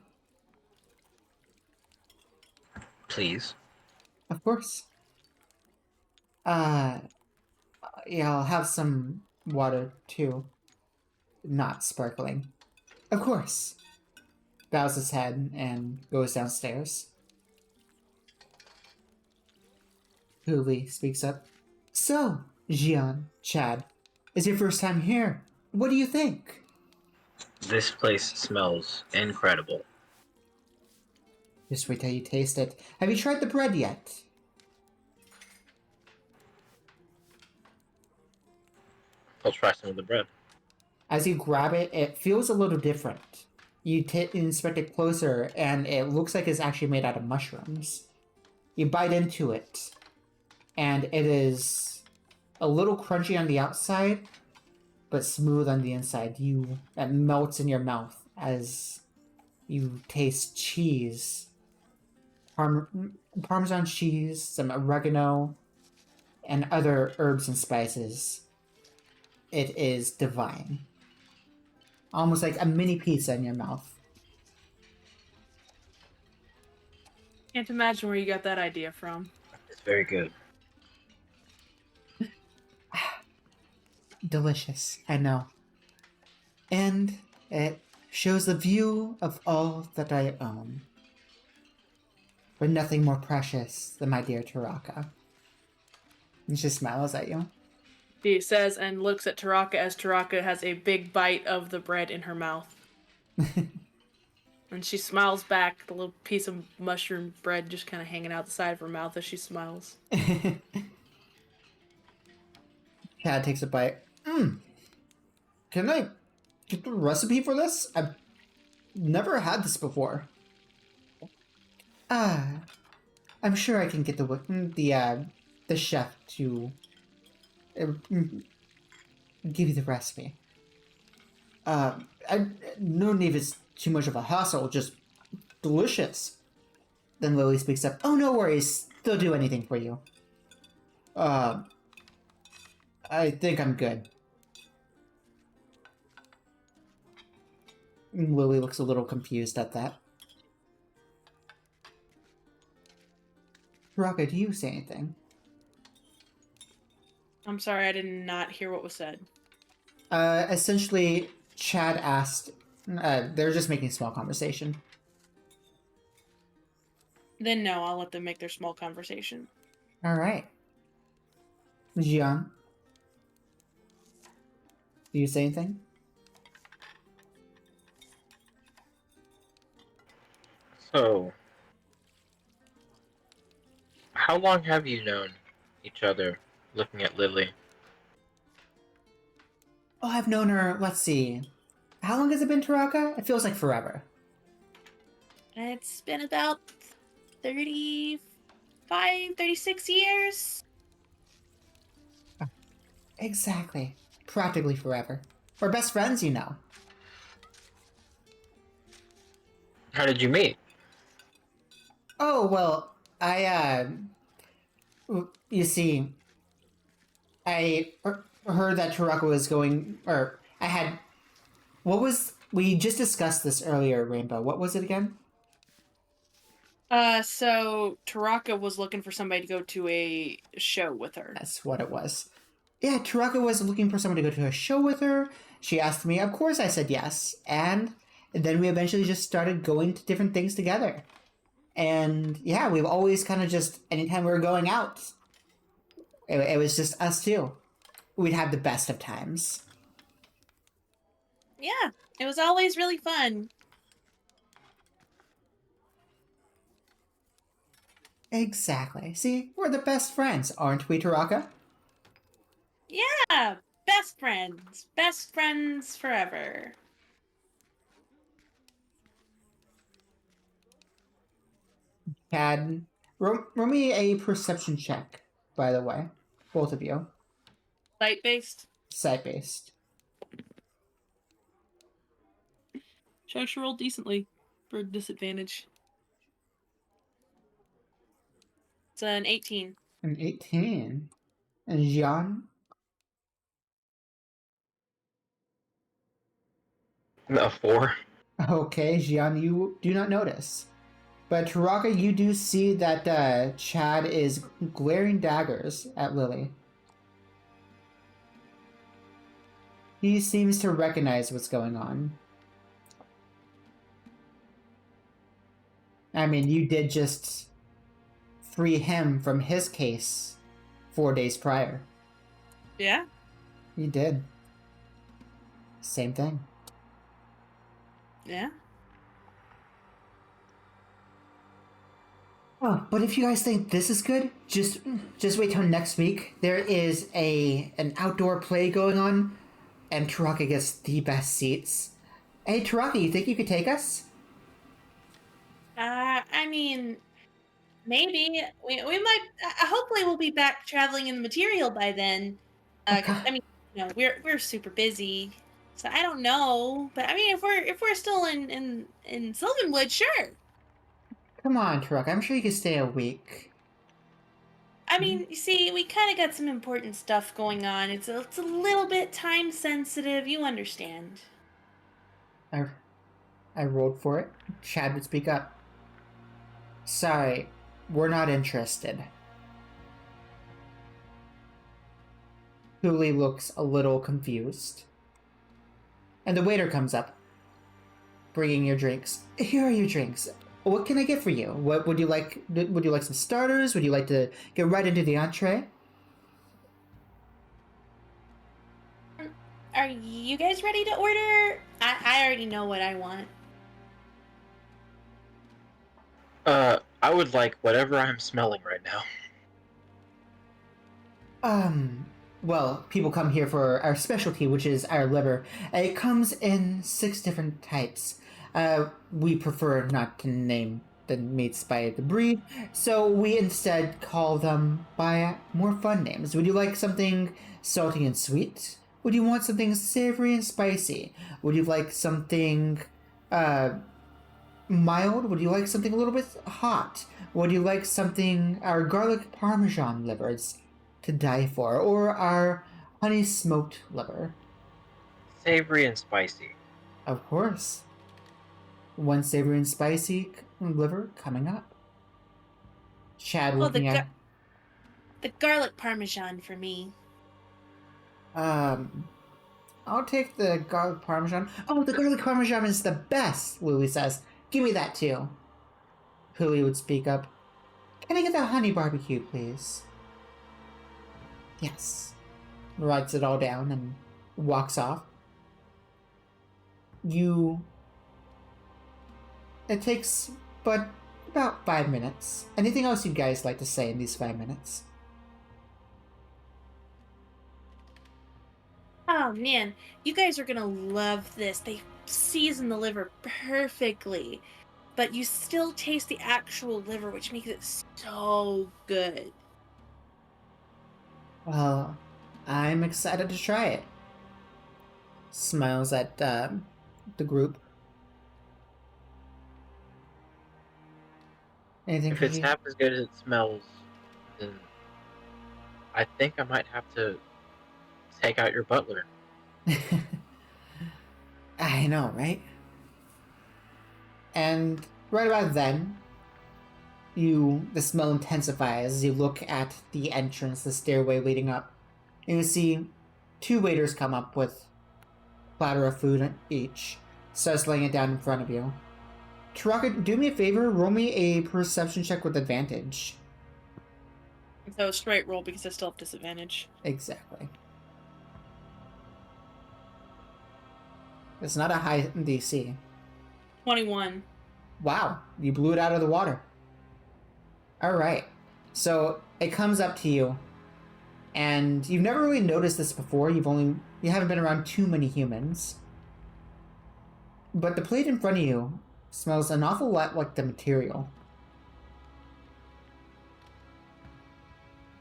Please. Of course. Uh, yeah, I'll have some water too. Not sparkling. Of course. Bows his head and goes downstairs. Huli speaks up. So, Jian, Chad, is your first time here. What do you think? This place smells incredible. Just wait till you taste it. Have you tried the bread yet? I'll try some of the bread. As you grab it, it feels a little different. You inspect it closer, and it looks like it's actually made out of mushrooms. You bite into it, and it is a little crunchy on the outside, but smooth on the inside. That melts in your mouth as you taste cheese. Parmesan cheese, some oregano, and other herbs and spices. It is divine. Almost like a mini pizza in your mouth. Can't imagine where you got that idea from. It's very good. Delicious, I know. And it shows the view of all that I own. But nothing more precious than my dear Taraka. And she smiles at you. He says and looks at Taraka as Taraka has a big bite of the bread in her mouth. And she smiles back, the little piece of mushroom bread just kind of hanging out the side of her mouth as she smiles. Chad takes a bite. Can I get the recipe for this? I've never had this before. I'm sure I can get the chef to give you the recipe. No need is too much of a hassle, just delicious. Then Lily speaks up. Oh, no worries. They'll do anything for you. I think I'm good. Lily looks a little confused at that. Taraka, do you say anything? I'm sorry, I did not hear what was said. Essentially, Chad asked. They're just making small conversation. Then no, I'll let them make their small conversation. All right. Jian, do you say anything? So, how long have you known each other? Looking at Lily. Oh, I've known her. Let's see. How long has it been, Taraka? It feels like forever. It's been about 35, 36 years. Exactly. Practically forever. We're best friends, you know. How did you meet? Oh, well, you see, I heard that Taraka was going, or I had, we just discussed this earlier, Rainbow. What was it again? So Taraka was looking for somebody to go to a show with her. That's what it was. Yeah, Taraka was looking for someone to go to a show with her. She asked me, of course I said yes. And then we eventually just started going to different things together. And yeah, we've always kind of just, anytime we were going out, it was just us two. We'd have the best of times. Yeah, it was always really fun. Exactly. See, we're the best friends, aren't we, Taraka? Yeah, best friends. Best friends forever. Cad, roll me a perception check, by the way. Both of you. Sight based. Sight-based. Should actually roll decently for disadvantage. It's an 18. An 18. And Jian? A 4. Okay, Jian, you do not notice. But Taraka, you do see that Chad is glaring daggers at Lily. He seems to recognize what's going on. I mean, you did just free him from his case 4 days prior. Yeah? You did. Same thing. Yeah? Oh, but if you guys think this is good, just wait till next week. There is an outdoor play going on, and Taraka gets the best seats. Hey, Taraka, you think you could take us? I mean, maybe. We might. Hopefully, we'll be back traveling in the material by then. Okay. I mean, we're super busy, so I don't know. But I mean, if we're still in Sylvanwood, sure. Come on, Taraka. I'm sure you could stay a week. I mean, you see, we kind of got some important stuff going on. It's a little bit time sensitive. You understand? I, I rolled for it. Chad would speak up. Sorry, we're not interested. Huli looks a little confused. And the waiter comes up, bringing your drinks. Here are your drinks. What can I get for you? What would you like? Would you like some starters? Would you like to get right into the entree? Are you guys ready to order? I already know what I want. I would like whatever I'm smelling right now. Well, people come here for our specialty, which is our liver. It comes in 6 different types. We prefer not to name the meats by the breed, so we instead call them by more fun names. Would you like something salty and sweet? Would you want something savory and spicy? Would you like something mild? Would you like something a little bit hot? Would you like something, our garlic parmesan livers to die for, or our honey smoked liver? Savory and spicy. Of course. One savory and spicy liver coming up. Chad Oh, looking at. the garlic parmesan for me. I'll take the garlic parmesan. Oh, the garlic parmesan is the best, Louis says. Give me that too. Hui would speak up. Can I get the honey barbecue, please? Yes. Writes it all down and walks off. It takes but about 5 minutes. Anything else you guys like to say in these 5 minutes? Oh man, you guys are gonna love this. They season the liver perfectly, but you still taste the actual liver, which makes it so good. Well, I'm excited to try it. Smiles at the group. Anything If for it's you? half as good as it smells, then I think I might have to take out your butler. I know, right? And right about then, the smell intensifies as you look at the entrance, the stairway leading up. And you see 2 waiters come up with a platter of food each, starts laying it down in front of you. Taraka, do me a favor, roll me a perception check with advantage. So straight roll because I still have disadvantage. Exactly. It's not a high DC. 21. Wow, you blew it out of the water. All right. So it comes up to you, and you've never really noticed this before. You haven't been around too many humans. But the plate in front of you smells an awful lot like the material.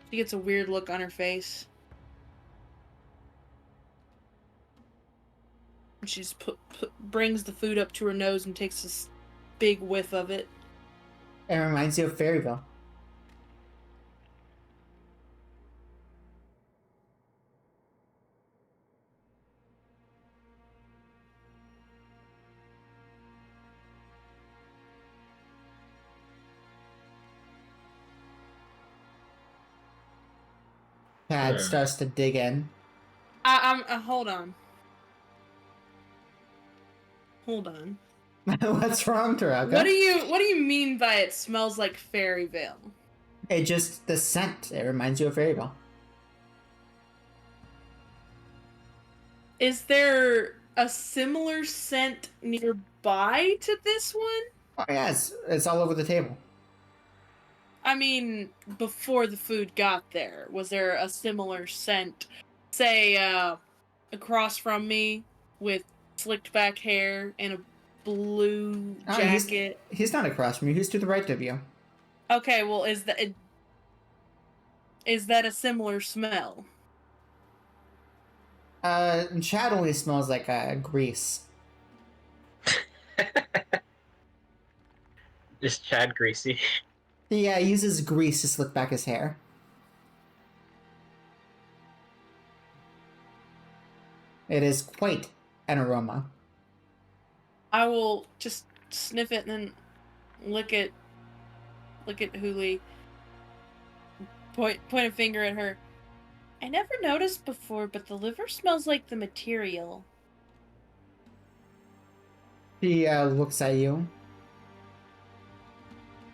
She gets a weird look on her face. She just brings the food up to her nose and takes this big whiff of it. It reminds you of Fairyville. Chad starts to dig in. Hold on. Hold on. What's wrong, Taraka? What do you mean by it smells like Fairyvale? The scent. It reminds you of Fairyville. Is there a similar scent nearby to this one? Oh, yeah, it's all over the table. I mean, before the food got there, was there a similar scent, say, across from me with slicked back hair and a blue jacket? He's not across from you. He's to the right of you. Okay, well, is that a similar smell? Chad only smells like grease. Is Chad greasy? He uses grease to slick back his hair. It is quite an aroma. I will just sniff it and then look at Huli. Point a finger at her. I never noticed before, but the liver smells like the material. He looks at you.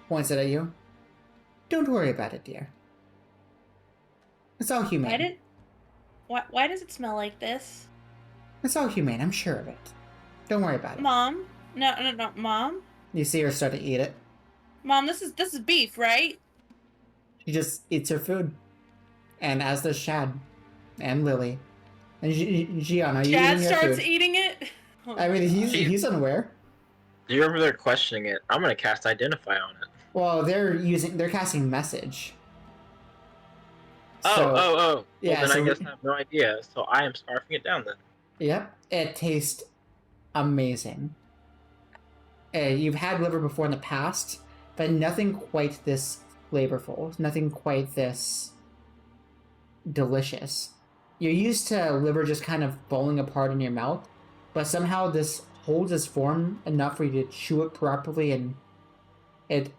Points it at you. Don't worry about it, dear. It's all humane. Why does it smell like this? It's all humane, I'm sure of it. Don't worry about it. Mom? No, Mom? You see her start to eat it. Mom, this is beef, right? She just eats her food. And as does Shad. And Lily. And Jian, are you Chad eating your starts food? eating it? Oh, I mean, he's unaware. You're over there questioning it. I'm gonna cast Identify on it. Well, they're casting message. Oh. Yeah, Well, then so I guess I have no idea. So I am scarfing it down then. Yep, it tastes amazing. You've had liver before in the past, but nothing quite this flavorful. Nothing quite this delicious. You're used to liver just kind of falling apart in your mouth, but somehow this holds its form enough for you to chew it properly, and it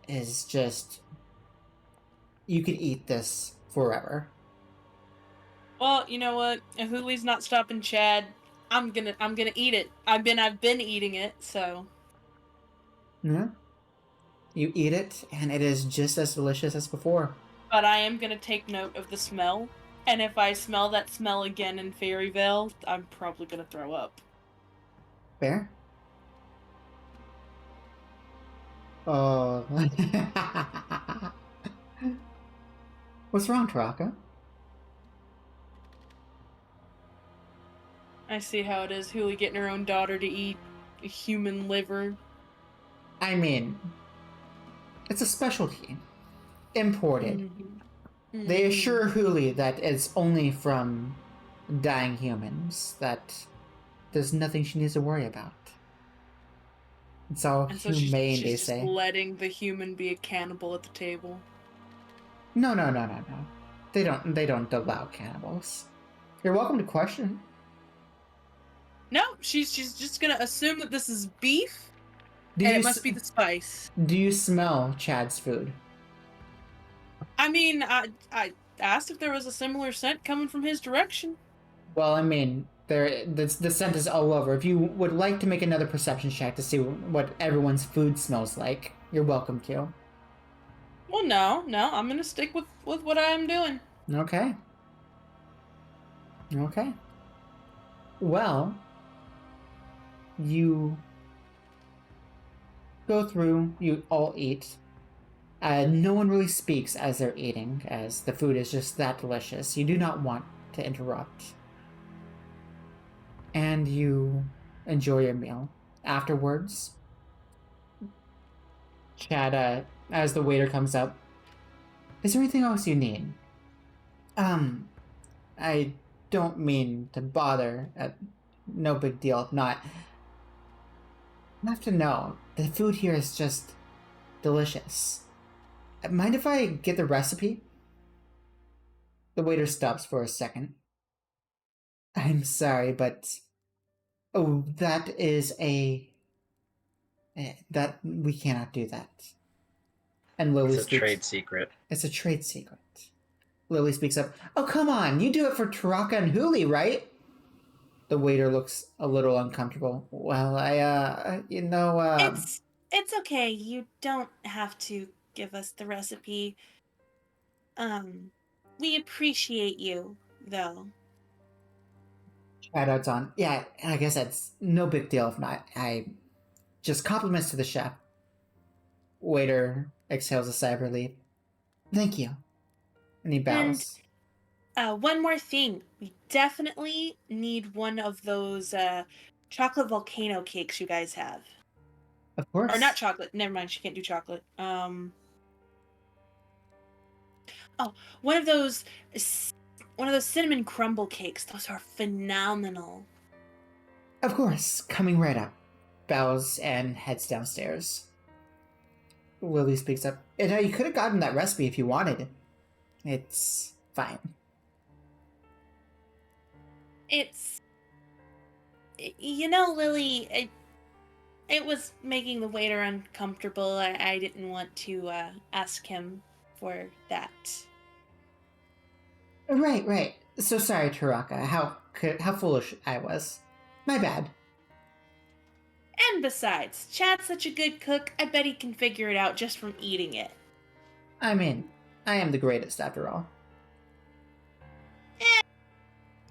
is just... You could eat this forever. Well, you know what? If Huli's not stopping Chad, I'm gonna eat it. I've been eating it, so. Yeah. You eat it, and it is just as delicious as before. But I am gonna take note of the smell, and if I smell that smell again in Fairyvale, I'm probably gonna throw up. Fair? Oh. What's wrong, Taraka? I see how it is, Huli getting her own daughter to eat human liver. I mean, it's a specialty. Imported. Mm-hmm. They assure Huli that it's only from dying humans, that there's nothing she needs to worry about. It's all And so humane, she's they just say. letting the human be a cannibal at the table. No. They don't allow cannibals. You're welcome to question. No, she's just gonna assume that this is beef, Do and you it must be the spice. Do you smell Chad's food? I mean, I asked if there was a similar scent coming from his direction. Well, I mean, the scent is all over. If you would like to make another perception check to see what everyone's food smells like, you're welcome to. Well, no, I'm gonna stick with what I am doing. Okay. Well, you go through, you all eat, No one really speaks as they're eating, as the food is just that delicious. You do not want to interrupt. And you enjoy your meal. Afterwards, Chad, as the waiter comes up, is there anything else you need? I don't mean to bother. No big deal if not. I have to know. The food here is just delicious. Mind if I get the recipe? The waiter stops for a second. I'm sorry, but... Oh, that is a... That... We cannot do that. And Lily It's a speaks... trade secret. It's a trade secret. Lily speaks up. Oh, come on! You do it for Taraka and Huli, right? The waiter looks a little uncomfortable. Well, It's okay. You don't have to give us the recipe. We appreciate you, though. Chad adds on. Yeah, I guess that's no big deal if not. Just compliments to the chef. Waiter exhales a sigh of relief. Thank you. And he bows. One more thing. We definitely need one of those chocolate volcano cakes you guys have. Of course. Or not chocolate. Never mind. She can't do chocolate. One of those cinnamon crumble cakes. Those are phenomenal. Of course. Coming right up. Bows and heads downstairs. Lily speaks up. You could have gotten that recipe if you wanted. It's fine. Lily, it was making the waiter uncomfortable. I didn't want to ask him for that. Right. So sorry, Taraka. How foolish I was. My bad. And besides, Chad's such a good cook, I bet he can figure it out just from eating it. I mean, I am the greatest after all.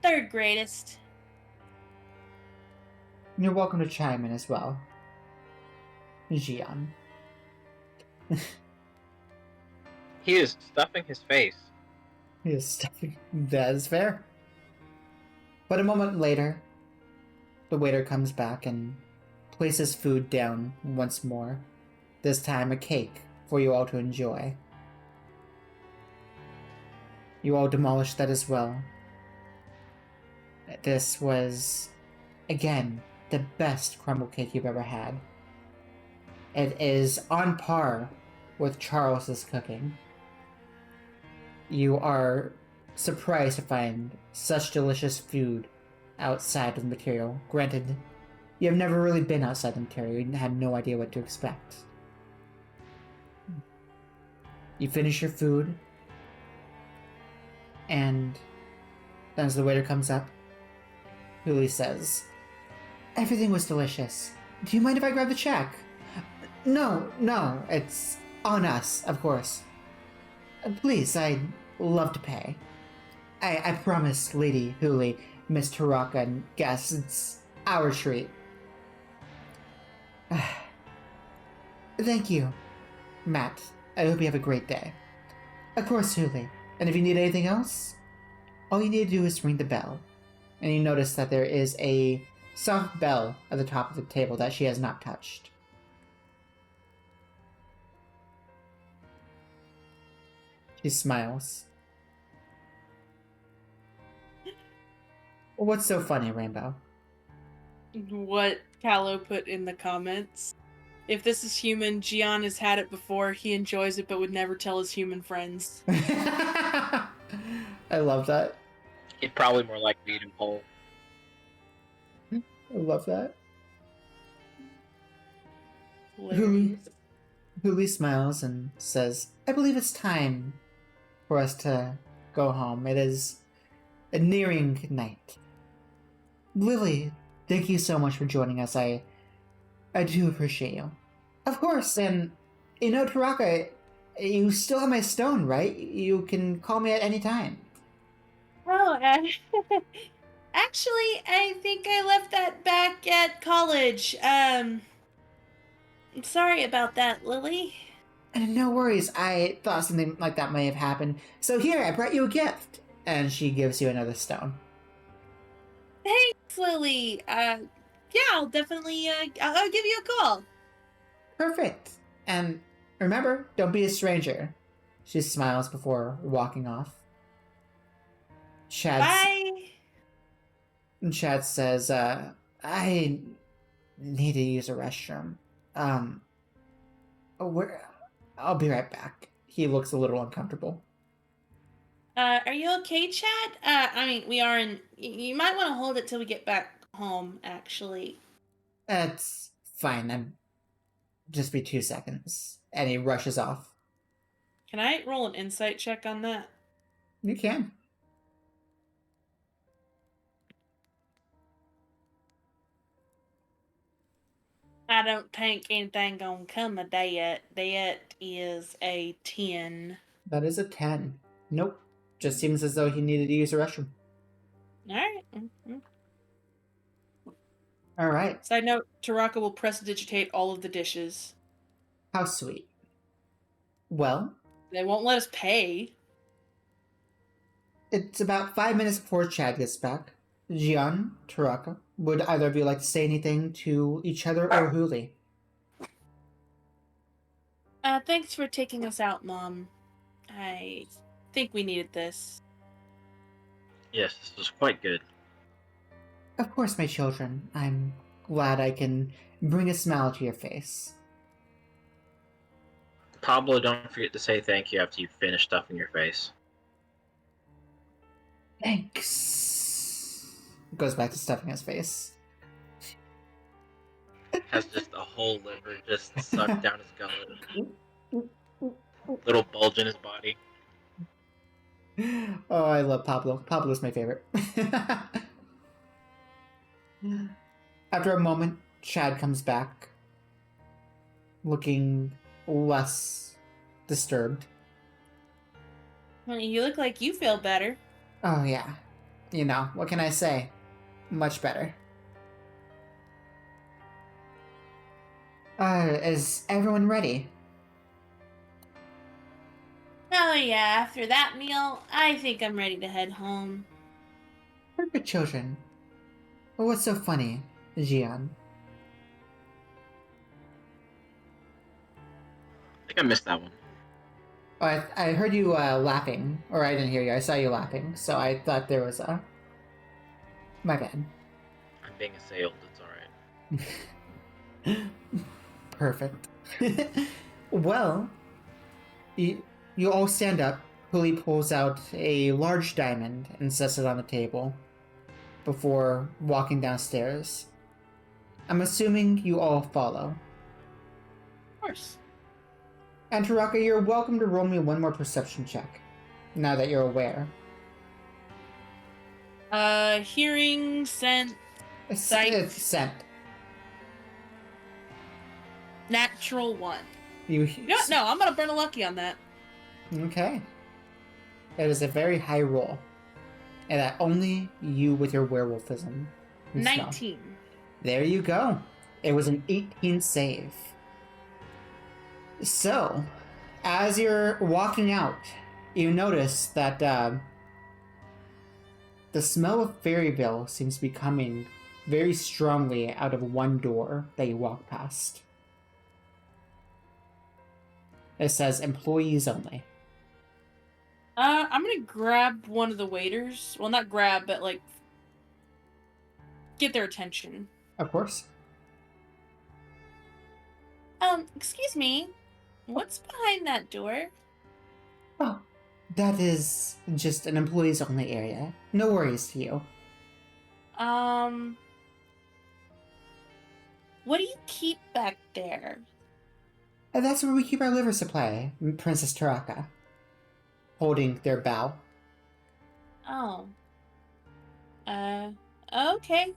Third greatest. You're welcome to chime in as well. Jian. He is stuffing his face. He is stuffing. That is fair. But a moment later, the waiter comes back and places food down once more. This time a cake for you all to enjoy. You all demolish that as well. This was, again, the best crumble cake you've ever had. It is on par with Charles's cooking. You are surprised to find such delicious food outside of the material. Granted, you have never really been outside the material. You had no idea what to expect. You finish your food, and as the waiter comes up, Huli says, "Everything was delicious. Do you mind if I grab the check?" No, it's on us, of course. Please, I'd love to pay. I promise, Lady Huli, Miss Taraka, and guests, it's our treat. Thank you, Matt. I hope you have a great day. Of course, Huli. And if you need anything else, all you need to do is ring the bell. And you notice that there is a soft bell at the top of the table that she has not touched. She smiles. What's so funny, Rainbow? What Callow put in the comments. If this is human, Jian has had it before. He enjoys it, but would never tell his human friends. I love that. He'd probably more likely eat him whole. I love that. Hilarious. Huli smiles and says, I believe it's time for us to go home. It is a nearing night. Lily, thank you so much for joining us. I do appreciate you. Of course, and Taraka, you still have my stone, right? You can call me at any time. Oh, actually, I think I left that back at college. I'm sorry about that, Lily. And no worries, I thought something like that may have happened. So here, I brought you a gift. And she gives you another stone. Thanks, Lily. Yeah, I'll definitely, I'll give you a call. Perfect. And remember, don't be a stranger. She smiles before walking off. Bye. Chad says, I need to use a restroom. Where? I'll be right back. He looks a little uncomfortable. Are you okay, Chad? I mean, we are in. You might want to hold it till we get back home, actually. That's fine. I'm just be 2 seconds. And he rushes off. Can I roll an insight check on that? You can. I don't think anything gonna come of that. That is a 10. That is a 10. Nope. Just seems as though he needed to use a restroom. Alright. Mm-hmm. Alright. Side note, Taraka will prestidigitate all of the dishes. How sweet. Well, They won't let us pay. it's about 5 minutes before Chad gets back. Jian, Taraka, would either of you like to say anything to each other or Huli? Thanks for taking us out, Mom. I think we needed this. Yes, this was quite good. Of course, my children. I'm glad I can bring a smile to your face. Pablo, don't forget to say thank you after you finish stuffing your face. Thanks. Goes back to stuffing his face. Has just a whole liver just sucked down his gullet. Little bulge in his body. Oh, I love Pablo. Pablo's my favorite. After a moment, Chad comes back, looking less disturbed. Well, you look like you feel better. Oh, yeah. You know, what can I say? Much better. Is everyone ready? Oh yeah, after that meal, I think I'm ready to head home. Perfect, children. Well, what's so funny, Jian? I think I missed that one. Oh, I heard you laughing, or I didn't hear you. I saw you laughing, so I thought there was a. My bad. I'm being assailed, it's alright. Perfect. Well, you all stand up. Huli pulls out a large diamond and sets it on the table before walking downstairs. I'm assuming you all follow. Of course. And Taraka, you're welcome to roll me one more perception check, now that you're aware. Hearing, scent, Sight. It's scent. natural 1. You No, I'm gonna burn a lucky on that. Okay. It is a very high roll. And that only you with your werewolfism can smell. 19. There you go. It was an 18 save. So, as you're walking out, you notice that the smell of Fairyville seems to be coming very strongly out of one door that you walk past. It says employees only. I'm gonna grab one of the waiters. Well, not grab, but like get their attention. Of course. Excuse me. What's behind that door? Oh, that is just an employees only area. No worries to you. What do you keep back there? And that's where we keep our liver supply, Princess Taraka. Holding their bow. Oh. Okay.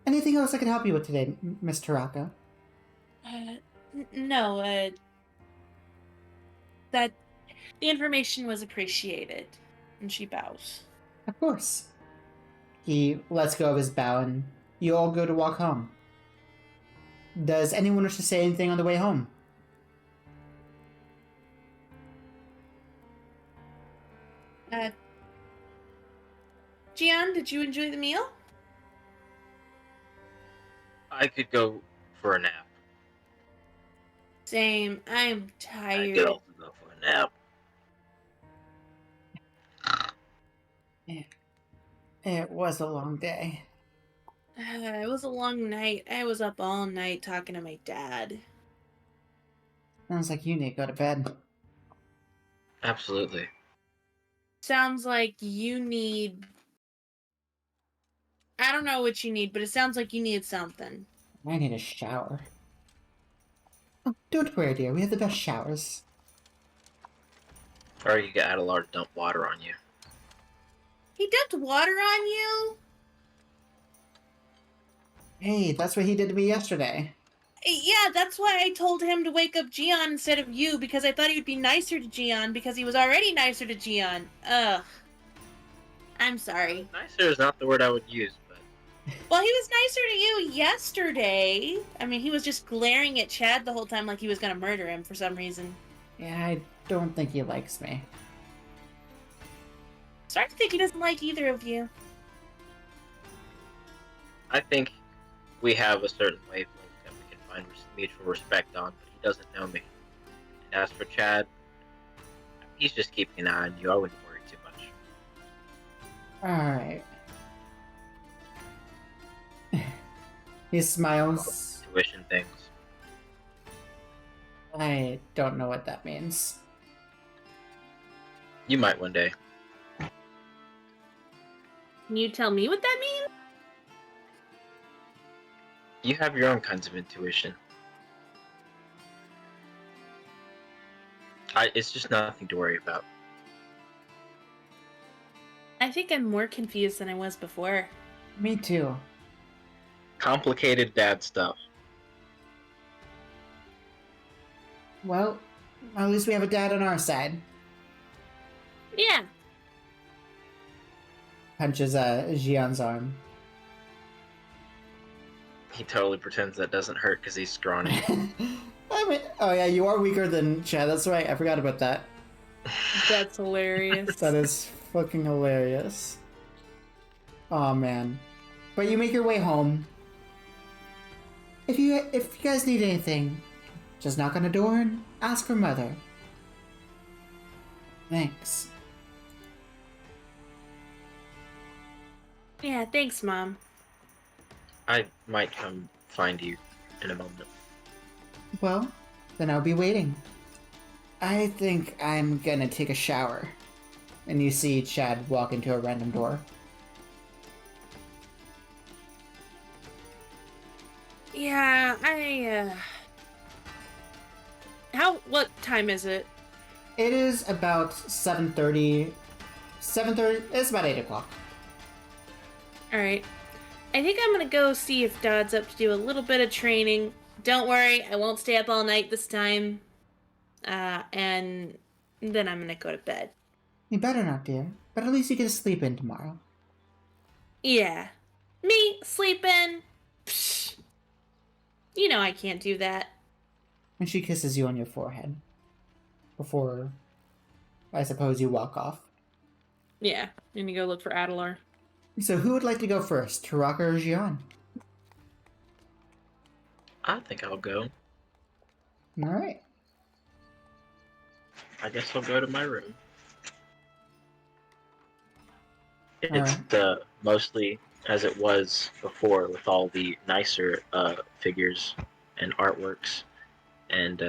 Anything else I can help you with today, Miss Taraka? No, that the information was appreciated. And she bows. Of course. He lets go of his bow and you all go to walk home. Does anyone wish to say anything on the way home? Uh, Jian, did you enjoy the meal? I could go for a nap. Same. I'm I could tired. also go for a nap. It was a long day. It was a long night. I was up all night talking to my dad. Sounds like you need to go to bed. Absolutely. Sounds like you need. I don't know what you need, but it sounds like you need something. I need a shower. Oh, don't worry, dear. We have the best showers. Or you get Adelar to dump water on you. He dumped water on you? Hey, that's what he did to me yesterday. Yeah, that's why I told him to wake up Jian instead of you, because I thought he would be nicer to Jian, because he was already nicer to Jian. Ugh. I'm sorry. Nicer is not the word I would use, but Well, he was nicer to you yesterday. I mean, he was just glaring at Chad the whole time like he was gonna murder him for some reason. Yeah, I don't think he likes me. Starting to think he doesn't like either of you. I think we have a certain wavelength that we can find mutual respect on, but he doesn't know me. And as for Chad, he's just keeping an eye on you. I wouldn't worry too much. Alright. He smiles. Tuition things. I don't know what that means. You might one day. Can you tell me what that means? You have your own kinds of intuition. It's just nothing to worry about. I think I'm more confused than I was before. Me too. Complicated dad stuff. Well, at least we have a dad on our side. Yeah. Punches Jian's arm. He totally pretends that doesn't hurt because he's scrawny. I mean, oh yeah, you are weaker than Chad. That's right. I forgot about that. That's hilarious. That is fucking hilarious. Oh man. But you make your way home. If you guys need anything, just knock on the door and ask for Mother. Thanks. Yeah, thanks, Mom. I might come find you in a moment. Well, then I'll be waiting. I think I'm gonna take a shower. And you see Chad walk into a random door. Yeah, what time is it? It is about 7:30. 7:30, it's about 8 o'clock. Alright. I think I'm gonna go see if Dad's up to do a little bit of training. Don't worry, I won't stay up all night this time. And then I'm gonna go to bed. You better not, dear. But at least you get to sleep in tomorrow. Yeah. Me sleeping? Psh. You know I can't do that. And she kisses you on your forehead. Before, I suppose, you walk off. Yeah, and you go look for Adelar. So who would like to go first, Taraka or Jian? I think I'll go. Alright. I guess I'll go to my room. It's Alright. mostly as it was before, with all the nicer figures and artworks, and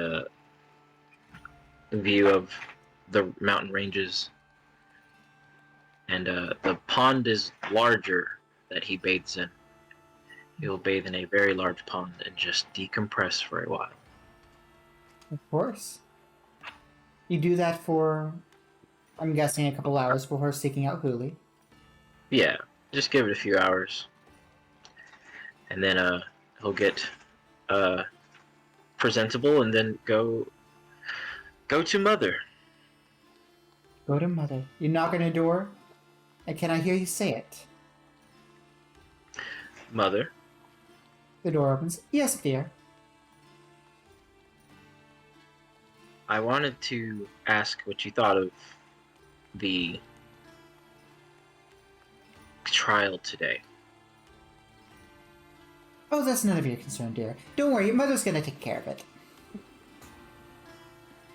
view of the mountain ranges. And the pond is larger that he bathes in. He'll bathe in a very large pond and just decompress for a while. Of course. You do that for, I'm guessing, a couple hours before seeking out Huli. Yeah, just give it a few hours. And then he'll get presentable and then go to Mother. Go to Mother. You knock on the door, and can I hear you say it? Mother, The door opens. Yes, dear. I wanted to ask what you thought of the trial today. Oh, that's none of your concern, dear. Don't worry, your mother's gonna take care of it.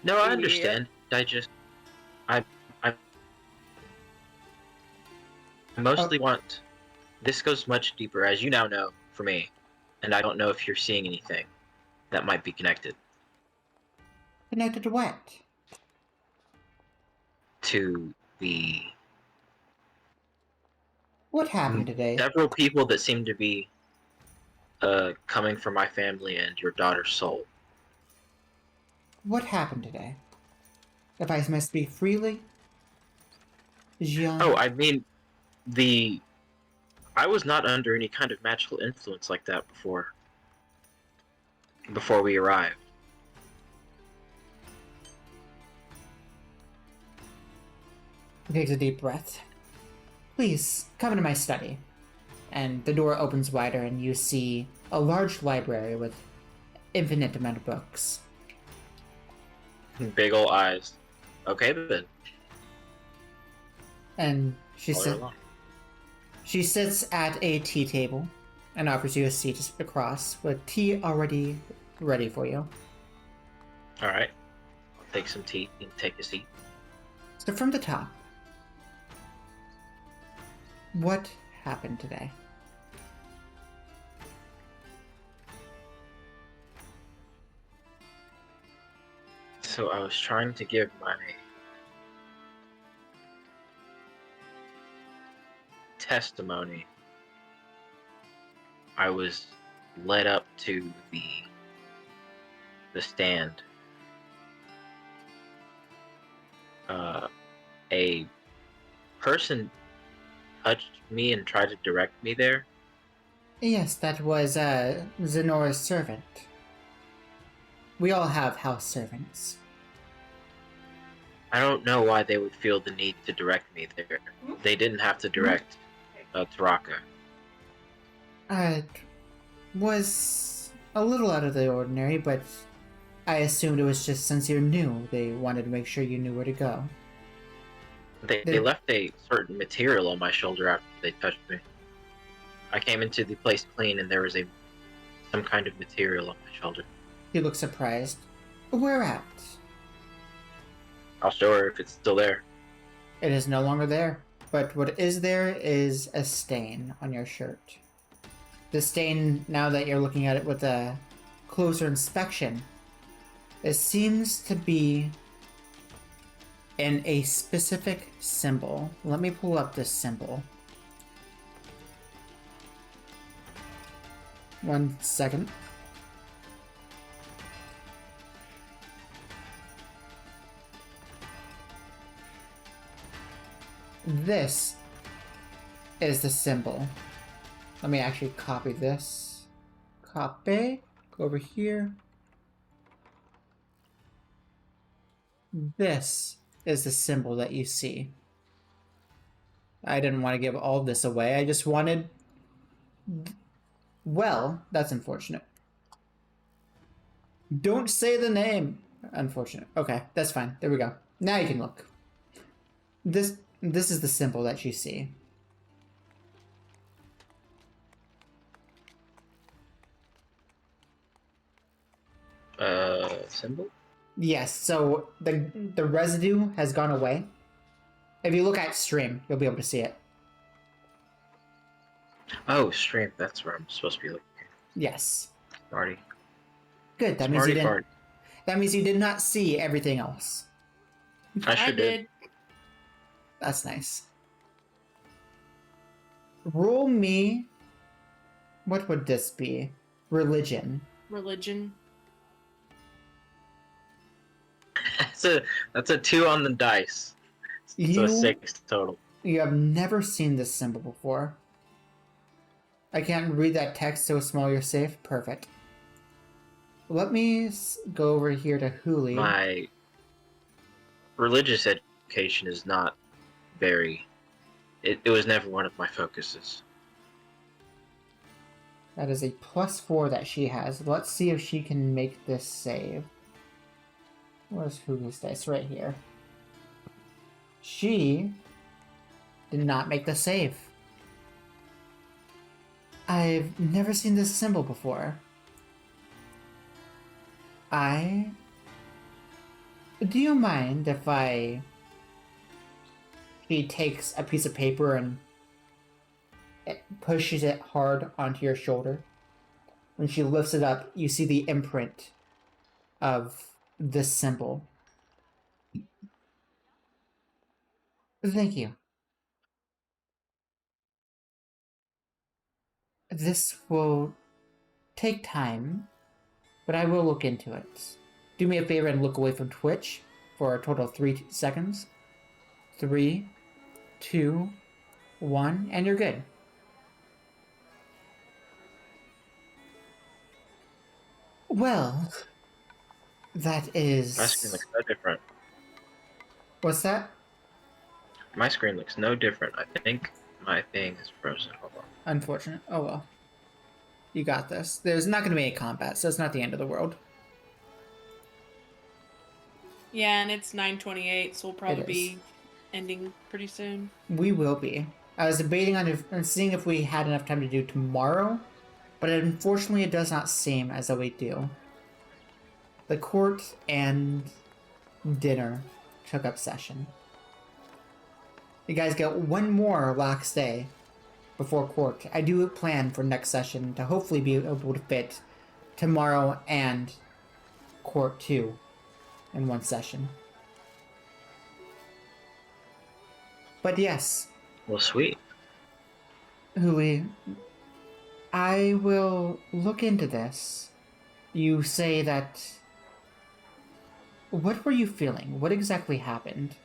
No, I Yeah. understand. I mostly want. This goes much deeper, as you now know, for me, and I don't know if you're seeing anything that might be connected Connected to what? to the What happened today? several people that seem to be coming from my family and your daughter's soul. What happened today? If I may speak freely? Jian? Oh, I mean, I was not under any kind of magical influence like that before we arrived. He takes a deep breath. Please, come into my study. And the door opens wider and you see a large library with infinite amount of books. Big ol' eyes. Okay, then. And she All said, along. she sits at a tea table and offers you a seat across with tea already ready for you. Alright. I'll take some tea and take a seat. So from the top, what happened today? So I was trying to give my testimony. I was led up to the stand. A person touched me and tried to direct me there. Yes, that was Zenora's servant. We all have house servants. I don't know why they would feel the need to direct me there. They didn't have to direct Taraka. It was a little out of the ordinary, but I assumed it was just since you're new, they wanted to make sure you knew where to go. They left a certain material on my shoulder after they touched me. I came into the place clean and there was some kind of material on my shoulder. He looks surprised. Where at? I'll show her if it's still there. It is no longer there, but what is there is a stain on your shirt. The stain, now that you're looking at it with a closer inspection, it seems to be in a specific symbol. Let me pull up this symbol. 1 second. This is the symbol. Let me actually copy this. Copy. Go over here. This is the symbol that you see. I didn't want to give all this away. I just wanted... Well, that's unfortunate. Don't say the name. Unfortunate. Okay, that's fine. There we go. Now you can look. This is the symbol that you see. Symbol? Yes, so the residue has gone away. If you look at stream, you'll be able to see it. Oh, stream. That's where I'm supposed to be looking. Yes. Smarty. Good. That means you Smarty didn't. fart. That means you did not see everything else. I sure did. That's nice. Roll me. What would this be? Religion. Religion. That's a 2 on the dice. So a 6 total. You have never seen this symbol before. I can't read that text so small you're safe. Perfect. Let me go over here to Huli. My religious education is not very... It was never one of my focuses. That is a +4 that she has. Let's see if she can make this save. Where's Huli's dice? Right here. She did not make the save. I've never seen this symbol before. Do you mind if He takes a piece of paper and pushes it hard onto your shoulder. When she lifts it up, you see the imprint of this symbol. Thank you. This will take time, but I will look into it. Do me a favor and look away from Twitch for a total of 3 seconds. 3, 2, 1, and you're good. Well, that is... My screen looks no different. What's that? My screen looks no different. I think my thing is frozen. Hold on. Unfortunate. Oh well. You got this. There's not going to be any combat, so it's not the end of the world. Yeah, and it's 9:28, so we'll probably It be ending pretty soon. We will be. I was debating on seeing if we had enough time to do tomorrow, but unfortunately it does not seem as though we do. The court and dinner took up session. You guys get one more relaxed day before court. I do plan for next session to hopefully be able to fit tomorrow and court 2 in one session. But yes, Well, sweet. Huli, I will look into this. You say that... What were you feeling? What exactly happened?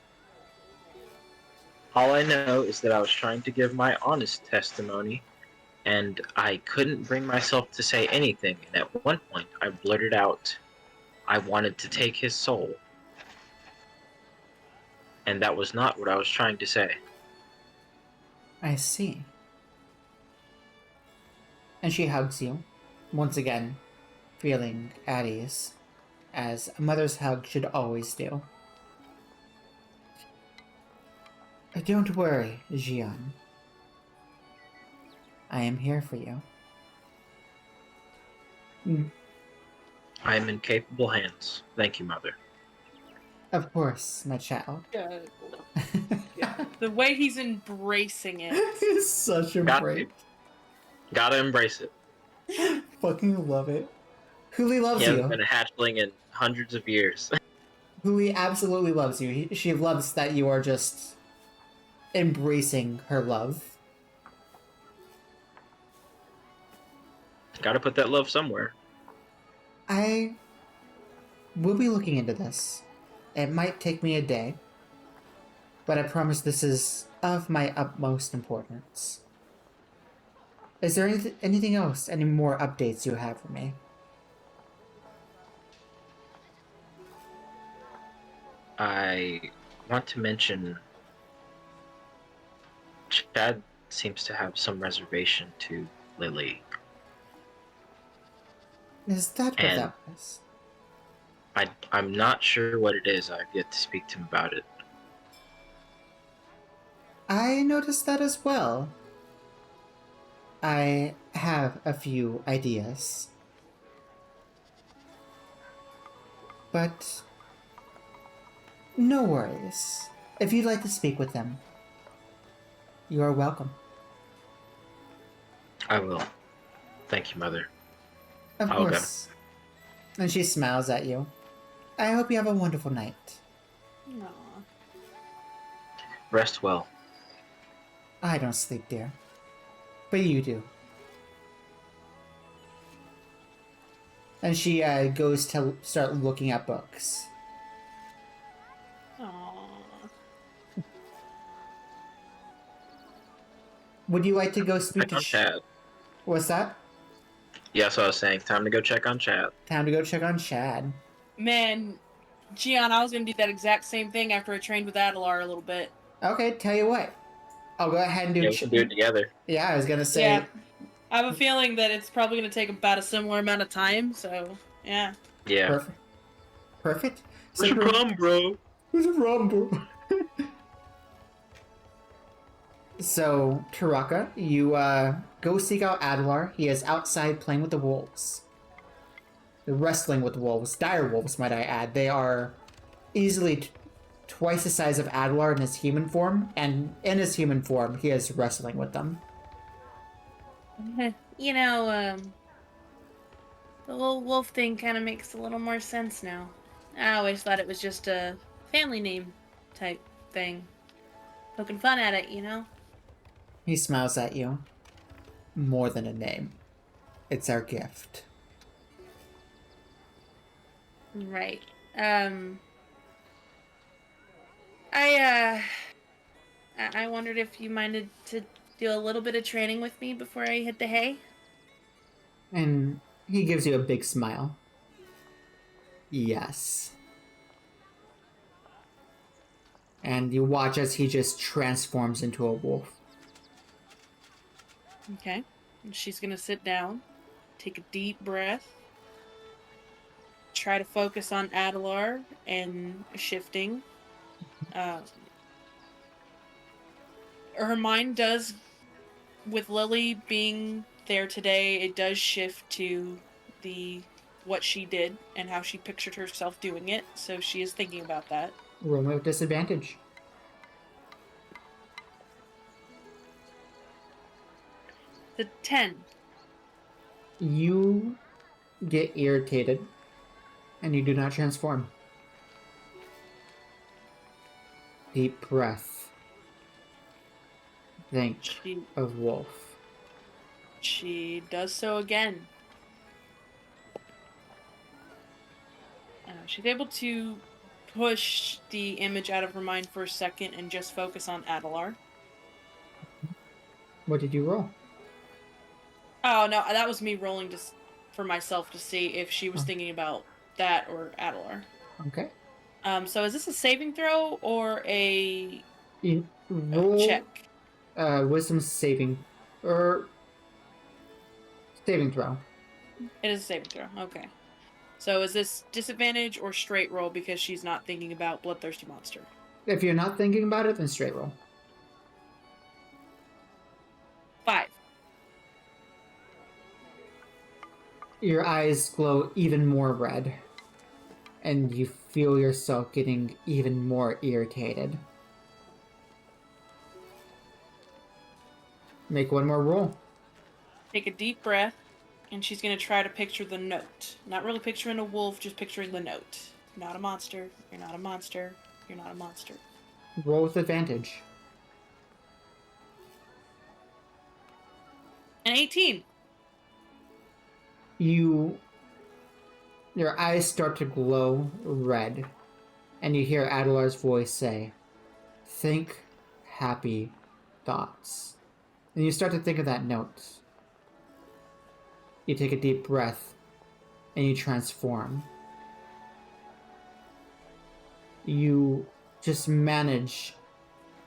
All I know is that I was trying to give my honest testimony, and I couldn't bring myself to say anything. And at one point, I blurted out, I wanted to take his soul. And that was not what I was trying to say. I see. And she hugs you, once again, feeling at ease, as a mother's hug should always do. Don't worry, Jian. I am here for you. I am in capable hands. Thank you, Mother. Of course, my child. The way he's embracing it. It's such a Got break. Gotta embrace it. Fucking love it. Huli loves He you. hasn't been a hatchling in hundreds of years. Huli absolutely loves you. She loves that you are just embracing her love. Gotta put that love somewhere. I will be looking into this. It might take me a day, but I promise this is of my utmost importance. Is there anything else, any more updates you have for me? I want to mention Chad seems to have some reservation to Lily. Is that what And- that was? I'm not sure what it is. I've yet to speak to him about it. I noticed that as well. I have a few ideas. But no worries. If you'd like to speak with them, you are welcome. I will. Thank you, Mother. Of I'll go. course. And she smiles at you. I hope you have a wonderful night. Aw. Rest well. I don't sleep, dear. But you do. And she goes to start looking at books. Aw. Would you like to go speak Check to on Chad. What's that? Yeah, so I was saying, time to go check on Chad. Time to go check on Chad. Man, Jian, I was gonna do that exact same thing after I trained with Adelar a little bit. Okay, tell you what. I'll go ahead and do Yeah, we can do it together. Yeah, I was gonna say. Yeah. I have a feeling that it's probably gonna take about a similar amount of time, so yeah. Yeah. Perfect. Perfect. What's your problem, bro? What's the problem, bro? So, Taraka, you go seek out Adlar. He is outside playing with the wolves. Wrestling with wolves. Dire wolves, might I add. They are easily twice the size of Adlar in his human form, and in his human form, he is wrestling with them. You know, the little wolf thing kind of makes a little more sense now. I always thought it was just a family name type thing. Poking fun at it, you know? He smiles at you. More than a name. It's our gift. Right. I wondered if you minded to do a little bit of training with me before I hit the hay? And he gives you a big smile. Yes. And you watch as he just transforms into a wolf. Okay. And she's gonna sit down, take a deep breath, try to focus on Adelar and shifting. Her mind does, with Lily being there today, it does shift to what she did and how she pictured herself doing it. So she is thinking about that. Roll me with disadvantage. The 10. You get irritated, and you do not transform. Deep breath. Think of wolf. She does so again. She's able to push the image out of her mind for a second and just focus on Adelar. What did you roll? Oh, no, that was me rolling for myself to see if she was thinking about that or Adelar. Okay. So is this a saving throw or a Roll check? Wisdom saving saving throw. It is a saving throw. Okay. So is this disadvantage or straight roll because she's not thinking about bloodthirsty monster? If you're not thinking about it, then straight roll. 5. Your eyes glow even more red, and you feel yourself getting even more irritated. Make one more roll. Take a deep breath, and she's going to try to picture the note. Not really picturing a wolf, just picturing the note. You're not a monster. You're not a monster. You're not a monster. Roll with advantage. An 18. Your eyes start to glow red, and you hear Adelar's voice say, "Think happy thoughts." And you start to think of that note. You take a deep breath, and you transform. You just manage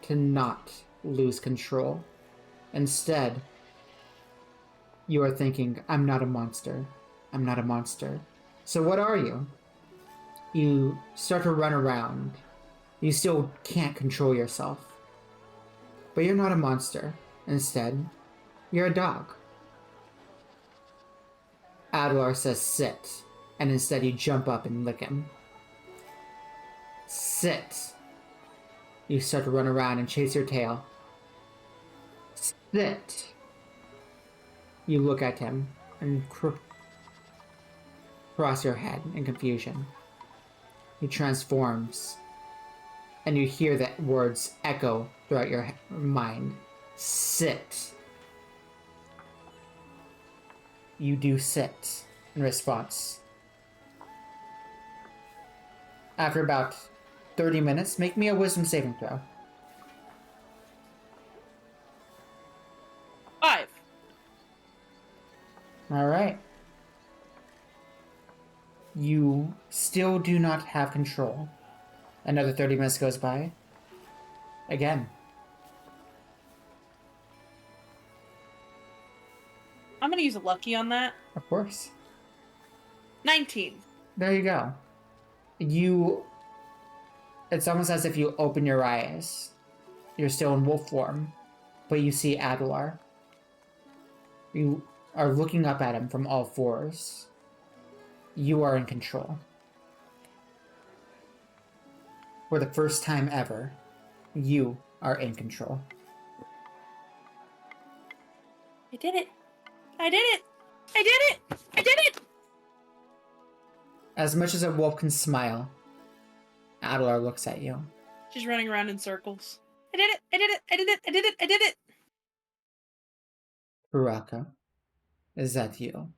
to not lose control. Instead, you are thinking, "I'm not a monster. I'm not a monster." So what are you? You start to run around. You still can't control yourself. But you're not a monster. Instead, you're a dog. Adlar says sit, and instead you jump up and lick him. Sit. You start to run around and chase your tail. Sit. You look at him and cross your head in confusion. He transforms, and you hear the words echo throughout your mind. Sit. You do sit in response. After about 30 minutes, make me a wisdom saving throw. 5. Alright. You still do not have control. Another 30 minutes goes by. Again. I'm going to use a lucky on that. Of course. 19. There you go. It's almost as if you open your eyes. You're still in wolf form. but you see Adelar. You are looking up at him from all fours. You are in control. For the first time ever, you are in control. I did it! I did it! I did it! I did it! As much as a wolf can smile, Adelar looks at you. She's running around in circles. I did it! I did it! I did it! I did it! I did it! Taraka, is that you?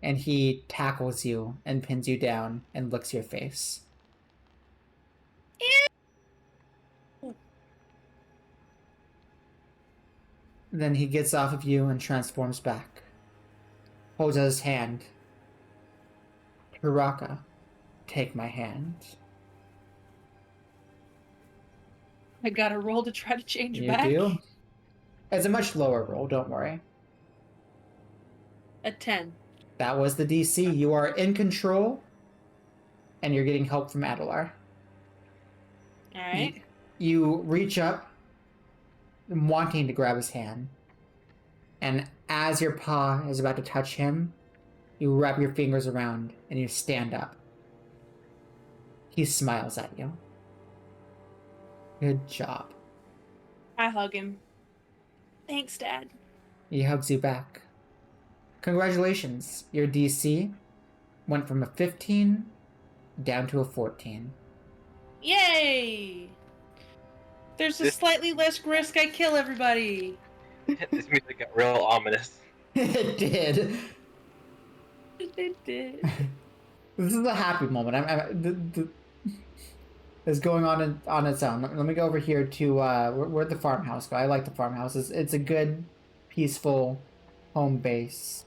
And he tackles you and pins you down and licks your face. Then he gets off of you and transforms back. Holds out his hand. Taraka, take my hand. I got a roll to try to change You back. do? It's a much lower roll, don't worry. A 10. That was the DC. You are in control, and you're getting help from Adelar. Alright. You reach up, wanting to grab his hand, and as your paw is about to touch him, you wrap your fingers around and you stand up. He smiles at you. Good job. I hug him. Thanks, Dad. He hugs you back. Congratulations, your DC went from a 15 down to a 14. Yay! There's a slightly less risk I kill everybody. This music got real ominous. It did. It did. This is a happy moment. It's going on its own. Let me go over here to where'd the farmhouse go? I like the farmhouse. It's a good, peaceful home base.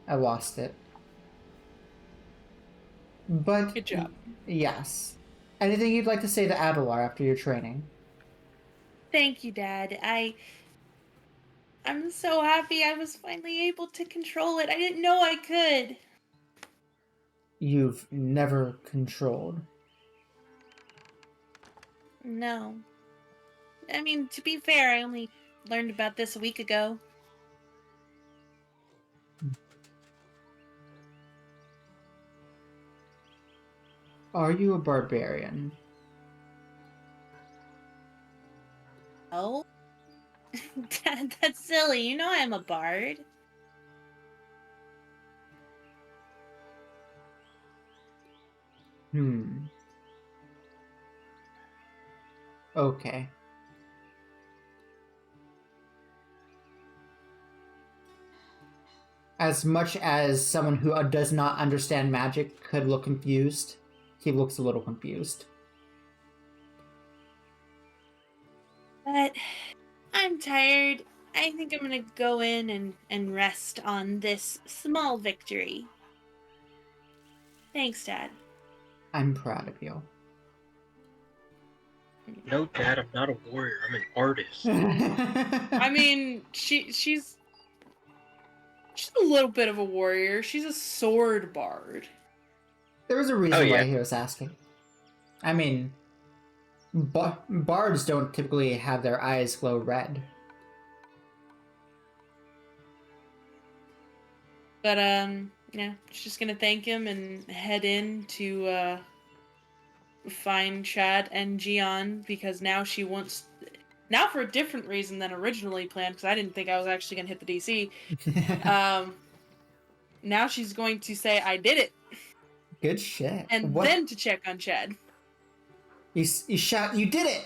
I lost it. But Good job. Yes. Anything you'd like to say to Adelar after your training? Thank you, Dad. I'm so happy I was finally able to control it. I didn't know I could. You've never controlled. No. I mean, to be fair, I only learned about this a week ago. Are you a barbarian? Oh? Dad, that's silly. You know I'm a bard. Okay. As much as someone who does not understand magic could look confused, he looks a little confused. But I'm tired. I think I'm gonna go in and rest on this small victory. Thanks, Dad. I'm proud of you. No, Dad, I'm not a warrior. I'm an artist. I mean, she's a little bit of a warrior. She's a sword bard. There was a reason why he was asking. I mean, bards don't typically have their eyes glow red. But yeah, she's just gonna thank him and head in to find Chad and Jian, because now she wants, now for a different reason than originally planned, because I didn't think I was actually gonna hit the DC. Now she's going to say I did it. Good shit. And then to check on Chad. You shot, you did it!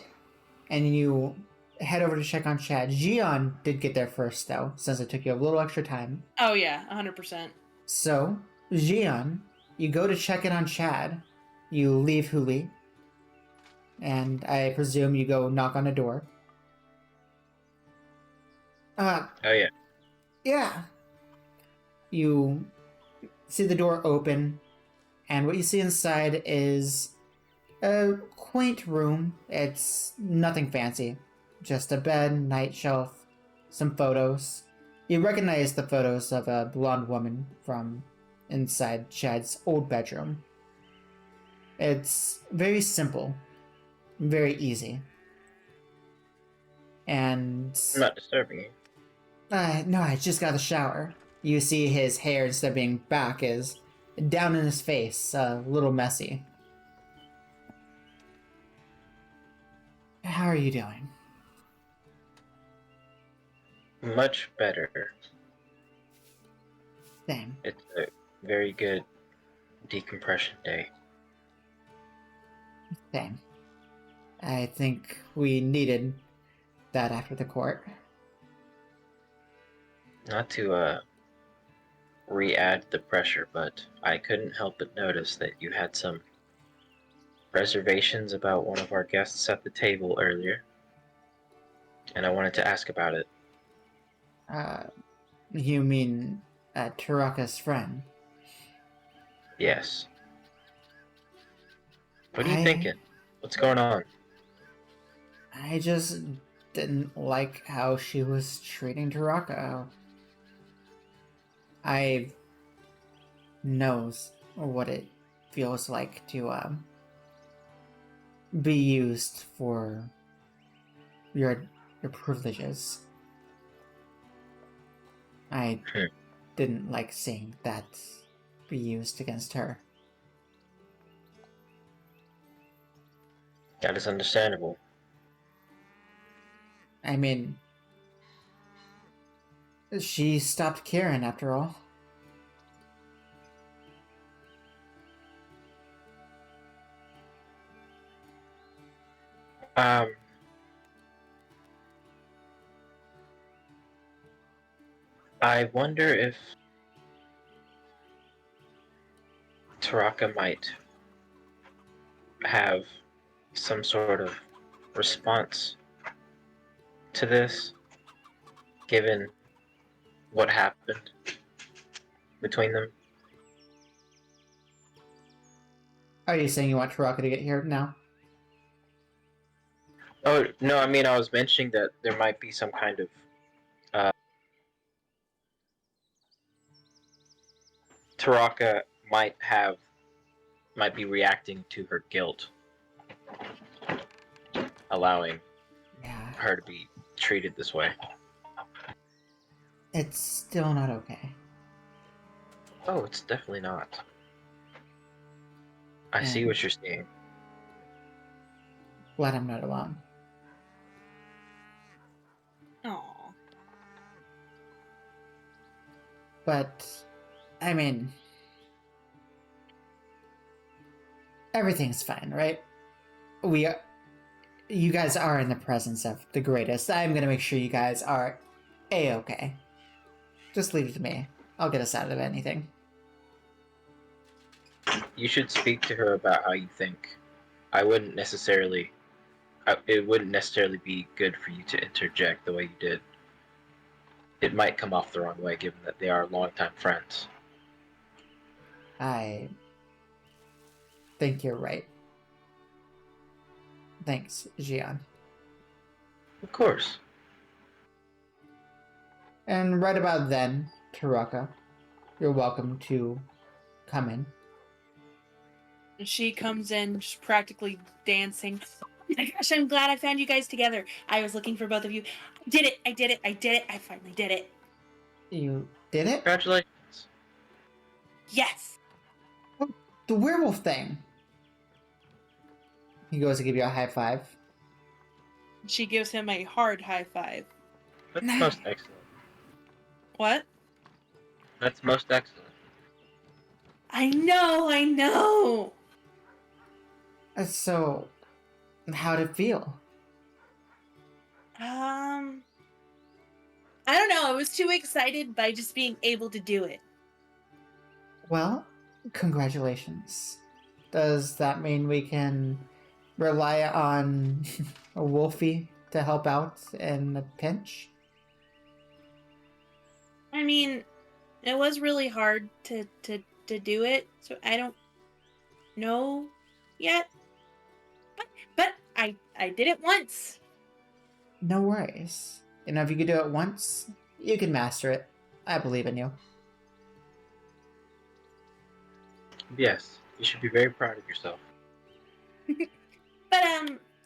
And you head over to check on Chad. Jian did get there first, though, since it took you a little extra time. Oh yeah, 100%. So, Jian, you go to check in on Chad. You leave Huli. And I presume you go knock on a door. Oh, yeah. Yeah. You see the door open, and what you see inside is a quaint room. It's nothing fancy. Just a bed, night shelf, some photos. You recognize the photos of a blonde woman from inside Chad's old bedroom. It's very simple, very easy. And I'm not disturbing you. no, I just got a shower. You see his hair, instead of being back, is down in his face, a little messy. How are you doing? Much better. Same. It's a very good decompression day. Same. I think we needed that after the court. Not to re-add the pressure, but I couldn't help but notice that you had some reservations about one of our guests at the table earlier, and I wanted to ask about it. Uh, you mean Taraka's friend? Yes. What are you I- thinking? What's going on? I just didn't like how she was treating Taraka. I knows what it feels like to be used for your privileges. I Hmm. didn't like seeing that be used against her. That is understandable. I mean, she stopped caring after all. Um, I wonder if Taraka might have some sort of response to this, given what happened between them. Are you saying you want Taraka to get here now? Oh, no, I mean, I was mentioning that there might be some kind of Taraka might be reacting to her guilt, allowing Yeah, her to be treated this way. it's still not okay. Oh, it's definitely not. I see And what you're seeing. glad I'm not alone. Aw. But, I mean, everything's fine, right? You guys are in the presence of the greatest. I'm gonna make sure you guys are A-okay. Just leave it to me. I'll get us out of anything. You should speak to her about how you think. I wouldn't necessarily. It wouldn't necessarily be good for you to interject the way you did. It might come off the wrong way, given that they are longtime friends. I think you're right. Thanks, Jian. Of course. And right about then, Taraka, you're welcome to come in. She comes in just practically dancing. Oh my gosh, I'm glad I found you guys together. I was looking for both of you. I did it. I did it. I did it. I finally did it. You did it? Congratulations. Yes. The werewolf thing! He goes to give you a high five. She gives him a hard high five. That's Nice. most excellent. What? That's most excellent. I know. I know. So, how'd it feel? I don't know. I was too excited by just being able to do it. Well, congratulations. Does that mean we can rely on a Wolfie to help out in a pinch? I mean, it was really hard to do it, so I don't know yet. But I did it once. No worries. You know, if you could do it once, you can master it. I believe in you. Yes, you should be very proud of yourself. But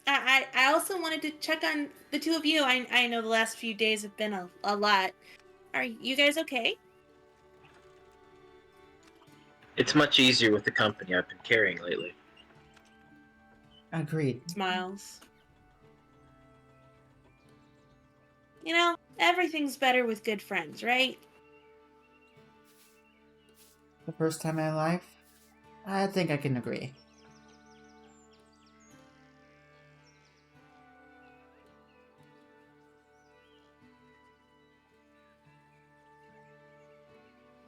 I also wanted to check on the two of you. I know the last few days have been a lot. Are you guys okay? It's much easier with the company I've been carrying lately. Agreed. Smiles. You know, everything's better with good friends, right? The first time in my life, I think I can agree.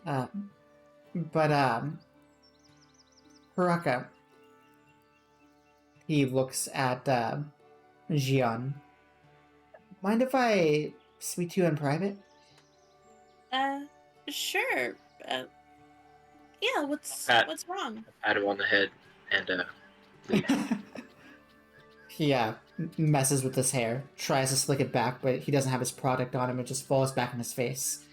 Uh, but, Taraka, he looks at, Jian. Mind if I speak to you in private? Sure. Yeah, Pat, what's wrong? pat him on the head and leave. He, messes with his hair, tries to slick it back, but he doesn't have his product on him, it just falls back in his face.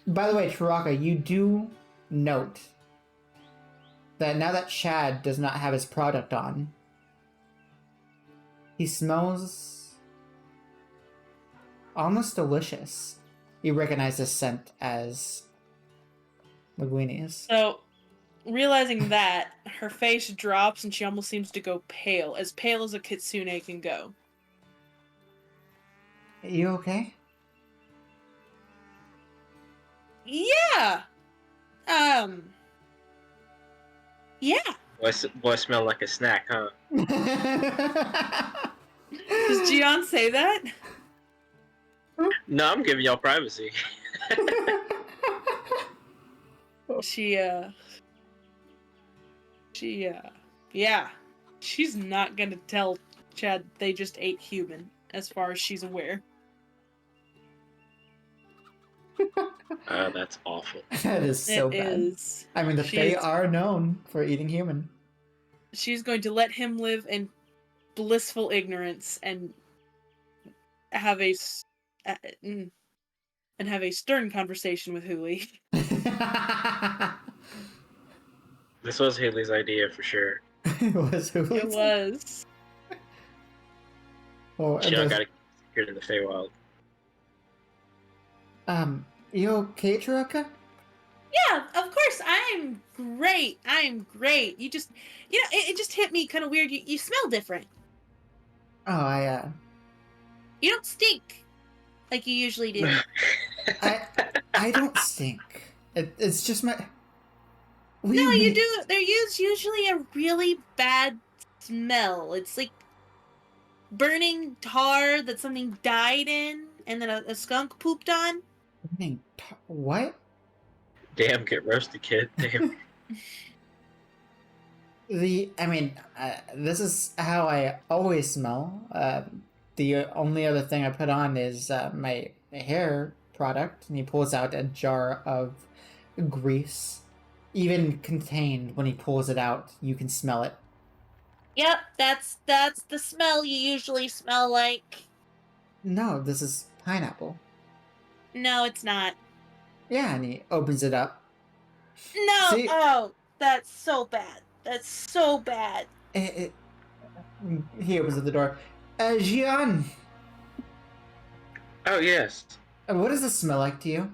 By the way, Taraka, you do note that now that Chad does not have his product on, he smells almost delicious. You recognize this scent as Linguini's. So, realizing that, her face drops and she almost seems to go pale as a Kitsune can go. You okay? Yeah. Yeah. Boy, smell like a snack, huh? Does Jian say that? No, I'm giving y'all privacy. Yeah. She's not gonna tell Chad they just ate human, as far as she's aware. That's awful. That is so It bad. is. I mean, the She Fae is- are known for eating human. She's going to let him live in blissful ignorance and have and have a stern conversation with Huli. This was Haley's idea for sure. It was who? It was. Oh, and She those- got to get in the Feywild. You okay, Taraka? Yeah, of course. I'm great. You just, it just hit me kind of weird. You smell different. Oh, You don't stink like you usually do. I don't stink. It's just my. What No, you mean? do. There's usually a really bad smell. It's like burning tar that something died in, and then a skunk pooped on. What? Damn, get roasted, kid. Damn. This is how I always smell. The only other thing I put on is my hair product, and he pulls out a jar of grease. Even contained, when he pulls it out, you can smell it. Yep, that's the smell you usually smell like. No, this is pineapple. No, it's not. Yeah, and he opens it up. No. See? Oh, that's so bad. That's so bad. He opens up the door. Jian, Oh, yes. what does this smell like to you?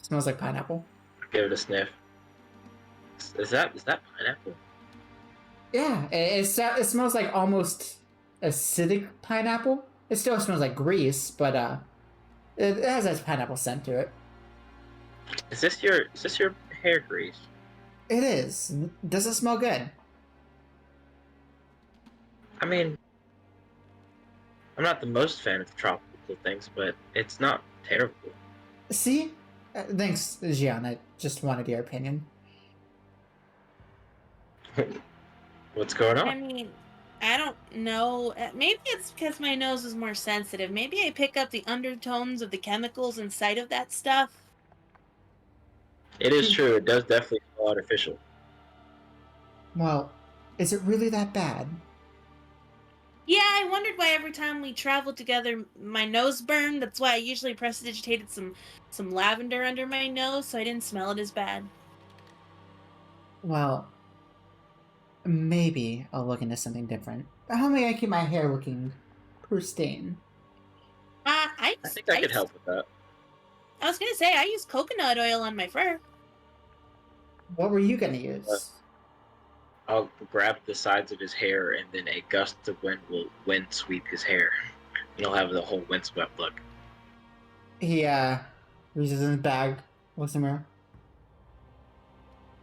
It smells like pineapple. Give it a sniff. Is that pineapple? Yeah, it smells like almost acidic pineapple. It still smells like grease, but it has a pineapple scent to it. Is this your hair grease? It is. Does it smell good? I mean, I'm not the most fan of tropical things, but it's not terrible. See? Thanks, Jian. I just wanted your opinion. What's going I on? mean, I don't know. Maybe it's because my nose is more sensitive. Maybe I pick up the undertones of the chemicals inside of that stuff. It is true. It does definitely feel artificial. Well, is it really that bad? Yeah, I wondered why every time we traveled together, my nose burned. That's why I usually prestidigitated some lavender under my nose, so I didn't smell it as bad. Well, maybe I'll look into something different. How may I keep my hair looking pristine? I I think I could help with that. I was gonna say I use coconut oil on my fur. What were you gonna use? I'll grab the sides of his hair, and then a gust of wind will wind sweep his hair. And he'll have the whole windswept look. He reaches in his bag, looks in the mirror.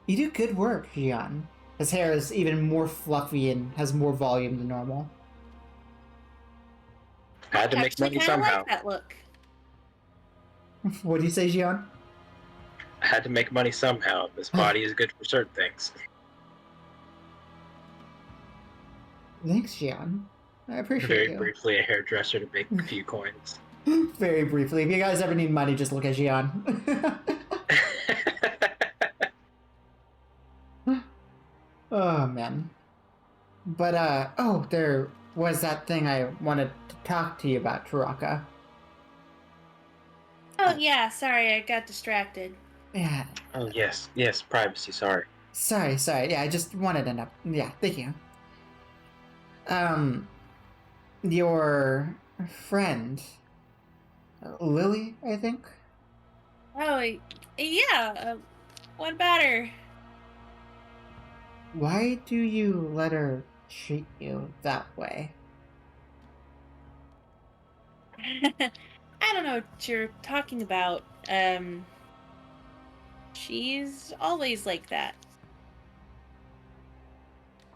You do good work, Jian. His hair is even more fluffy and has more volume than normal. I had to I make actually money kind of somehow. like that look. What do you say, Jian? I had to make money somehow. This body is good for certain things. Thanks, Jian. I appreciate Very you. briefly, a hairdresser to make a few coins. Very briefly. If you guys ever need money, just look at Jian. Oh, man. But, oh, there was that thing I wanted to talk to you about, Taraka. Oh yeah, sorry, I got distracted. Yeah. Oh, yes. Yes, privacy, sorry. Sorry. Yeah, I just wanted to know. Yeah, thank you. Your friend, Lily, I think? Oh yeah. What about her? Why do you let her treat you that way? I don't know what you're talking about. She's always like that.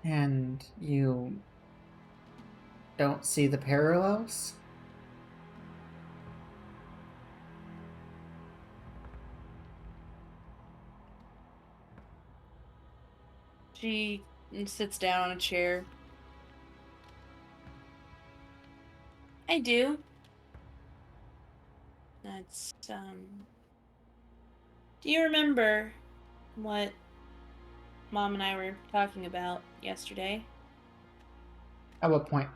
And you don't see the parallels? She sits down on a chair. I do. That's Do you remember what Mom and I were talking about yesterday? At what point?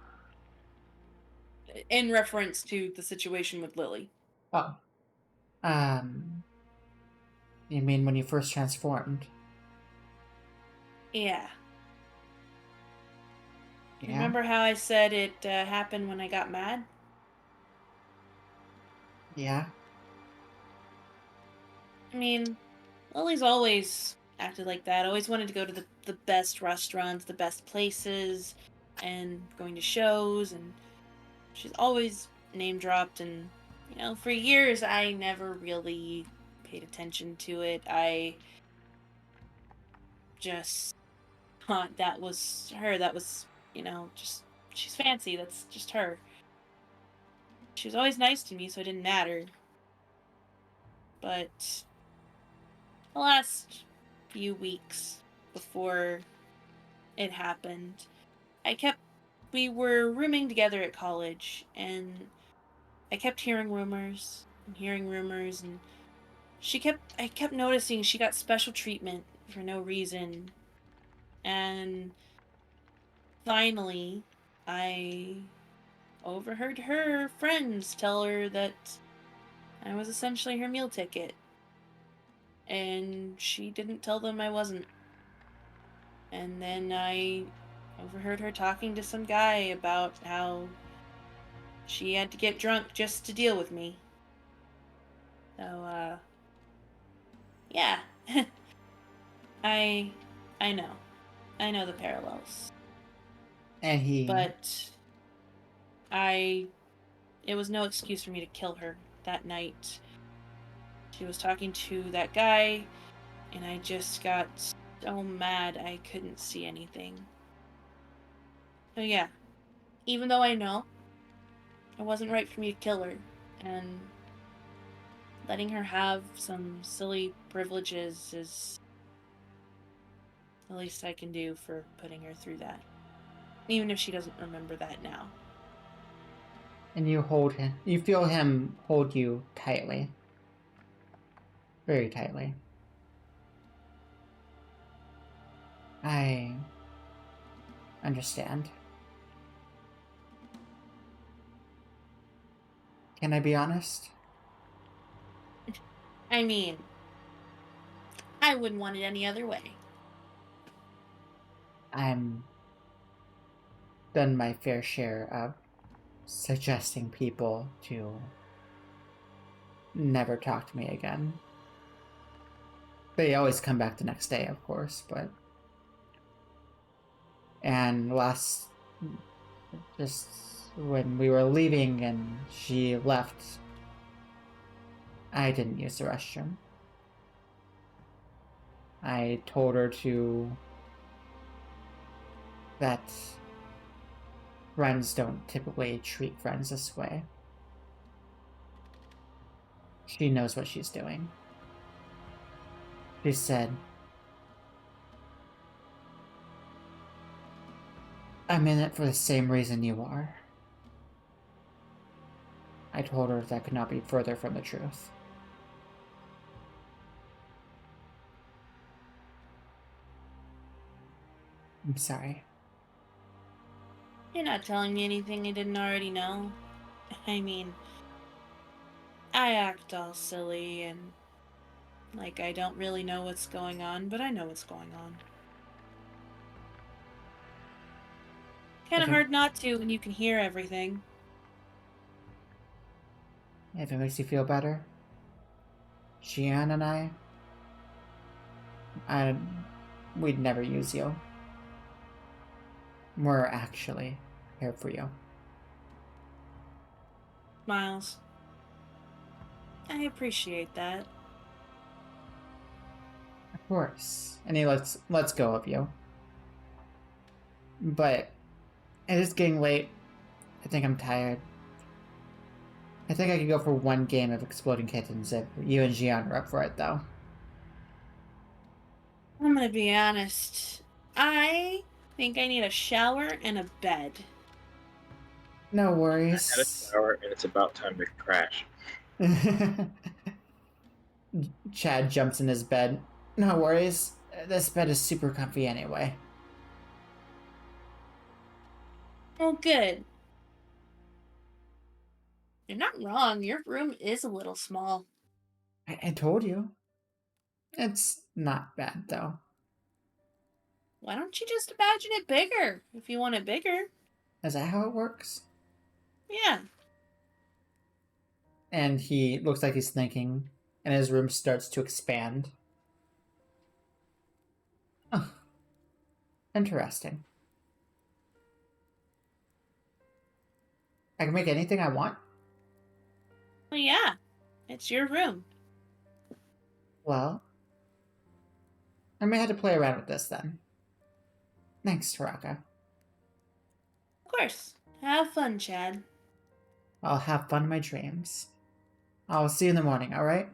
In reference to the situation with Lily. Oh. You mean when you first transformed? Yeah. Yeah. Remember how I said it happened when I got mad? Yeah. I mean, Lily's always acted like that. Always wanted to go to the best restaurants, the best places, and going to shows, and she's always name dropped. And, for years I never really paid attention to it. I just thought that was her. That was, just, she's fancy. That's just her. She was always nice to me, so it didn't matter. But the last few weeks before it happened, we were rooming together at college, and I kept hearing rumors and hearing rumors, and I kept noticing she got special treatment for no reason. And finally, I overheard her friends tell her that I was essentially her meal ticket. And she didn't tell them I wasn't. And then I overheard her talking to some guy about how she had to get drunk just to deal with me. So, yeah. I know. I know the parallels. And But it was no excuse for me to kill her that night. She was talking to that guy, and I just got so mad I couldn't see anything. So yeah, even though I know it wasn't right for me to kill her, and letting her have some silly privileges is the least I can do for putting her through that. Even if she doesn't remember that now. And you hold him. You feel him hold you tightly. Very tightly. I understand. Can I be honest? I mean, I wouldn't want it any other way. I'm done my fair share of suggesting people to never talk to me again. They always come back the next day, of course, but... And just when we were leaving and she left, I didn't use the restroom. I told her that friends don't typically treat friends this way. She knows what she's doing. She said, I'm in it for the same reason you are. I told her that could not be further from the truth. I'm sorry. You're not telling me anything I didn't already know. I mean, I act all silly and like I don't really know what's going on, but I know what's going on. Kind of hard not to when you can hear everything. If it makes you feel better, Jian and we'd never use you. We're actually here for you. Miles, I appreciate that. Of course. And he lets go of you. But it is getting late. I think I'm tired. I think I could go for one game of Exploding Kittens if you and Jian are up for it, though. I'm gonna be honest. I think I need a shower and a bed. No I had a worries. shower, and it's about time to crash. Chad jumps in his bed. No worries. This bed is super comfy anyway. Oh, good. You're not wrong. Your room is a little small. I told you. It's not bad, though. Why don't you just imagine it bigger if you want it bigger? Is that how it works? Yeah. And he looks like he's thinking, and his room starts to expand. Oh, interesting. I can make anything I want? Well, yeah. It's your room. Well, I may have to play around with this then. Thanks, Taraka. Of course. Have fun, Chad. I'll have fun in my dreams. I'll see you in the morning, alright?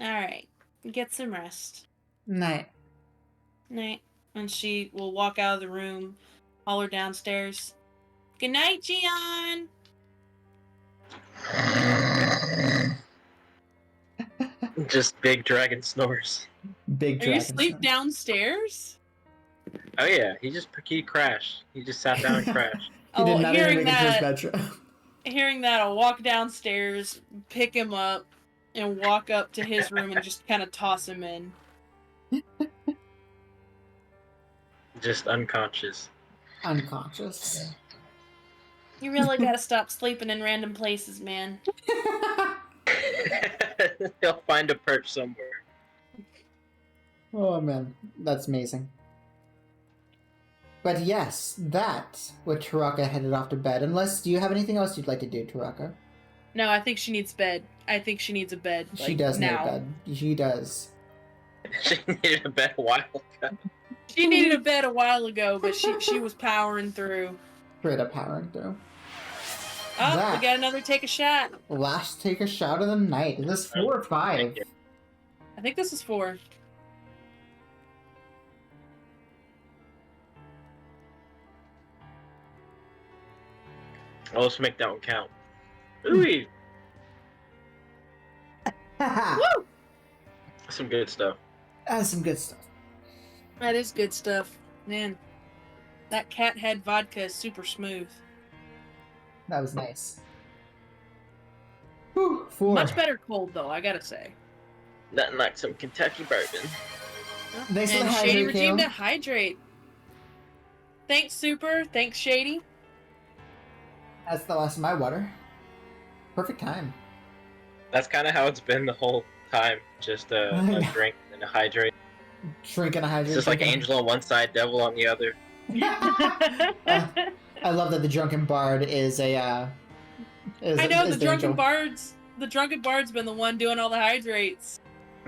Alright. Get some rest. Night. Night. And she will walk out of the room, holler downstairs. Good night, Jian! Just big dragon snores. Big Are you dragon. asleep son. downstairs? Oh yeah, he crashed. He just sat down and crashed. He did Oh, not even hearing make it to his that, bedroom. hearing that, I'll walk downstairs, pick him up, and walk up to his room and just kind of toss him in. Just unconscious. Unconscious. You really gotta stop sleeping in random places, man. He'll find a perch somewhere. Oh man, that's amazing. But yes, that with Taraka headed off to bed. Unless, do you have anything else you'd like to do, Taraka? No, I think she needs bed. I think she needs a bed. She like, does now. need a bed. She does. She needed a bed a while ago. She needed a bed a while ago, but she was powering through. Straight up powering through. Oh, That- we got another take a shot. Last take a shot of the night. Is this 4 or 5? Thank you. I think this is 4. Oh, let's make that one count. Ooh, Woo! some good stuff. That's some good stuff. That is good stuff. Man, that cat head vodka is super smooth. That was nice. Whew, 4. Much better cold, though, I gotta say. Nothing like some Kentucky bourbon. Thanks for And the Shady hydrate, Regime Caleb. to hydrate. Thanks, Super. Thanks, Shady. That's the last of my water. Perfect time. That's kind of how it's been the whole time. Just a drink and a hydrate. Drink and a hydrate. It's just like Angel on one side, Devil on the other. I love that the drunken bard is a. I know is the drunken angel. bard's. The drunken bard's been the one doing all the hydrates.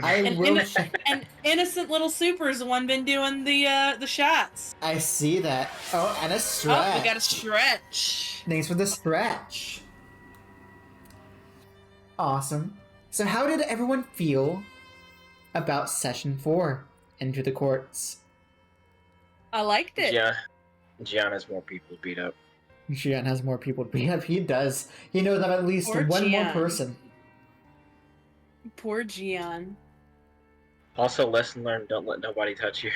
I will. And innocent little Super's the one been doing the shots. I see that. Oh, and a stretch. Oh, we got a stretch. Thanks for the stretch. Awesome. So, how did everyone feel about session 4, Enter the Courts? I liked it. Yeah, Jian has more people to beat up. Jian has more people to beat up. He does. He knows of at least Poor one more Jian. person. Poor Jian. Also, lesson learned: don't let nobody touch you.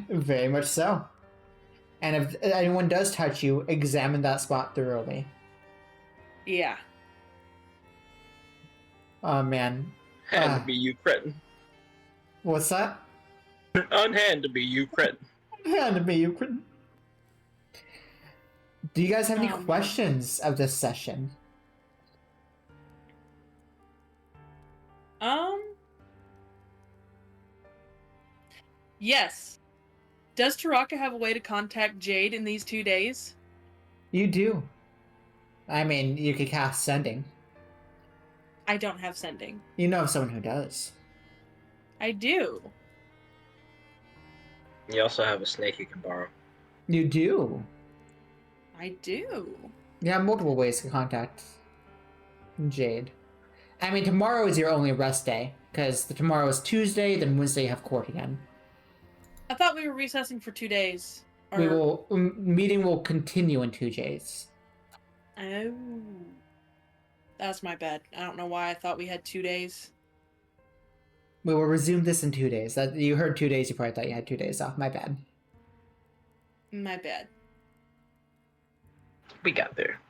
Very much so. And if anyone does touch you, examine that spot thoroughly. Yeah. Oh man. Hand to me, you cretin. What's that? Unhand to me, you cretin. Hand to me, you couldn't. Do you guys have any Oh, man. questions of this session? Yes. Does Taraka have a way to contact Jade in these 2 days? You do. I mean, you could cast sending. I don't have sending. You know of someone who does. I do. You also have a snake you can borrow. You do. I do. You have multiple ways to contact Jade. I mean, tomorrow is your only rest day, because tomorrow is Tuesday, then Wednesday you have court again. I thought we were recessing for 2 days. We will meeting will continue in 2 days. Oh. That's my bad. I don't know why I thought we had 2 days. We will resume this in 2 days. That you heard 2 days, you probably thought you had 2 days off. My bad. My bad. We got there.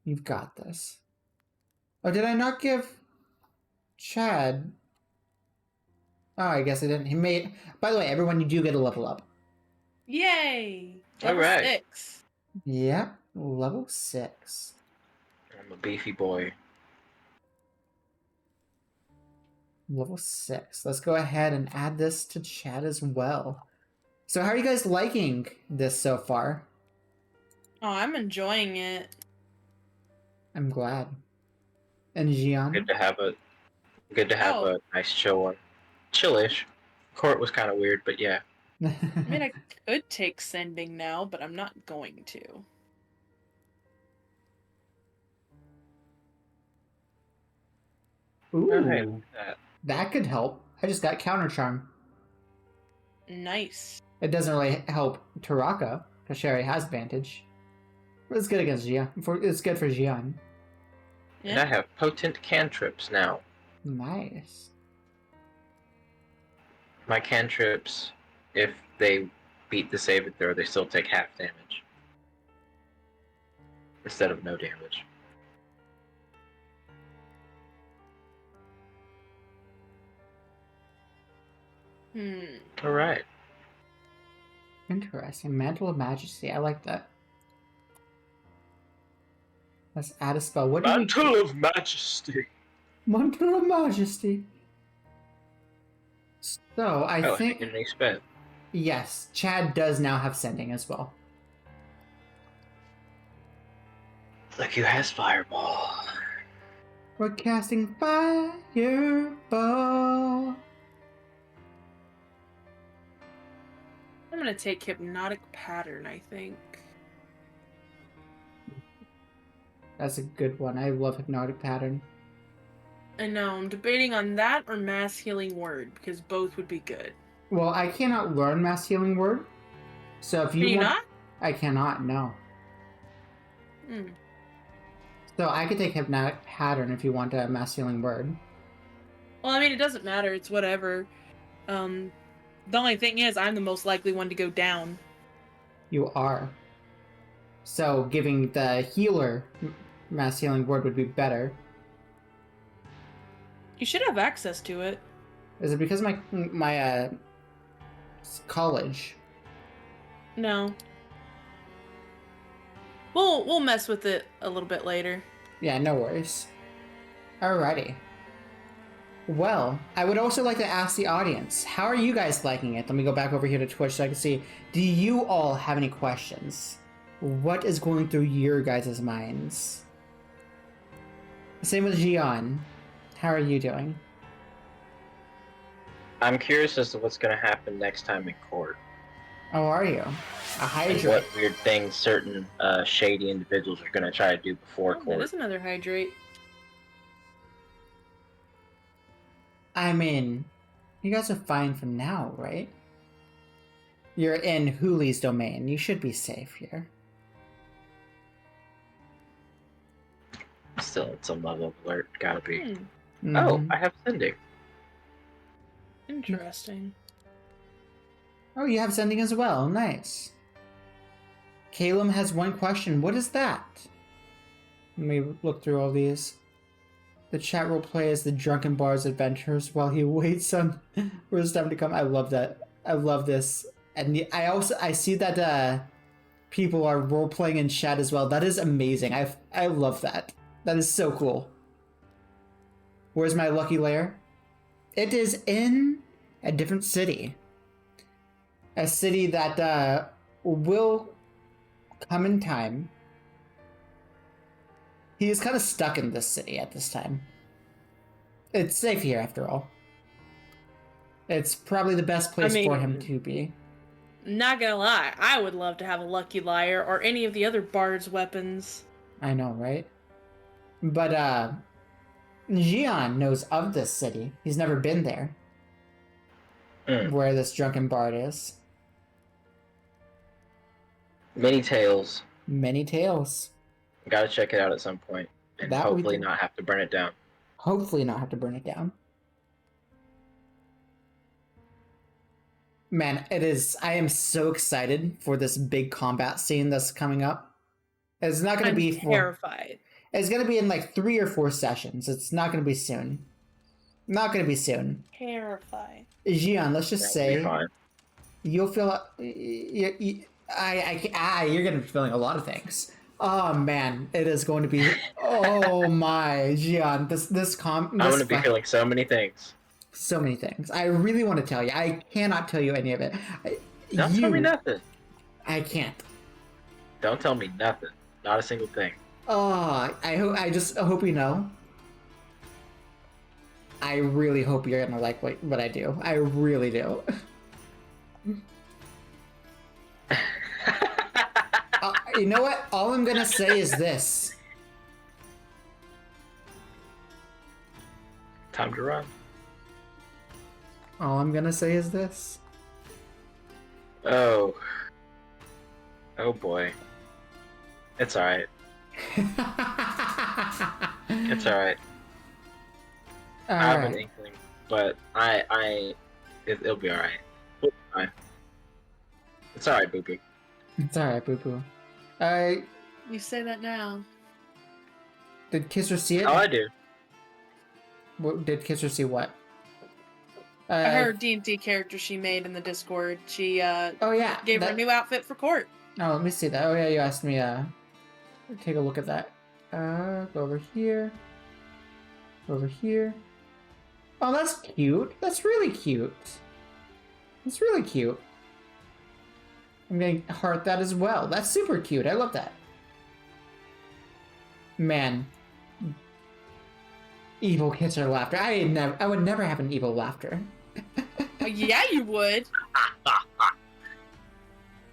You've got this. Oh, did I not give Chad? Oh, I guess I didn't. He made. By the way, everyone, you do get a level up. Yay! All Level right. 6. Yep, level 6. I'm a beefy boy. Level 6. Let's go ahead and add this to Chad as well. So, how are you guys liking this so far? Oh, I'm enjoying it. I'm glad. And Jian? Good to have Oh. a nice chill one. Chillish. Court was kind of weird, but yeah. I mean, I could take sending now, but I'm not going to. Ooh, Oh, hey, look at that. that could help. I just got counter charm. Nice. It doesn't really help Taraka, because she already has advantage. But it's good against Jian. It's good for Jian. And I have potent cantrips now. Nice. My cantrips, if they beat the saving throw, they still take half damage. Instead of no damage. Alright. Interesting. Mantle of Majesty. I like that. Let's add a spell. What do we... Mantle of Majesty. Mantle of Majesty. So, I Oh, think... an expend. Yes, Chad does now have sending as well. Look who has Fireball. We're casting Fireball. I'm gonna take Hypnotic Pattern, I think. That's a good one. I love Hypnotic Pattern. I know, I'm debating on that or Mass Healing Word, because both would be good. Well, I cannot learn Mass Healing Word. So if you Can you want... not? I cannot, no. Hmm. So I could take Hypnotic Pattern if you want a Mass Healing Word. Well, I mean, it doesn't matter. It's whatever. The only thing is, I'm the most likely one to go down. You are. So giving the healer Mass Healing Word would be better. You should have access to it. Is it because my college. No. We'll mess with it a little bit later. Yeah, no worries. Alrighty. Well, I would also like to ask the audience, how are you guys liking it? Let me go back over here to Twitch so I can see. Do you all have any questions? What is going through your guys' minds? Same with Jian. How are you doing? I'm curious as to what's going to happen next time in court. How are you? A And hydrate. what weird things certain shady individuals are going to try to do before Oh, that court. is another hydrate. I mean, you guys are fine for now, right? You're in Huli's domain. You should be safe here. Still at some level of alert. Gotta be. Hmm. Oh, Mhm. I have sending. Interesting. Oh, you have sending as well. Nice. Caleb has one question. What is that? Let me look through all these. The chat will play as the drunken bar's adventures while he waits on for his time to come. I love that. I love this. And I see that people are role playing in chat as well. That is amazing. I love that. That is so cool. Where's my lucky lair? It is in a different city. A city that will come in time. He is kind of stuck in this city at this time. It's safe here, after all. It's probably the best place for him to be. Not gonna lie, I would love to have a lucky liar or any of the other bard's weapons. I know, right? But Jian knows of this city. He's never been there. Where this drunken bard is. Many tales. Many tales. Gotta check it out at some point. And That we hopefully do. not have to burn it down. Hopefully not have to burn it down. Man, it is. I am so excited for this big combat scene that's coming up. It's not going to be terrified. It's going to be in like 3 or 4 sessions. It's not going to be soon. Not going to be soon. Terrified. Jian, let's just say Fine. you'll feel. You're going to be feeling a lot of things. Oh man, it is going to be. Oh my, Jian, I'm going to be feeling so many things. So many things. I really want to tell you. I cannot tell you any of it. Don't tell me nothing. I can't. Don't tell me nothing. Not a single thing. Oh, I just hope you know. I really hope you're gonna like what I do. I really do. You know what? All I'm gonna say is this. Time to run. All I'm gonna say is this. Oh. Oh boy. It's alright. It's alright. I have an inkling, but it'll be alright. We'll be fine. It's alright, Boo Boo. It's alright, Boo Boo. You say that now. Did Kisser see it? Oh, I do. Did Kisser see what? Her D&D character she made in the Discord. She oh yeah, gave her a new outfit for court. Oh, let me see that. Oh yeah, you asked me. Take a look at that. Go over here. Over here. Oh, that's cute. That's really cute. That's really cute. I'm gonna heart that as well. That's super cute. I love that. Man. Evil kids are laughter. I would never have an evil laughter. Yeah, you would.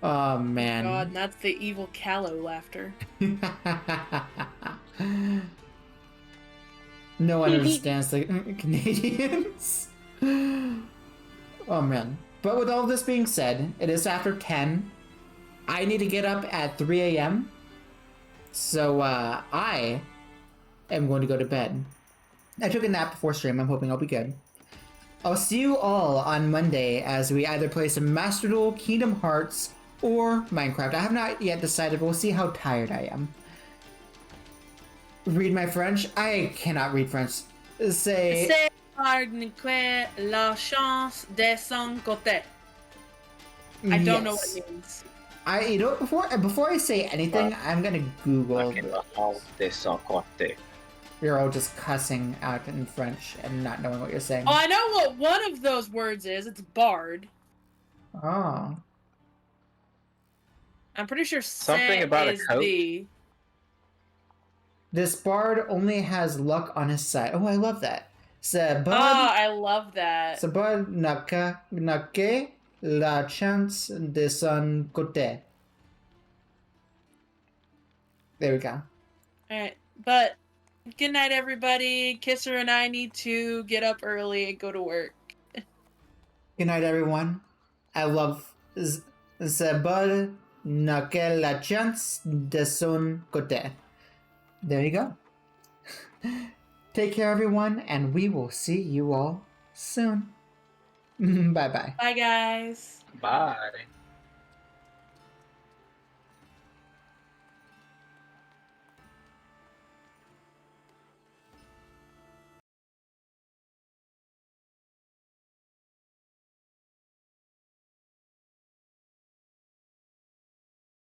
Oh man. God, and that's the evil callow laughter. No one understands the Canadians. Oh man. But with all this being said, it is after 10. I need to get up at 3 a.m. So I am going to go to bed. I took a nap before stream. I'm hoping I'll be good. I'll see you all on Monday as we either play some Master Duel, Kingdom Hearts, or Minecraft. I have not yet decided, but we'll see how tired I am. Read my French? I cannot read French. Say... C'est par la chance de son côté. I don't know what Yes. it means. Before I say anything, I'm gonna Google. You're all just cussing out in French and not knowing what you're saying. Oh, I know what one of those words is. It's bard. Oh. I'm pretty sure Something Saint about a is coat? the. This bard only has luck on his side. Oh, I love that. Sebud, I love that. Sebud nake la chance de son côté. There we go. Alright, but good night, everybody. Kisser and I need to get up early and go to work. Good night, everyone. I love Sebud nake la chance de son côté. There you go. Take care, everyone, and we will see you all soon. Bye-bye. Bye, guys. Bye.